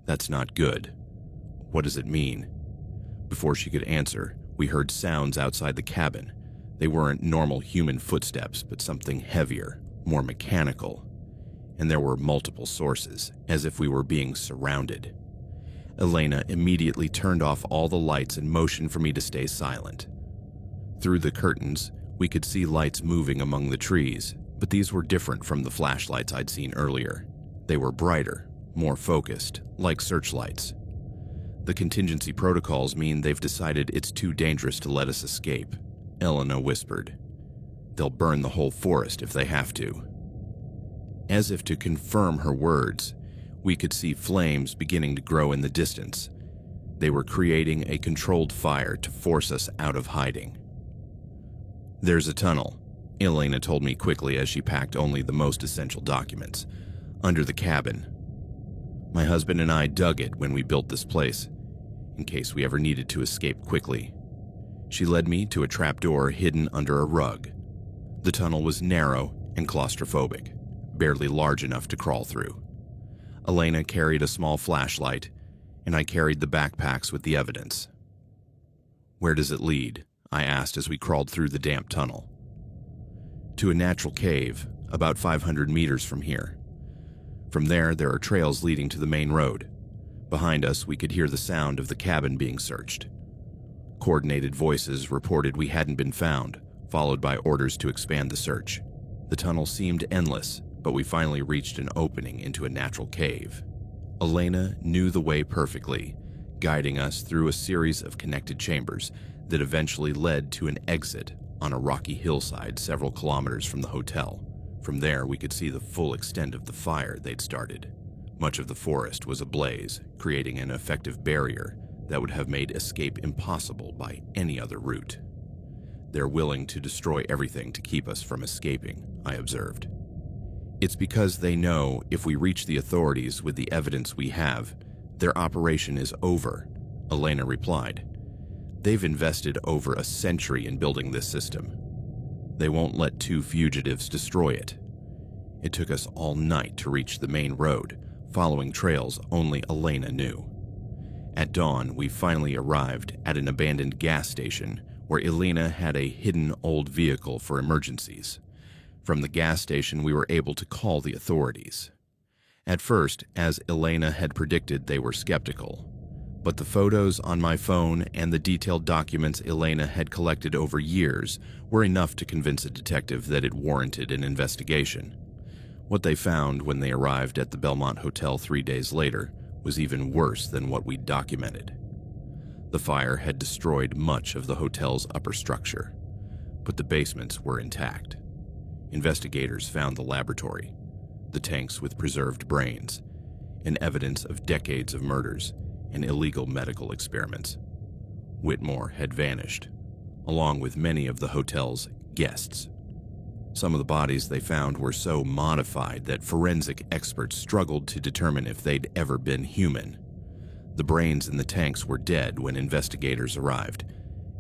"That's not good. What does it mean?" Before she could answer, we heard sounds outside the cabin. They weren't normal human footsteps, but something heavier, more mechanical. And there were multiple sources, as if we were being surrounded. Elena immediately turned off all the lights and motioned for me to stay silent. Through the curtains, we could see lights moving among the trees, but these were different from the flashlights I'd seen earlier. They were brighter, more focused, like searchlights. "The contingency protocols mean they've decided it's too dangerous to let us escape," Elena whispered. "They'll burn the whole forest if they have to." As if to confirm her words, we could see flames beginning to grow in the distance. They were creating a controlled fire to force us out of hiding. "There's a tunnel," Elena told me quickly as she packed only the most essential documents, "under the cabin. My husband and I dug it when we built this place. in case we ever needed to escape quickly. She led me to a trapdoor hidden under a rug. The tunnel was narrow and claustrophobic, barely large enough to crawl through. Elena carried a small flashlight, and I carried the backpacks with the evidence. "Where does it lead?" I asked as we crawled through the damp tunnel. "To a natural cave, about 500 meters from here. From there are trails leading to the main road. Behind us, we could hear the sound of the cabin being searched. Coordinated voices reported we hadn't been found, followed by orders to expand the search. The tunnel seemed endless, but we finally reached an opening into a natural cave. Elena knew the way perfectly, guiding us through a series of connected chambers that eventually led to an exit on a rocky hillside several kilometers from the hotel. From there, we could see the full extent of the fire they'd started. Much of the forest was ablaze, creating an effective barrier that would have made escape impossible by any other route. "They're willing to destroy everything to keep us from escaping," I observed. "It's because they know if we reach the authorities with the evidence we have, their operation is over," Elena replied. "They've invested over a century in building this system. They won't let two fugitives destroy it. It took us all night to reach the main road, following trails only Elena knew. At dawn, we finally arrived at an abandoned gas station where Elena had a hidden old vehicle for emergencies. From the gas station, we were able to call the authorities. At first, as Elena had predicted, they were skeptical. But the photos on my phone and the detailed documents Elena had collected over years were enough to convince a detective that it warranted an investigation. What they found when they arrived at the Belmont Hotel 3 days later was even worse than what we'd documented. The fire had destroyed much of the hotel's upper structure, but the basements were intact. Investigators found the laboratory, the tanks with preserved brains, and evidence of decades of murders and illegal medical experiments. Whitmore had vanished, along with many of the hotel's guests. Some of the bodies they found were so modified that forensic experts struggled to determine if they'd ever been human. The brains in the tanks were dead when investigators arrived,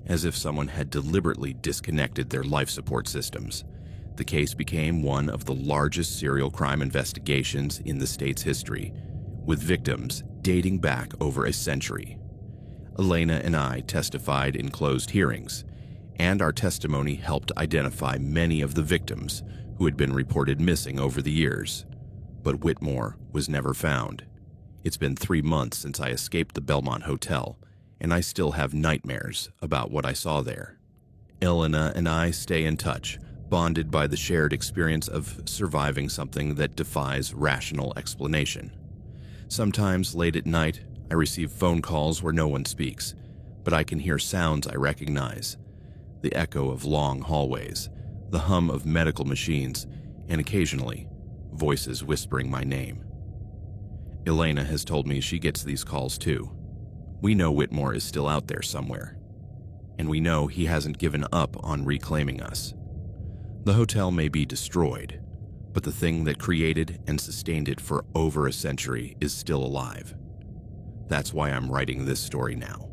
as if someone had deliberately disconnected their life support systems. The case became one of the largest serial crime investigations in the state's history, with victims dating back over a century. Elena and I testified in closed hearings, and our testimony helped identify many of the victims who had been reported missing over the years. But Whitmore was never found. It's been 3 months since I escaped the Belmont Hotel, and I still have nightmares about what I saw there. Elena and I stay in touch, bonded by the shared experience of surviving something that defies rational explanation. Sometimes late at night, I receive phone calls where no one speaks, but I can hear sounds I recognize. The echo of long hallways, the hum of medical machines, and occasionally, voices whispering my name. Elena has told me she gets these calls too. We know Whitmore is still out there somewhere, and we know he hasn't given up on reclaiming us. The hotel may be destroyed, but the thing that created and sustained it for over a century is still alive. That's why I'm writing this story now,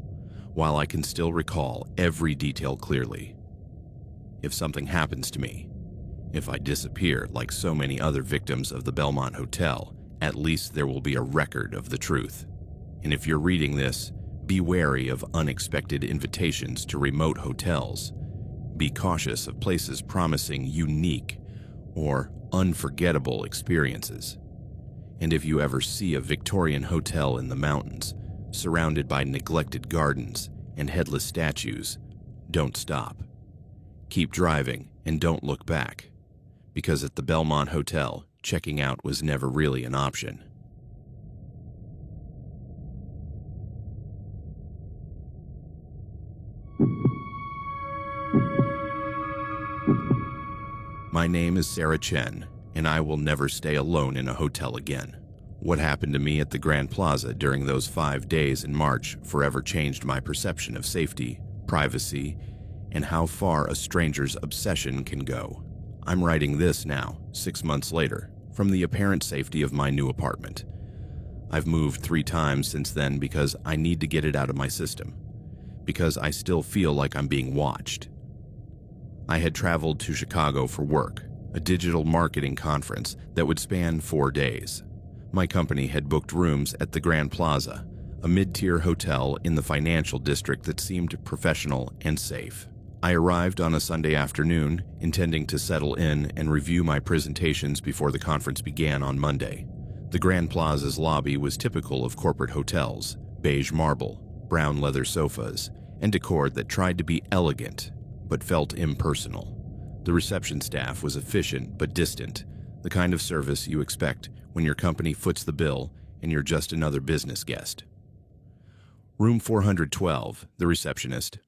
while I can still recall every detail clearly. If something happens to me, if I disappear like so many other victims of the Belmont Hotel, at least there will be a record of the truth. And if you're reading this, be wary of unexpected invitations to remote hotels. Be cautious of places promising unique or unforgettable experiences. And if you ever see a Victorian hotel in the mountains, surrounded by neglected gardens and headless statues, don't stop. Keep driving and don't look back, because at the Belmont Hotel, checking out was never really an option. My name is Sarah Chen, and I will never stay alone in a hotel again. What happened to me at the Grand Plaza during those 5 days in March forever changed my perception of safety, privacy, and how far a stranger's obsession can go. I'm writing this now, 6 months later, from the apparent safety of my new apartment. I've moved 3 times since then because I need to get it out of my system, because I still feel like I'm being watched. I had traveled to Chicago for work, a digital marketing conference that would span 4 days. My company had booked rooms at the Grand Plaza, a mid-tier hotel in the financial district that seemed professional and safe. I arrived on a Sunday afternoon, intending to settle in and review my presentations before the conference began on Monday. The Grand Plaza's lobby was typical of corporate hotels: beige marble, brown leather sofas, and decor that tried to be elegant but felt impersonal. The reception staff was efficient but distant, the kind of service you expect when your company foots the bill and you're just another business guest. Room 412, the receptionist,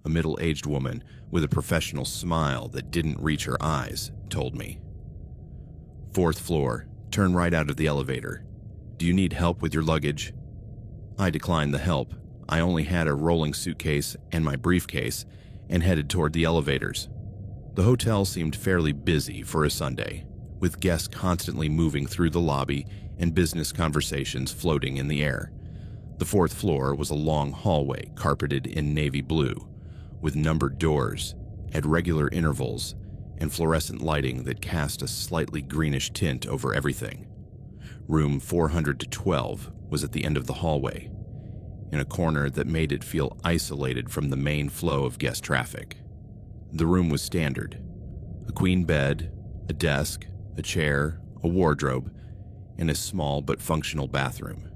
a middle-aged woman with a professional smile that didn't reach her eyes, told me. 4th floor, turn right out of the elevator. Do you need help with your luggage? I declined the help. I only had a rolling suitcase and my briefcase and headed toward the elevators. The hotel seemed fairly busy for a Sunday, with guests constantly moving through the lobby and business conversations floating in the air. The 4th floor was a long hallway carpeted in navy blue, with numbered doors at regular intervals and fluorescent lighting that cast a slightly greenish tint over everything. Room 412 was at the end of the hallway, in a corner that made it feel isolated from the main flow of guest traffic. The room was standard: a queen bed, a desk, a chair, a wardrobe, and a small but functional bathroom.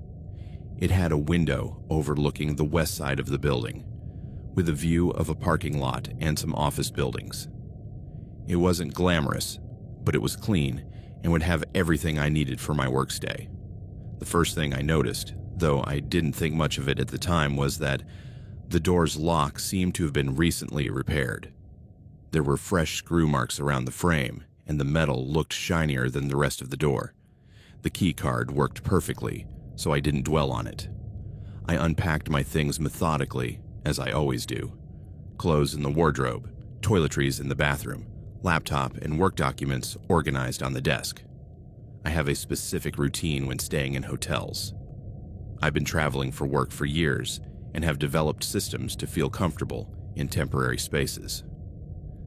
It had a window overlooking the west side of the building, with a view of a parking lot and some office buildings. It wasn't glamorous, but it was clean and would have everything I needed for my workday. The first thing I noticed, though I didn't think much of it at the time, was that the door's lock seemed to have been recently repaired. There were fresh screw marks around the frame, and the metal looked shinier than the rest of the door. The key card worked perfectly, so I didn't dwell on it. I unpacked my things methodically, as I always do. Clothes in the wardrobe, toiletries in the bathroom, laptop and work documents organized on the desk. I have a specific routine when staying in hotels. I've been traveling for work for years and have developed systems to feel comfortable in temporary spaces.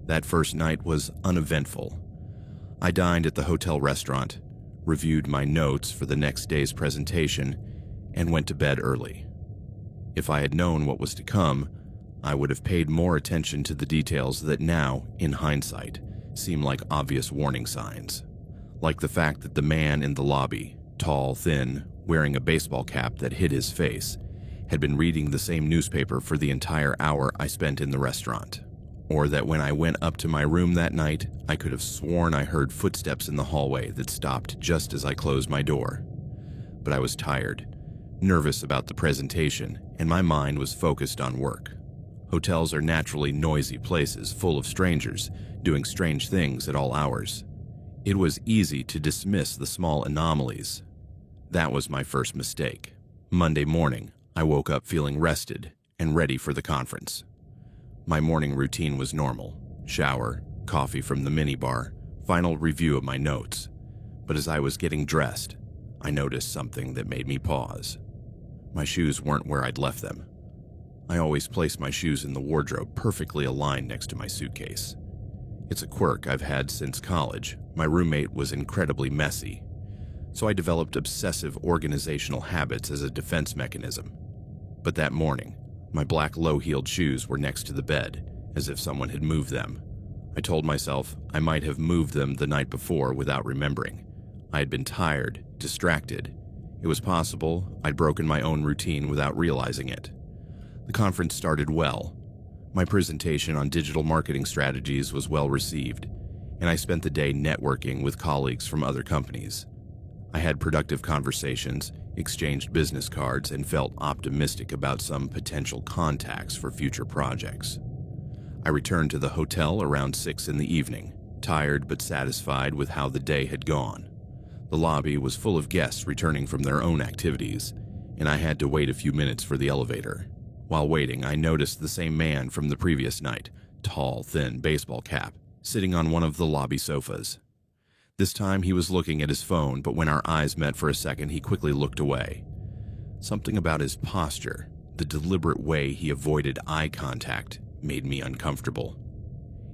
That first night was uneventful. I dined at the hotel restaurant, reviewed my notes for the next day's presentation, and went to bed early. If I had known what was to come, I would have paid more attention to the details that now, in hindsight, seem like obvious warning signs. Like the fact that the man in the lobby, tall, thin, wearing a baseball cap that hid his face, had been reading the same newspaper for the entire hour I spent in the restaurant. Or that when I went up to my room that night, I could have sworn I heard footsteps in the hallway that stopped just as I closed my door. But I was tired, nervous about the presentation, and my mind was focused on work. Hotels are naturally noisy places full of strangers doing strange things at all hours. It was easy to dismiss the small anomalies. That was my first mistake. Monday morning, I woke up feeling rested and ready for the conference. My morning routine was normal: shower, coffee from the minibar, final review of my notes. But as I was getting dressed, I noticed something that made me pause. My shoes weren't where I'd left them. I always place my shoes in the wardrobe perfectly aligned next to my suitcase. It's a quirk I've had since college. My roommate was incredibly messy, so I developed obsessive organizational habits as a defense mechanism. But that morning, my black low-heeled shoes were next to the bed, as if someone had moved them. I told myself I might have moved them the night before without remembering. I had been tired, distracted. It was possible I'd broken my own routine without realizing it. The conference started well. My presentation on digital marketing strategies was well received, and I spent the day networking with colleagues from other companies. I had productive conversations, exchanged business cards, and felt optimistic about some potential contacts for future projects. I returned to the hotel around 6 in the evening, tired but satisfied with how the day had gone. The lobby was full of guests returning from their own activities, and I had to wait a few minutes for the elevator. While waiting, I noticed the same man from the previous night, tall, thin, baseball cap, sitting on one of the lobby sofas. This time he was looking at his phone, but when our eyes met for a second, he quickly looked away. Something about his posture, the deliberate way he avoided eye contact, made me uncomfortable.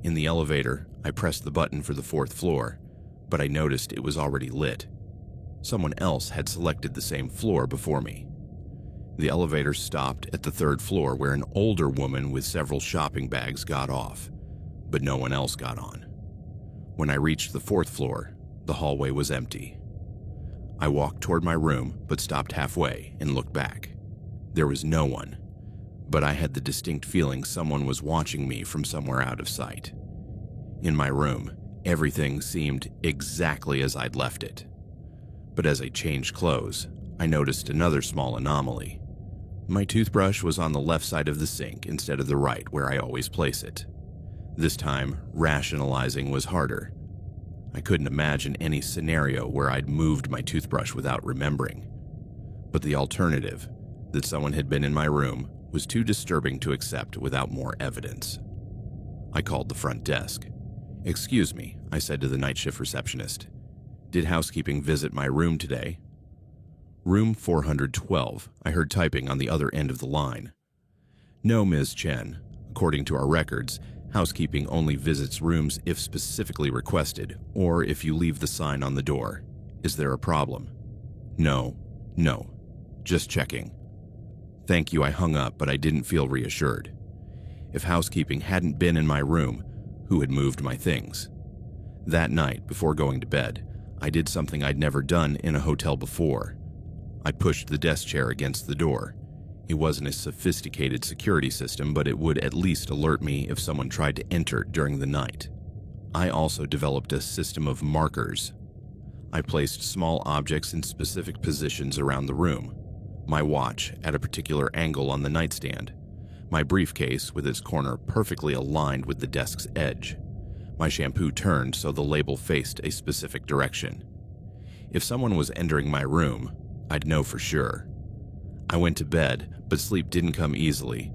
In the elevator, I pressed the button for the 4th floor, but I noticed it was already lit. Someone else had selected the same floor before me. The elevator stopped at the 3rd floor where an older woman with several shopping bags got off, but no one else got on. When I reached the 4th floor, the hallway was empty. I walked toward my room, but stopped halfway and looked back. There was no one, but I had the distinct feeling someone was watching me from somewhere out of sight. In my room, everything seemed exactly as I'd left it. But as I changed clothes, I noticed another small anomaly. My toothbrush was on the left side of the sink instead of the right where I always place it. This time, rationalizing was harder. I couldn't imagine any scenario where I'd moved my toothbrush without remembering. But the alternative, that someone had been in my room, was too disturbing to accept without more evidence. I called the front desk. "Excuse me," I said to the night shift receptionist. "Did housekeeping visit my room today?" "Room 412, I heard typing on the other end of the line." "No, Ms. Chen. According to our records, housekeeping only visits rooms if specifically requested, or if you leave the sign on the door. Is there a problem?" No. Just checking." "Thank you," I hung up, but I didn't feel reassured. If housekeeping hadn't been in my room, who had moved my things? That night, before going to bed, I did something I'd never done in a hotel before. I pushed the desk chair against the door. It wasn't a sophisticated security system, but it would at least alert me if someone tried to enter during the night. I also developed a system of markers. I placed small objects in specific positions around the room. My watch at a particular angle on the nightstand. My briefcase with its corner perfectly aligned with the desk's edge. My shampoo turned so the label faced a specific direction. If someone was entering my room, I'd know for sure. I went to bed, but sleep didn't come easily.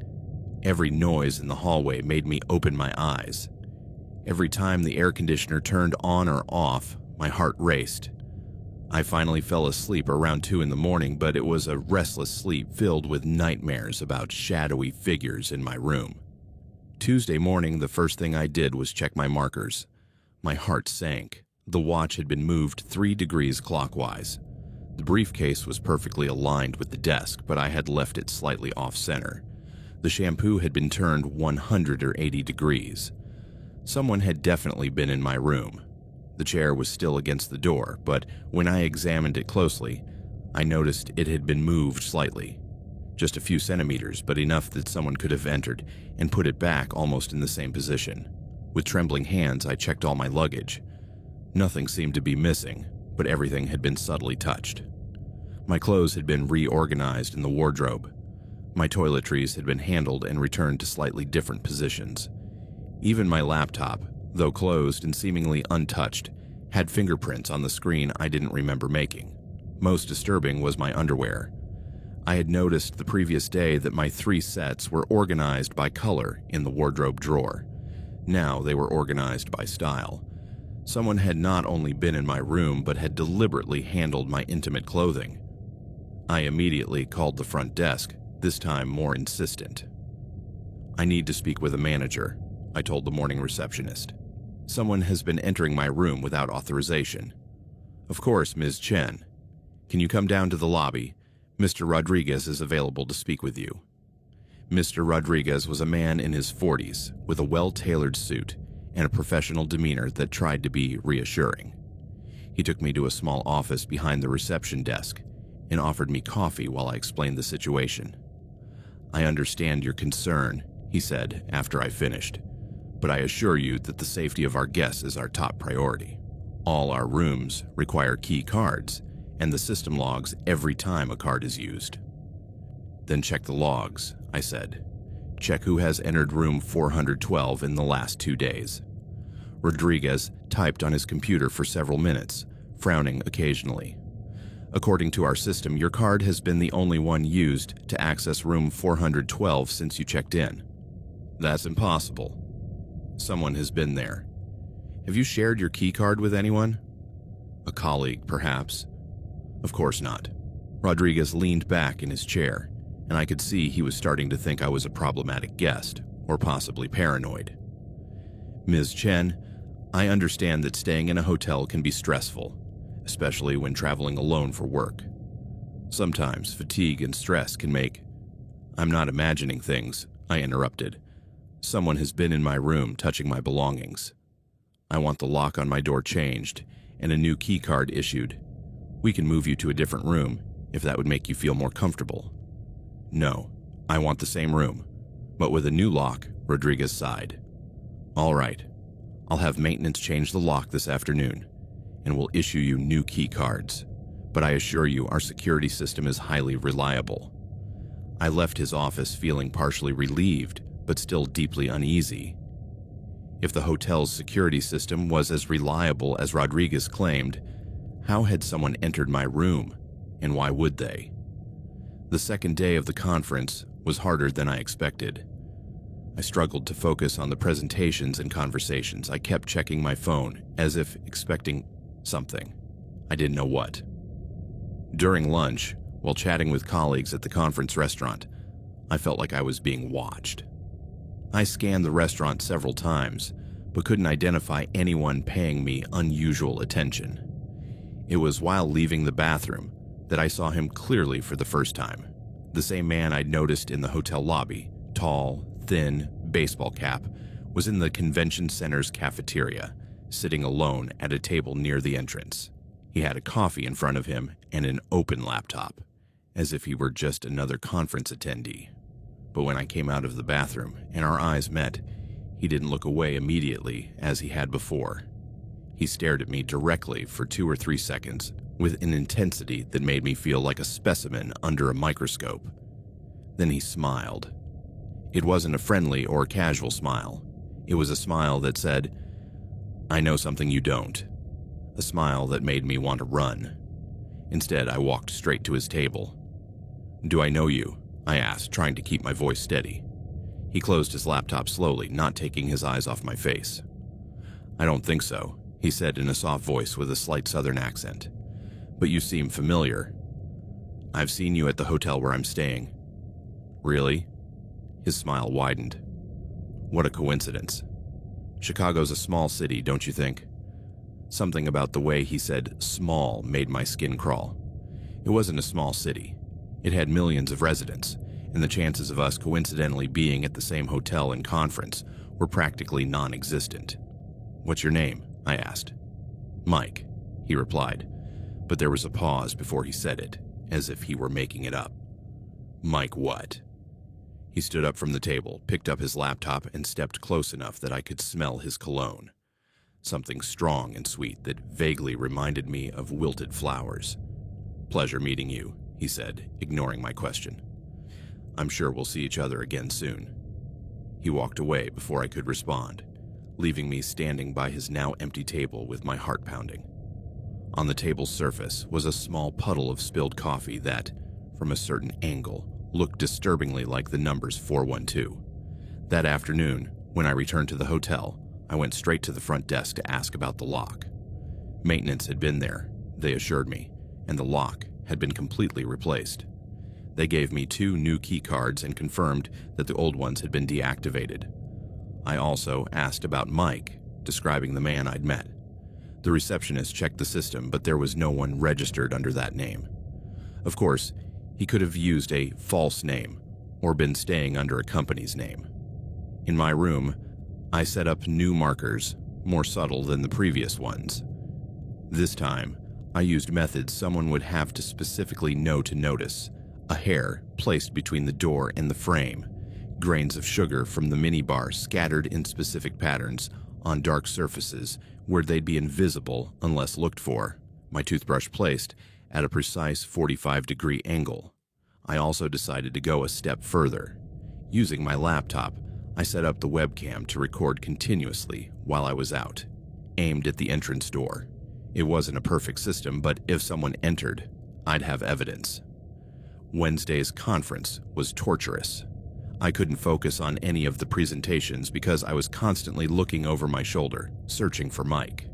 Every noise in the hallway made me open my eyes. Every time the air conditioner turned on or off, my heart raced. I finally fell asleep around 2 in the morning, but it was a restless sleep filled with nightmares about shadowy figures in my room. Tuesday morning, the first thing I did was check my markers. My heart sank. The watch had been moved 3 degrees clockwise. The briefcase was perfectly aligned with the desk, but I had left it slightly off-center. The shampoo had been turned 180 degrees. Someone had definitely been in my room. The chair was still against the door, but when I examined it closely, I noticed it had been moved slightly. Just a few centimeters, but enough that someone could have entered and put it back almost in the same position. With trembling hands, I checked all my luggage. Nothing seemed to be missing, but everything had been subtly touched. My clothes had been reorganized in the wardrobe. My toiletries had been handled and returned to slightly different positions. Even my laptop, though closed and seemingly untouched, had fingerprints on the screen I didn't remember making. Most disturbing was my underwear. I had noticed the previous day that my 3 sets were organized by color in the wardrobe drawer. Now they were organized by style. Someone had not only been in my room, but had deliberately handled my intimate clothing. I immediately called the front desk, this time more insistent. "I need to speak with a manager," I told the morning receptionist. "Someone has been entering my room without authorization." "Of course, Ms. Chen. Can you come down to the lobby? Mr. Rodriguez is available to speak with you." Mr. Rodriguez was a man in his 40s, with a well-tailored suit and a professional demeanor that tried to be reassuring. He took me to a small office behind the reception desk and offered me coffee while I explained the situation. "I understand your concern," he said after I finished, "but I assure you that the safety of our guests is our top priority. All our rooms require key cards, and the system logs every time a card is used." "Then check the logs," I said. "Check who has entered room 412 in the last 2 days." Rodriguez typed on his computer for several minutes, frowning occasionally. "According to our system, your card has been the only one used to access room 412 since you checked in." "That's impossible. Someone has been there. Have you shared your key card with anyone?" A colleague, perhaps? Of course not. Rodriguez leaned back in his chair, and I could see he was starting to think I was a problematic guest, or possibly paranoid. Ms. Chen, I understand that staying in a hotel can be stressful, especially when traveling alone for work. Sometimes fatigue and stress can make... I'm not imagining things, I interrupted. Someone has been in my room touching my belongings. I want the lock on my door changed and a new key card issued. We can move you to a different room if that would make you feel more comfortable. No, I want the same room, but with a new lock, Rodriguez sighed. All right, I'll have maintenance change the lock this afternoon, and we'll issue you new key cards. But I assure you our security system is highly reliable. I left his office feeling partially relieved, but still deeply uneasy. If the hotel's security system was as reliable as Rodriguez claimed, how had someone entered my room, and why would they? The second day of the conference was harder than I expected. I struggled to focus on the presentations and conversations. I kept checking my phone, as if expecting something. I didn't know what. During lunch, while chatting with colleagues at the conference restaurant, I felt like I was being watched. I scanned the restaurant several times, but couldn't identify anyone paying me unusual attention. It was while leaving the bathroom that I saw him clearly for the first time. The same man I'd noticed in the hotel lobby, tall, thin, baseball cap, was in the convention center's cafeteria, sitting alone at a table near the entrance. He had a coffee in front of him and an open laptop, as if he were just another conference attendee. But when I came out of the bathroom and our eyes met, he didn't look away immediately as he had before. He stared at me directly for 2 or 3 seconds with an intensity that made me feel like a specimen under a microscope. Then he smiled. It wasn't a friendly or casual smile. It was a smile that said, "I know something you don't." A smile that made me want to run. Instead, I walked straight to his table. "Do I know you?" I asked, trying to keep my voice steady. He closed his laptop slowly, not taking his eyes off my face. "I don't think so," he said in a soft voice with a slight southern accent. "But you seem familiar. I've seen you at the hotel where I'm staying." "Really?" His smile widened. "What a coincidence. Chicago's a small city, don't you think?" Something about the way he said small made my skin crawl. It wasn't a small city. It had millions of residents, and the chances of us coincidentally being at the same hotel and conference were practically non-existent. "What's your name?" I asked. "Mike," he replied, but there was a pause before he said it, as if he were making it up. "Mike what?" He stood up from the table, picked up his laptop, and stepped close enough that I could smell his cologne. Something strong and sweet that vaguely reminded me of wilted flowers. "Pleasure meeting you," he said, ignoring my question. "I'm sure we'll see each other again soon." He walked away before I could respond, leaving me standing by his now empty table with my heart pounding. On the table's surface was a small puddle of spilled coffee that, from a certain angle, looked disturbingly like the numbers 412. That afternoon, when I returned to the hotel, I went straight to the front desk to ask about the lock. Maintenance had been there, they assured me, and the lock had been completely replaced. They gave me 2 new key cards and confirmed that the old ones had been deactivated. I also asked about Mike, describing the man I'd met. The receptionist checked the system, but there was no one registered under that name. Of course, he could have used a false name or been staying under a company's name. In my room, I set up new markers, more subtle than the previous ones. This time, I used methods someone would have to specifically know to notice: a hair placed between the door and the frame, grains of sugar from the minibar scattered in specific patterns on dark surfaces where they'd be invisible unless looked for, my toothbrush placed at a precise 45-degree angle. I also decided to go a step further. Using my laptop, I set up the webcam to record continuously while I was out, aimed at the entrance door. It wasn't a perfect system, but if someone entered, I'd have evidence. Wednesday's conference was torturous. I couldn't focus on any of the presentations because I was constantly looking over my shoulder, searching for Mike.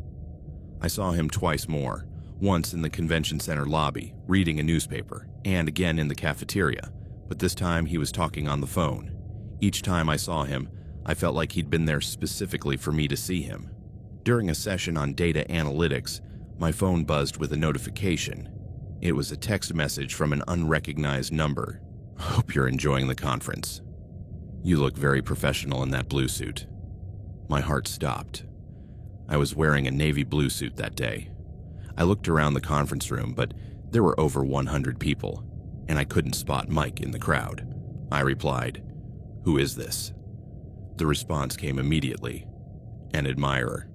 I saw him twice more, Once in the convention center lobby, reading a newspaper, and again in the cafeteria, but this time he was talking on the phone. Each time I saw him, I felt like he'd been there specifically for me to see him. During a session on data analytics, my phone buzzed with a notification. It was a text message from an unrecognized number. "Hope you're enjoying the conference. You look very professional in that blue suit." My heart stopped. I was wearing a navy blue suit that day. I looked around the conference room, but there were over 100 people, and I couldn't spot Mike in the crowd. I replied, "Who is this?" The response came immediately, "An admirer."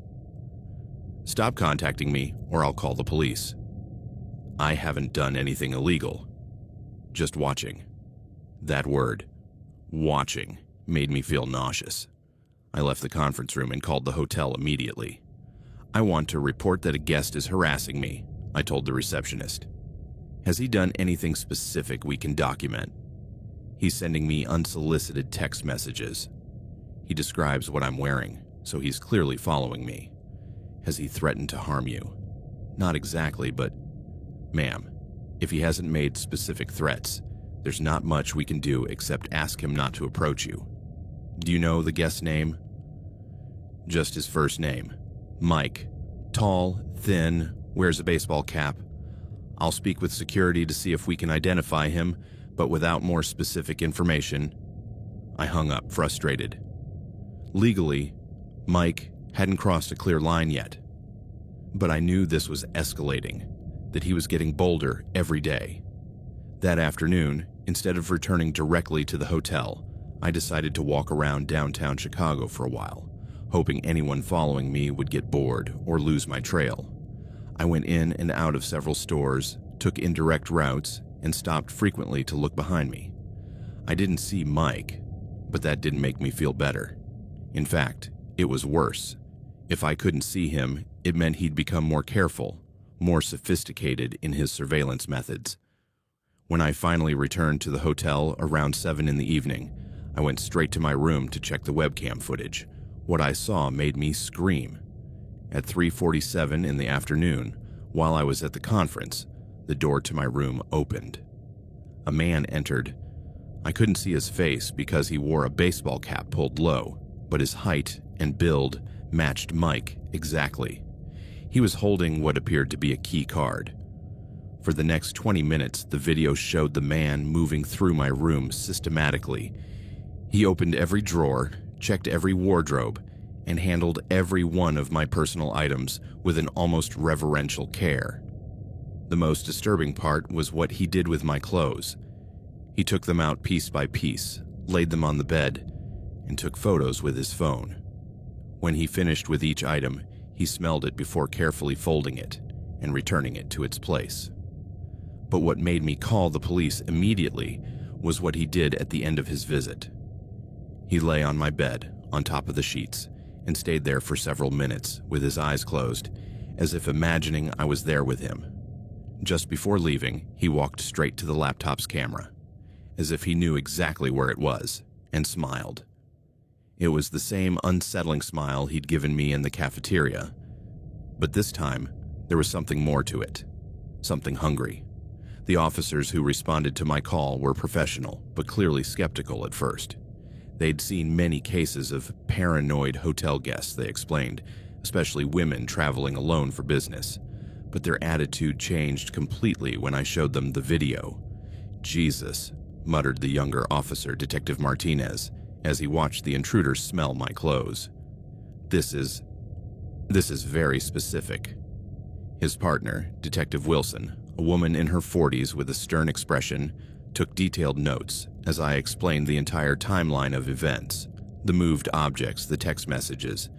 "Stop contacting me, or I'll call the police." "I haven't done anything illegal. Just watching." That word, watching, made me feel nauseous. I left the conference room and called the hotel immediately. "I want to report that a guest is harassing me," I told the receptionist. "Has he done anything specific we can document?" "He's sending me unsolicited text messages. He describes what I'm wearing, so he's clearly following me." "Has he threatened to harm you?" "Not exactly, but..." "Ma'am, if he hasn't made specific threats, there's not much we can do except ask him not to approach you." "Do you know the guest's name?" "Just his first name. Mike. Tall, thin, wears a baseball cap. I'll speak with security to see if we can identify him, but without more specific information." I hung up, frustrated. Legally, Mike hadn't crossed a clear line yet, but I knew this was escalating, that he was getting bolder every day. That afternoon, instead of returning directly to the hotel, I decided to walk around downtown Chicago for a while, hoping anyone following me would get bored or lose my trail. I went in and out of several stores, took indirect routes, and stopped frequently to look behind me. I didn't see Mike, but that didn't make me feel better. In fact, it was worse. If I couldn't see him, it meant he'd become more careful, more sophisticated in his surveillance methods. When I finally returned to the hotel around 7 in the evening, I went straight to my room to check the webcam footage. What I saw made me scream. At 3:47 in the afternoon, while I was at the conference, the door to my room opened. A man entered. I couldn't see his face because he wore a baseball cap pulled low, but his height and build matched Mike exactly. He was holding what appeared to be a key card. For the next 20 minutes, the video showed the man moving through my room systematically. He opened every drawer, checked every wardrobe, and handled every one of my personal items with an almost reverential care. The most disturbing part was what he did with my clothes. He took them out piece by piece, laid them on the bed, and took photos with his phone. When he finished with each item, he smelled it before carefully folding it and returning it to its place. But what made me call the police immediately was what he did at the end of his visit. He lay on my bed, on top of the sheets, and stayed there for several minutes with his eyes closed, as if imagining I was there with him. Just before leaving, he walked straight to the laptop's camera, as if he knew exactly where it was, and smiled. It was the same unsettling smile he'd given me in the cafeteria, but this time there was something more to it, something hungry. The officers who responded to my call were professional, but clearly skeptical at first. They'd seen many cases of paranoid hotel guests, they explained, especially women traveling alone for business. But their attitude changed completely when I showed them the video. "Jesus," muttered the younger officer, Detective Martinez, as he watched the intruders smell my clothes. This is very specific." His partner, Detective Wilson, a woman in her 40s with a stern expression, took detailed notes as I explained the entire timeline of events, the moved objects, the text messages,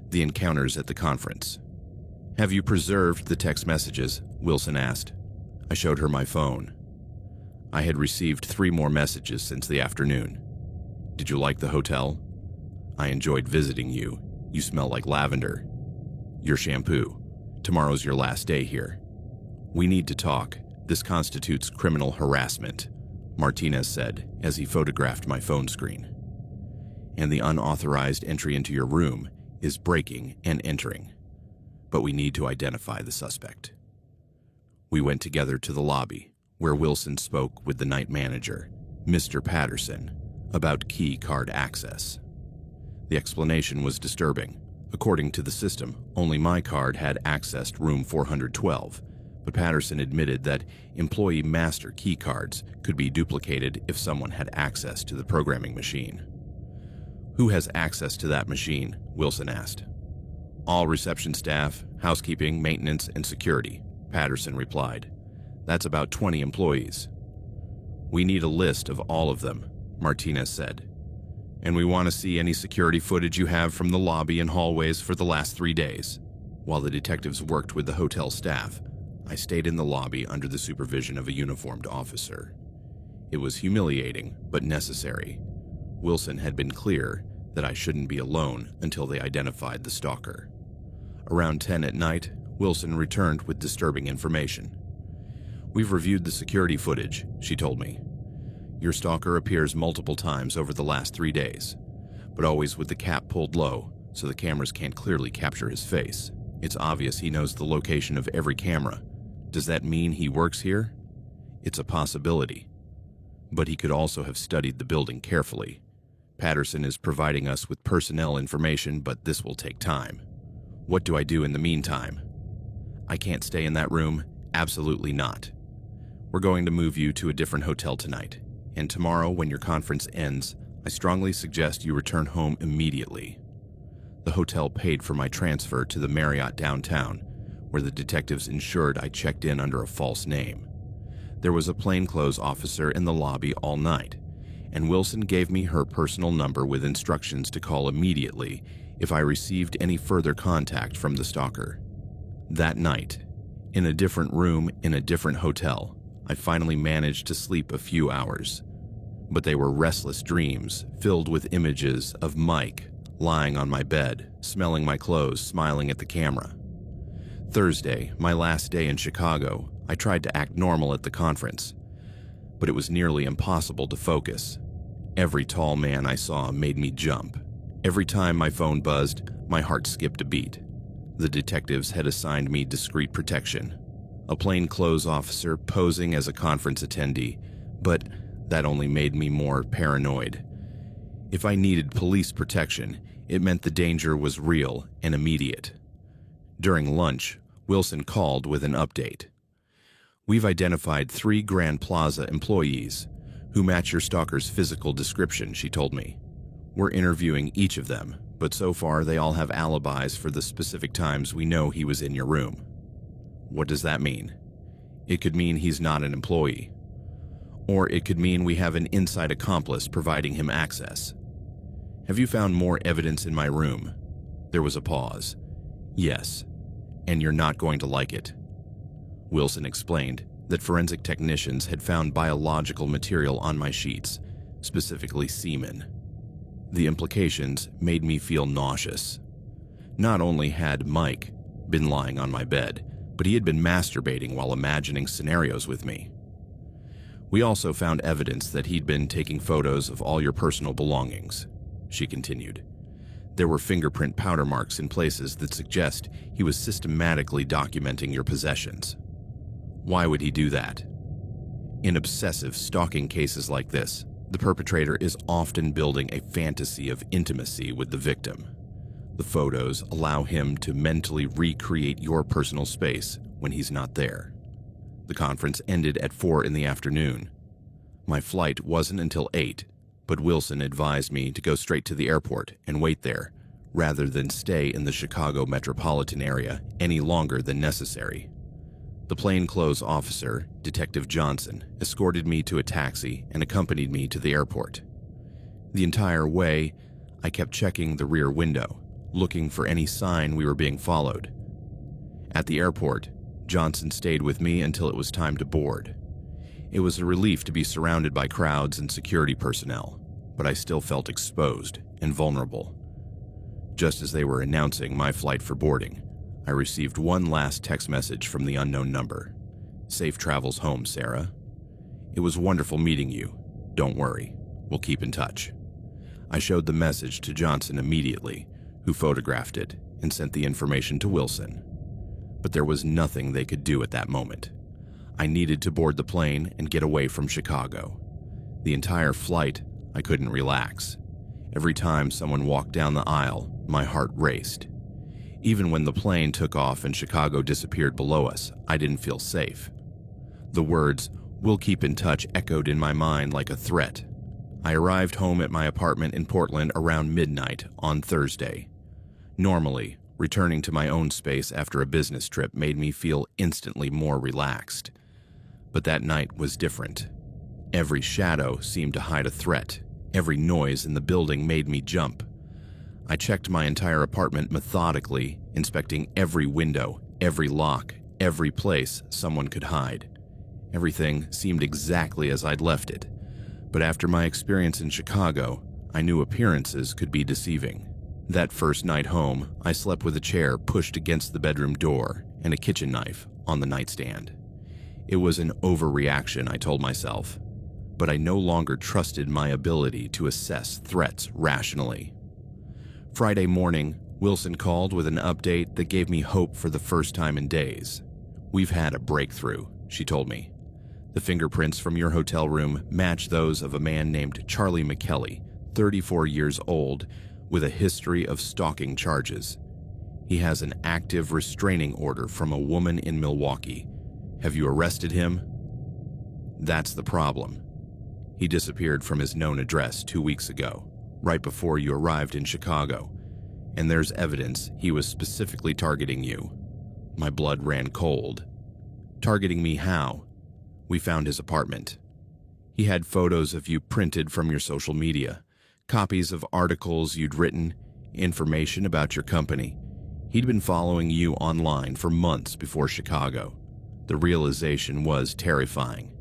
the encounters at the conference. "Have you preserved the text messages?" Wilson asked. I showed her my phone. I had received 3 more messages since the afternoon. "Did you like the hotel?" "I enjoyed visiting you. You smell like lavender." "Your shampoo. Tomorrow's your last day here." "We need to talk. This constitutes criminal harassment," Martinez said as he photographed my phone screen. "And the unauthorized entry into your room is breaking and entering. But we need to identify the suspect." We went together to the lobby, where Wilson spoke with the night manager, Mr. Patterson, about key card access. The explanation was disturbing. According to the system, only my card had accessed room 412, but Patterson admitted that employee master key cards could be duplicated if someone had access to the programming machine. Who has access to that machine? Wilson asked. All reception staff, housekeeping, maintenance, and security, Patterson replied. That's about 20 employees. We need a list of all of them, Martinez said. And we want to see any security footage you have from the lobby and hallways for the last 3 days. While the detectives worked with the hotel staff, I stayed in the lobby under the supervision of a uniformed officer. It was humiliating, but necessary. Wilson had been clear that I shouldn't be alone until they identified the stalker. Around 10 at night, Wilson returned with disturbing information. We've reviewed the security footage, she told me. Your stalker appears multiple times over the last 3 days, but always with the cap pulled low, so the cameras can't clearly capture his face. It's obvious he knows the location of every camera. Does that mean he works here? It's a possibility. But he could also have studied the building carefully. Patterson is providing us with personnel information, but this will take time. What do I do in the meantime? I can't stay in that room. Absolutely not. We're going to move you to a different hotel tonight. And tomorrow, when your conference ends, I strongly suggest you return home immediately. The hotel paid for my transfer to the Marriott downtown, where the detectives ensured I checked in under a false name. There was a plainclothes officer in the lobby all night, and Wilson gave me her personal number with instructions to call immediately if I received any further contact from the stalker. That night, in a different room in a different hotel, I finally managed to sleep a few hours, but they were restless dreams filled with images of Mike lying on my bed, smelling my clothes, smiling at the camera. Thursday, my last day in Chicago, I tried to act normal at the conference, but it was nearly impossible to focus. Every tall man I saw made me jump. Every time my phone buzzed, my heart skipped a beat. The detectives had assigned me discreet protection. A plainclothes officer posing as a conference attendee, but that only made me more paranoid. If I needed police protection, it meant the danger was real and immediate. During lunch, Wilson called with an update. We've identified 3 Grand Plaza employees who match your stalker's physical description, she told me. We're interviewing each of them, but so far they all have alibis for the specific times we know he was in your room. What does that mean? It could mean he's not an employee. Or it could mean we have an inside accomplice providing him access. Have you found more evidence in my room? There was a pause. Yes, and you're not going to like it. Wilson explained that forensic technicians had found biological material on my sheets, specifically semen. The implications made me feel nauseous. Not only had Mike been lying on my bed, but he had been masturbating while imagining scenarios with me. We also found evidence that he'd been taking photos of all your personal belongings, she continued. There were fingerprint powder marks in places that suggest he was systematically documenting your possessions. Why would he do that? In obsessive stalking cases like this, the perpetrator is often building a fantasy of intimacy with the victim. The photos allow him to mentally recreate your personal space when he's not there. The conference ended at 4 in the afternoon. My flight wasn't until 8, but Wilson advised me to go straight to the airport and wait there, rather than stay in the Chicago metropolitan area any longer than necessary. The plainclothes officer, Detective Johnson, escorted me to a taxi and accompanied me to the airport. The entire way, I kept checking the rear window, looking for any sign we were being followed. At the airport, Johnson stayed with me until it was time to board. It was a relief to be surrounded by crowds and security personnel, but I still felt exposed and vulnerable. Just as they were announcing my flight for boarding, I received one last text message from the unknown number. Safe travels home, Sarah. It was wonderful meeting you. Don't worry, we'll keep in touch. I showed the message to Johnson immediately, who photographed it and sent the information to Wilson. But there was nothing they could do at that moment. I needed to board the plane and get away from Chicago. The entire flight, I couldn't relax. Every time someone walked down the aisle, my heart raced. Even when the plane took off and Chicago disappeared below us, I didn't feel safe. The words, "We'll keep in touch," echoed in my mind like a threat. I arrived home at my apartment in Portland around midnight on Thursday. Normally, returning to my own space after a business trip made me feel instantly more relaxed. But that night was different. Every shadow seemed to hide a threat. Every noise in the building made me jump. I checked my entire apartment methodically, inspecting every window, every lock, every place someone could hide. Everything seemed exactly as I'd left it. But after my experience in Chicago, I knew appearances could be deceiving. That first night home, I slept with a chair pushed against the bedroom door and a kitchen knife on the nightstand. It was an overreaction, I told myself, but I no longer trusted my ability to assess threats rationally. Friday morning, Wilson called with an update that gave me hope for the first time in days. "We've had a breakthrough," she told me. "The fingerprints from your hotel room match those of a man named Charlie McKelly, 34 years old, with a history of stalking charges. He has an active restraining order from a woman in Milwaukee. Have you arrested him?" "That's the problem. He disappeared from his known address 2 weeks ago, right before you arrived in Chicago, and there's evidence he was specifically targeting you." My blood ran cold. "Targeting me how?" "We found his apartment. He had photos of you printed from your social media, copies of articles you'd written, information about your company. He'd been following you online for months before Chicago." The realization was terrifying.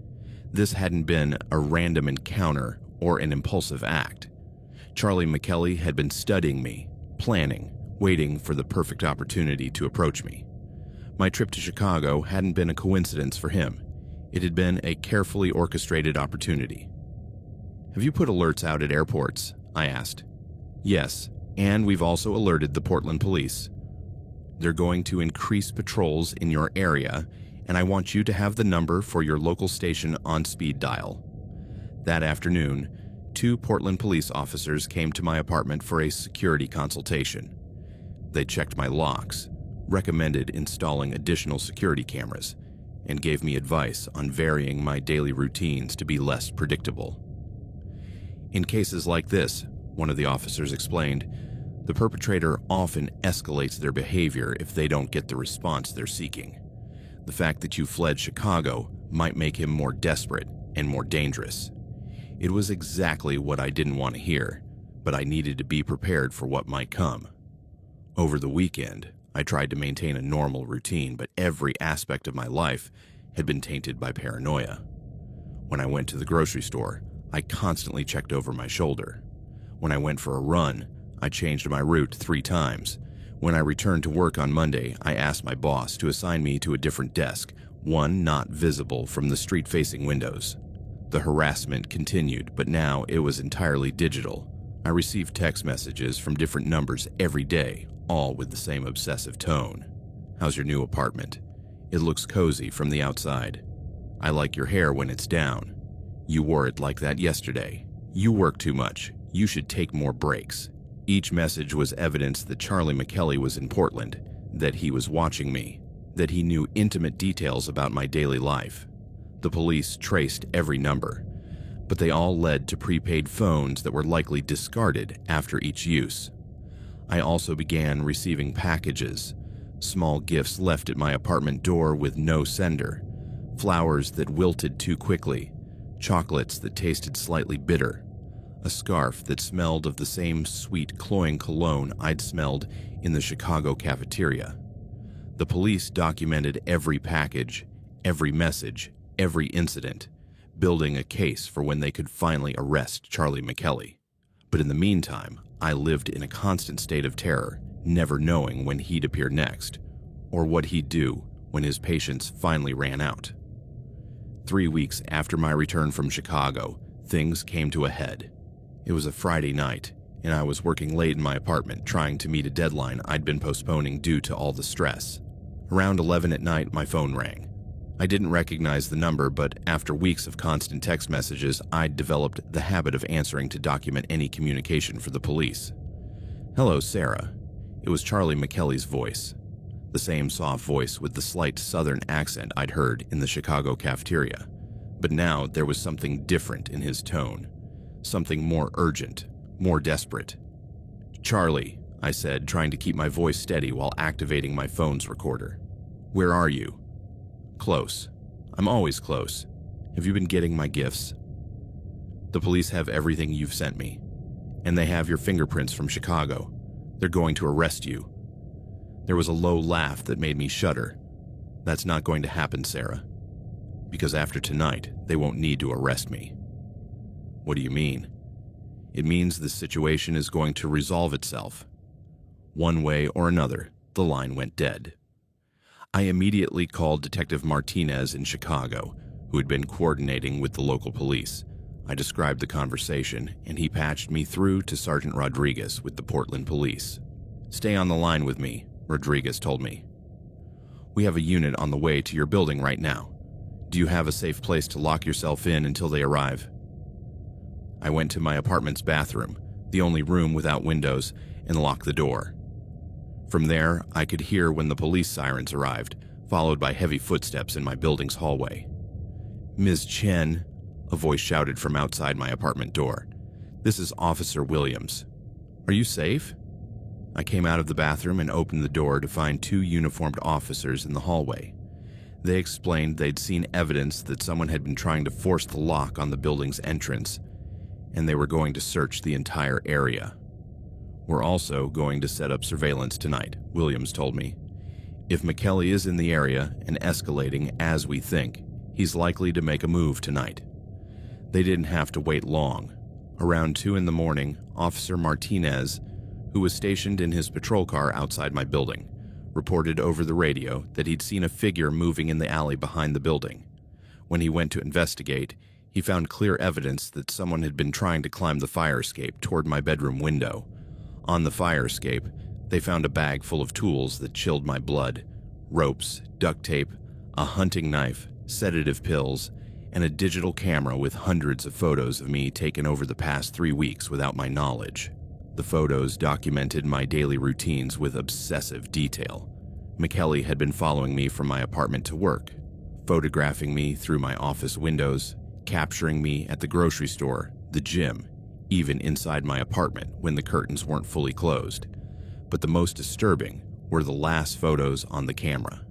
This hadn't been a random encounter or an impulsive act. Charlie McKelly had been studying me, planning, waiting for the perfect opportunity to approach me. My trip to Chicago hadn't been a coincidence for him. It had been a carefully orchestrated opportunity. "Have you put alerts out at airports?" I asked. "Yes, and we've also alerted the Portland police. They're going to increase patrols in your area, and I want you to have the number for your local station on speed dial." That afternoon, 2 Portland police officers came to my apartment for a security consultation. They checked my locks, recommended installing additional security cameras, and gave me advice on varying my daily routines to be less predictable. "In cases like this," one of the officers explained, "the perpetrator often escalates their behavior if they don't get the response they're seeking. The fact that you fled Chicago might make him more desperate and more dangerous." It was exactly what I didn't want to hear, but I needed to be prepared for what might come. Over the weekend, I tried to maintain a normal routine, but every aspect of my life had been tainted by paranoia. When I went to the grocery store, I constantly checked over my shoulder. When I went for a run, I changed my route 3 times. When I returned to work on Monday, I asked my boss to assign me to a different desk, one not visible from the street-facing windows. The harassment continued, but now it was entirely digital. I received text messages from different numbers every day, all with the same obsessive tone. "How's your new apartment? It looks cozy from the outside. I like your hair when it's down. You wore it like that yesterday. You work too much. You should take more breaks." Each message was evidence that Charlie McKelly was in Portland, that he was watching me, that he knew intimate details about my daily life. The police traced every number, but they all led to prepaid phones that were likely discarded after each use. I also began receiving packages, small gifts left at my apartment door with no sender, flowers that wilted too quickly, chocolates that tasted slightly bitter, a scarf that smelled of the same sweet, cloying cologne I'd smelled in the Chicago cafeteria. The police documented every package, every message, every incident, building a case for when they could finally arrest Charlie McKelly. But in the meantime, I lived in a constant state of terror, never knowing when he'd appear next, or what he'd do when his patience finally ran out. 3 weeks after my return from Chicago, things came to a head. It was a Friday night, and I was working late in my apartment trying to meet a deadline I'd been postponing due to all the stress. Around 11 at night, my phone rang. I didn't recognize the number, but after weeks of constant text messages, I'd developed the habit of answering to document any communication for the police. "Hello, Sarah." It was Charlie McKelly's voice. The same soft voice with the slight southern accent I'd heard in the Chicago cafeteria. But now there was something different in his tone. Something more urgent, more desperate. "Charlie," I said, trying to keep my voice steady while activating my phone's recorder. "Where are you?" "Close. I'm always close. Have you been getting my gifts?" "The police have everything you've sent me. And they have your fingerprints from Chicago. They're going to arrest you." There was a low laugh that made me shudder. "That's not going to happen, Sarah. Because after tonight, they won't need to arrest me." "What do you mean?" "It means this situation is going to resolve itself." One way or another, the line went dead. I immediately called Detective Martinez in Chicago, who had been coordinating with the local police. I described the conversation, and he patched me through to Sergeant Rodriguez with the Portland Police. "Stay on the line with me," Rodriguez told me. "We have a unit on the way to your building right now. Do you have a safe place to lock yourself in until they arrive?" I went to my apartment's bathroom, the only room without windows, and locked the door. From there, I could hear when the police sirens arrived, followed by heavy footsteps in my building's hallway. "Ms. Chen," a voice shouted from outside my apartment door. "This is Officer Williams. Are you safe?" I came out of the bathroom and opened the door to find two uniformed officers in the hallway. They explained they'd seen evidence that someone had been trying to force the lock on the building's entrance, and they were going to search the entire area. "We're also going to set up surveillance tonight," Williams told me. "If McKelly is in the area and escalating as we think, he's likely to make a move tonight." They didn't have to wait long. Around 2 in the morning, Officer Martinez, who was stationed in his patrol car outside my building, reported over the radio that he'd seen a figure moving in the alley behind the building. When he went to investigate, he found clear evidence that someone had been trying to climb the fire escape toward my bedroom window. On the fire escape, they found a bag full of tools that chilled my blood: ropes, duct tape, a hunting knife, sedative pills, and a digital camera with hundreds of photos of me taken over the past 3 weeks without my knowledge. The photos documented my daily routines with obsessive detail. McKelly had been following me from my apartment to work, photographing me through my office windows, capturing me at the grocery store, the gym, even inside my apartment when the curtains weren't fully closed. But the most disturbing were the last photos on the camera.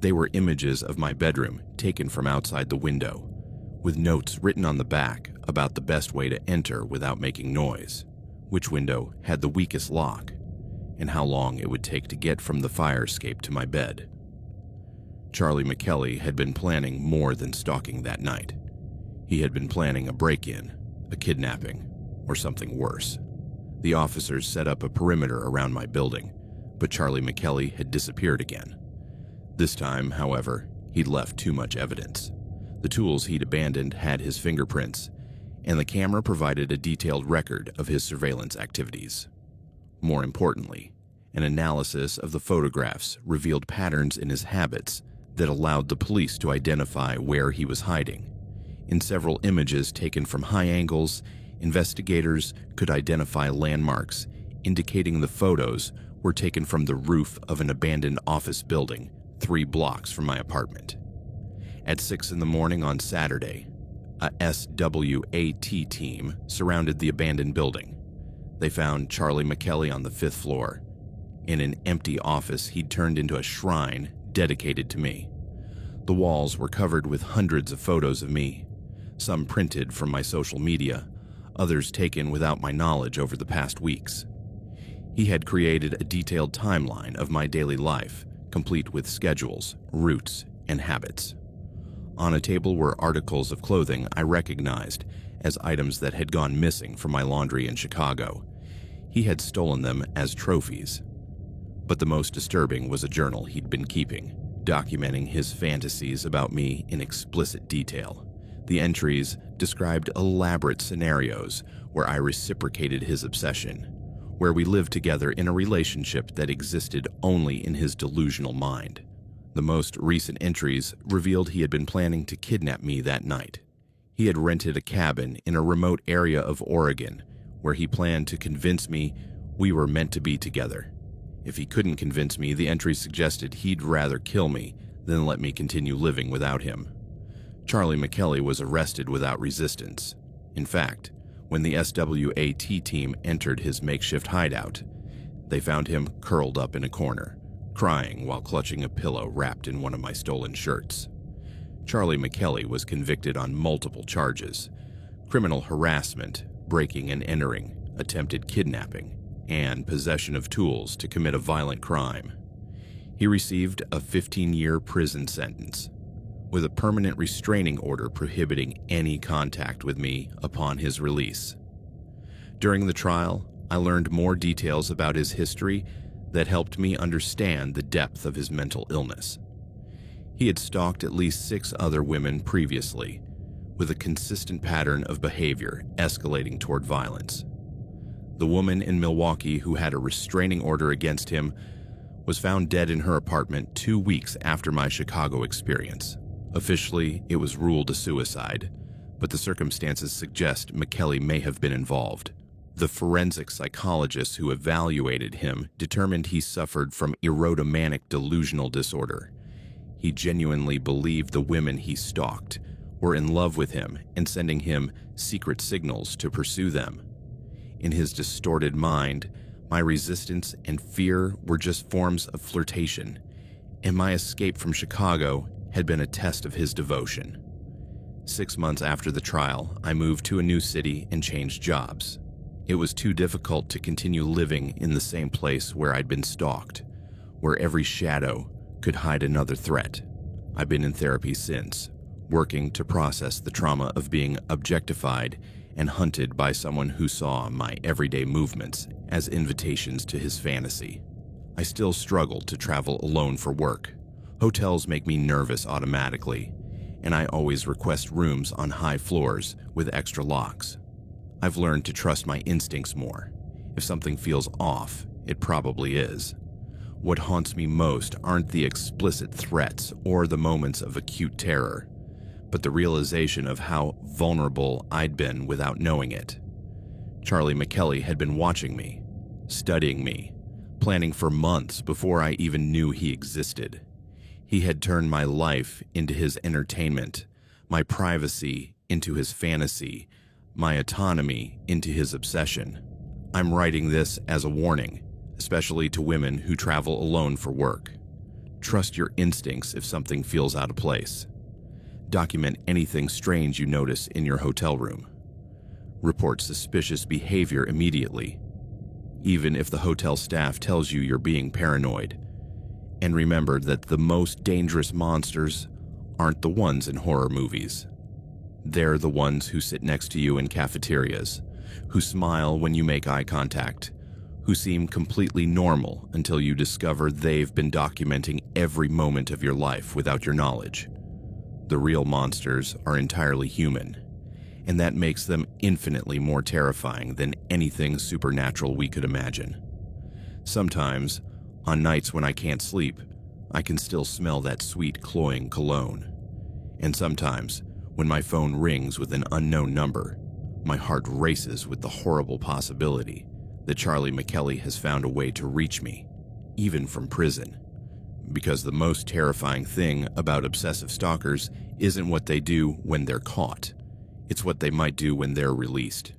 They were images of my bedroom taken from outside the window, with notes written on the back about the best way to enter without making noise, which window had the weakest lock, and how long it would take to get from the fire escape to my bed. Charlie McKelly had been planning more than stalking that night. He had been planning a break-in, a kidnapping, or something worse. The officers set up a perimeter around my building, but Charlie McKelly had disappeared again. This time, however, he'd left too much evidence. The tools he'd abandoned had his fingerprints, and the camera provided a detailed record of his surveillance activities. More importantly, an analysis of the photographs revealed patterns in his habits that allowed the police to identify where he was hiding. In several images taken from high angles, investigators could identify landmarks indicating the photos were taken from the roof of an abandoned office building 3 blocks from my apartment. At 6 in the morning on Saturday, a SWAT team surrounded the abandoned building. They found Charlie McKelly on the 5th floor. In an empty office he'd turned into a shrine dedicated to me. The walls were covered with hundreds of photos of me, some printed from my social media, others taken without my knowledge over the past weeks. He had created a detailed timeline of my daily life, complete with schedules, routes, and habits. On a table were articles of clothing I recognized as items that had gone missing from my laundry in Chicago. He had stolen them as trophies. But the most disturbing was a journal he'd been keeping, documenting his fantasies about me in explicit detail. The entries described elaborate scenarios where I reciprocated his obsession, where we lived together in a relationship that existed only in his delusional mind. The most recent entries revealed he had been planning to kidnap me that night. He had rented a cabin in a remote area of Oregon where he planned to convince me we were meant to be together. If he couldn't convince me, the entries suggested he'd rather kill me than let me continue living without him. Charlie McKelly was arrested without resistance. In fact, when the SWAT team entered his makeshift hideout, they found him curled up in a corner, crying while clutching a pillow wrapped in one of my stolen shirts. Charlie McKelly was convicted on multiple charges: criminal harassment, breaking and entering, attempted kidnapping, and possession of tools to commit a violent crime. He received a 15-year prison sentence, with a permanent restraining order prohibiting any contact with me upon his release. During the trial, I learned more details about his history that helped me understand the depth of his mental illness. He had stalked at least 6 other women previously, with a consistent pattern of behavior escalating toward violence. The woman in Milwaukee who had a restraining order against him was found dead in her apartment 2 weeks after my Chicago experience. Officially, it was ruled a suicide, but the circumstances suggest McKelly may have been involved. The forensic psychologist who evaluated him determined he suffered from erotomanic delusional disorder. He genuinely believed the women he stalked were in love with him and sending him secret signals to pursue them. In his distorted mind, my resistance and fear were just forms of flirtation, and my escape from Chicago had been a test of his devotion. 6 months after the trial, I moved to a new city and changed jobs. It was too difficult to continue living in the same place where I'd been stalked, where every shadow could hide another threat. I've been in therapy since, working to process the trauma of being objectified and hunted by someone who saw my everyday movements as invitations to his fantasy. I still struggle to travel alone for work. Hotels make me nervous automatically, and I always request rooms on high floors with extra locks. I've learned to trust my instincts more. If something feels off, it probably is. What haunts me most aren't the explicit threats or the moments of acute terror, but the realization of how vulnerable I'd been without knowing it. Charlie McKelly had been watching me, studying me, planning for months before I even knew he existed. He had turned my life into his entertainment, my privacy into his fantasy, my autonomy into his obsession. I'm writing this as a warning, especially to women who travel alone for work. Trust your instincts if something feels out of place. Document anything strange you notice in your hotel room. Report suspicious behavior immediately, even if the hotel staff tells you you're being paranoid. And remember that the most dangerous monsters aren't the ones in horror movies. They're the ones who sit next to you in cafeterias, who smile when you make eye contact, who seem completely normal until you discover they've been documenting every moment of your life without your knowledge. The real monsters are entirely human, and that makes them infinitely more terrifying than anything supernatural we could imagine. Sometimes, on nights when I can't sleep, I can still smell that sweet, cloying cologne. And sometimes, when my phone rings with an unknown number, my heart races with the horrible possibility that Charlie McKelly has found a way to reach me, even from prison. Because the most terrifying thing about obsessive stalkers isn't what they do when they're caught. It's what they might do when they're released.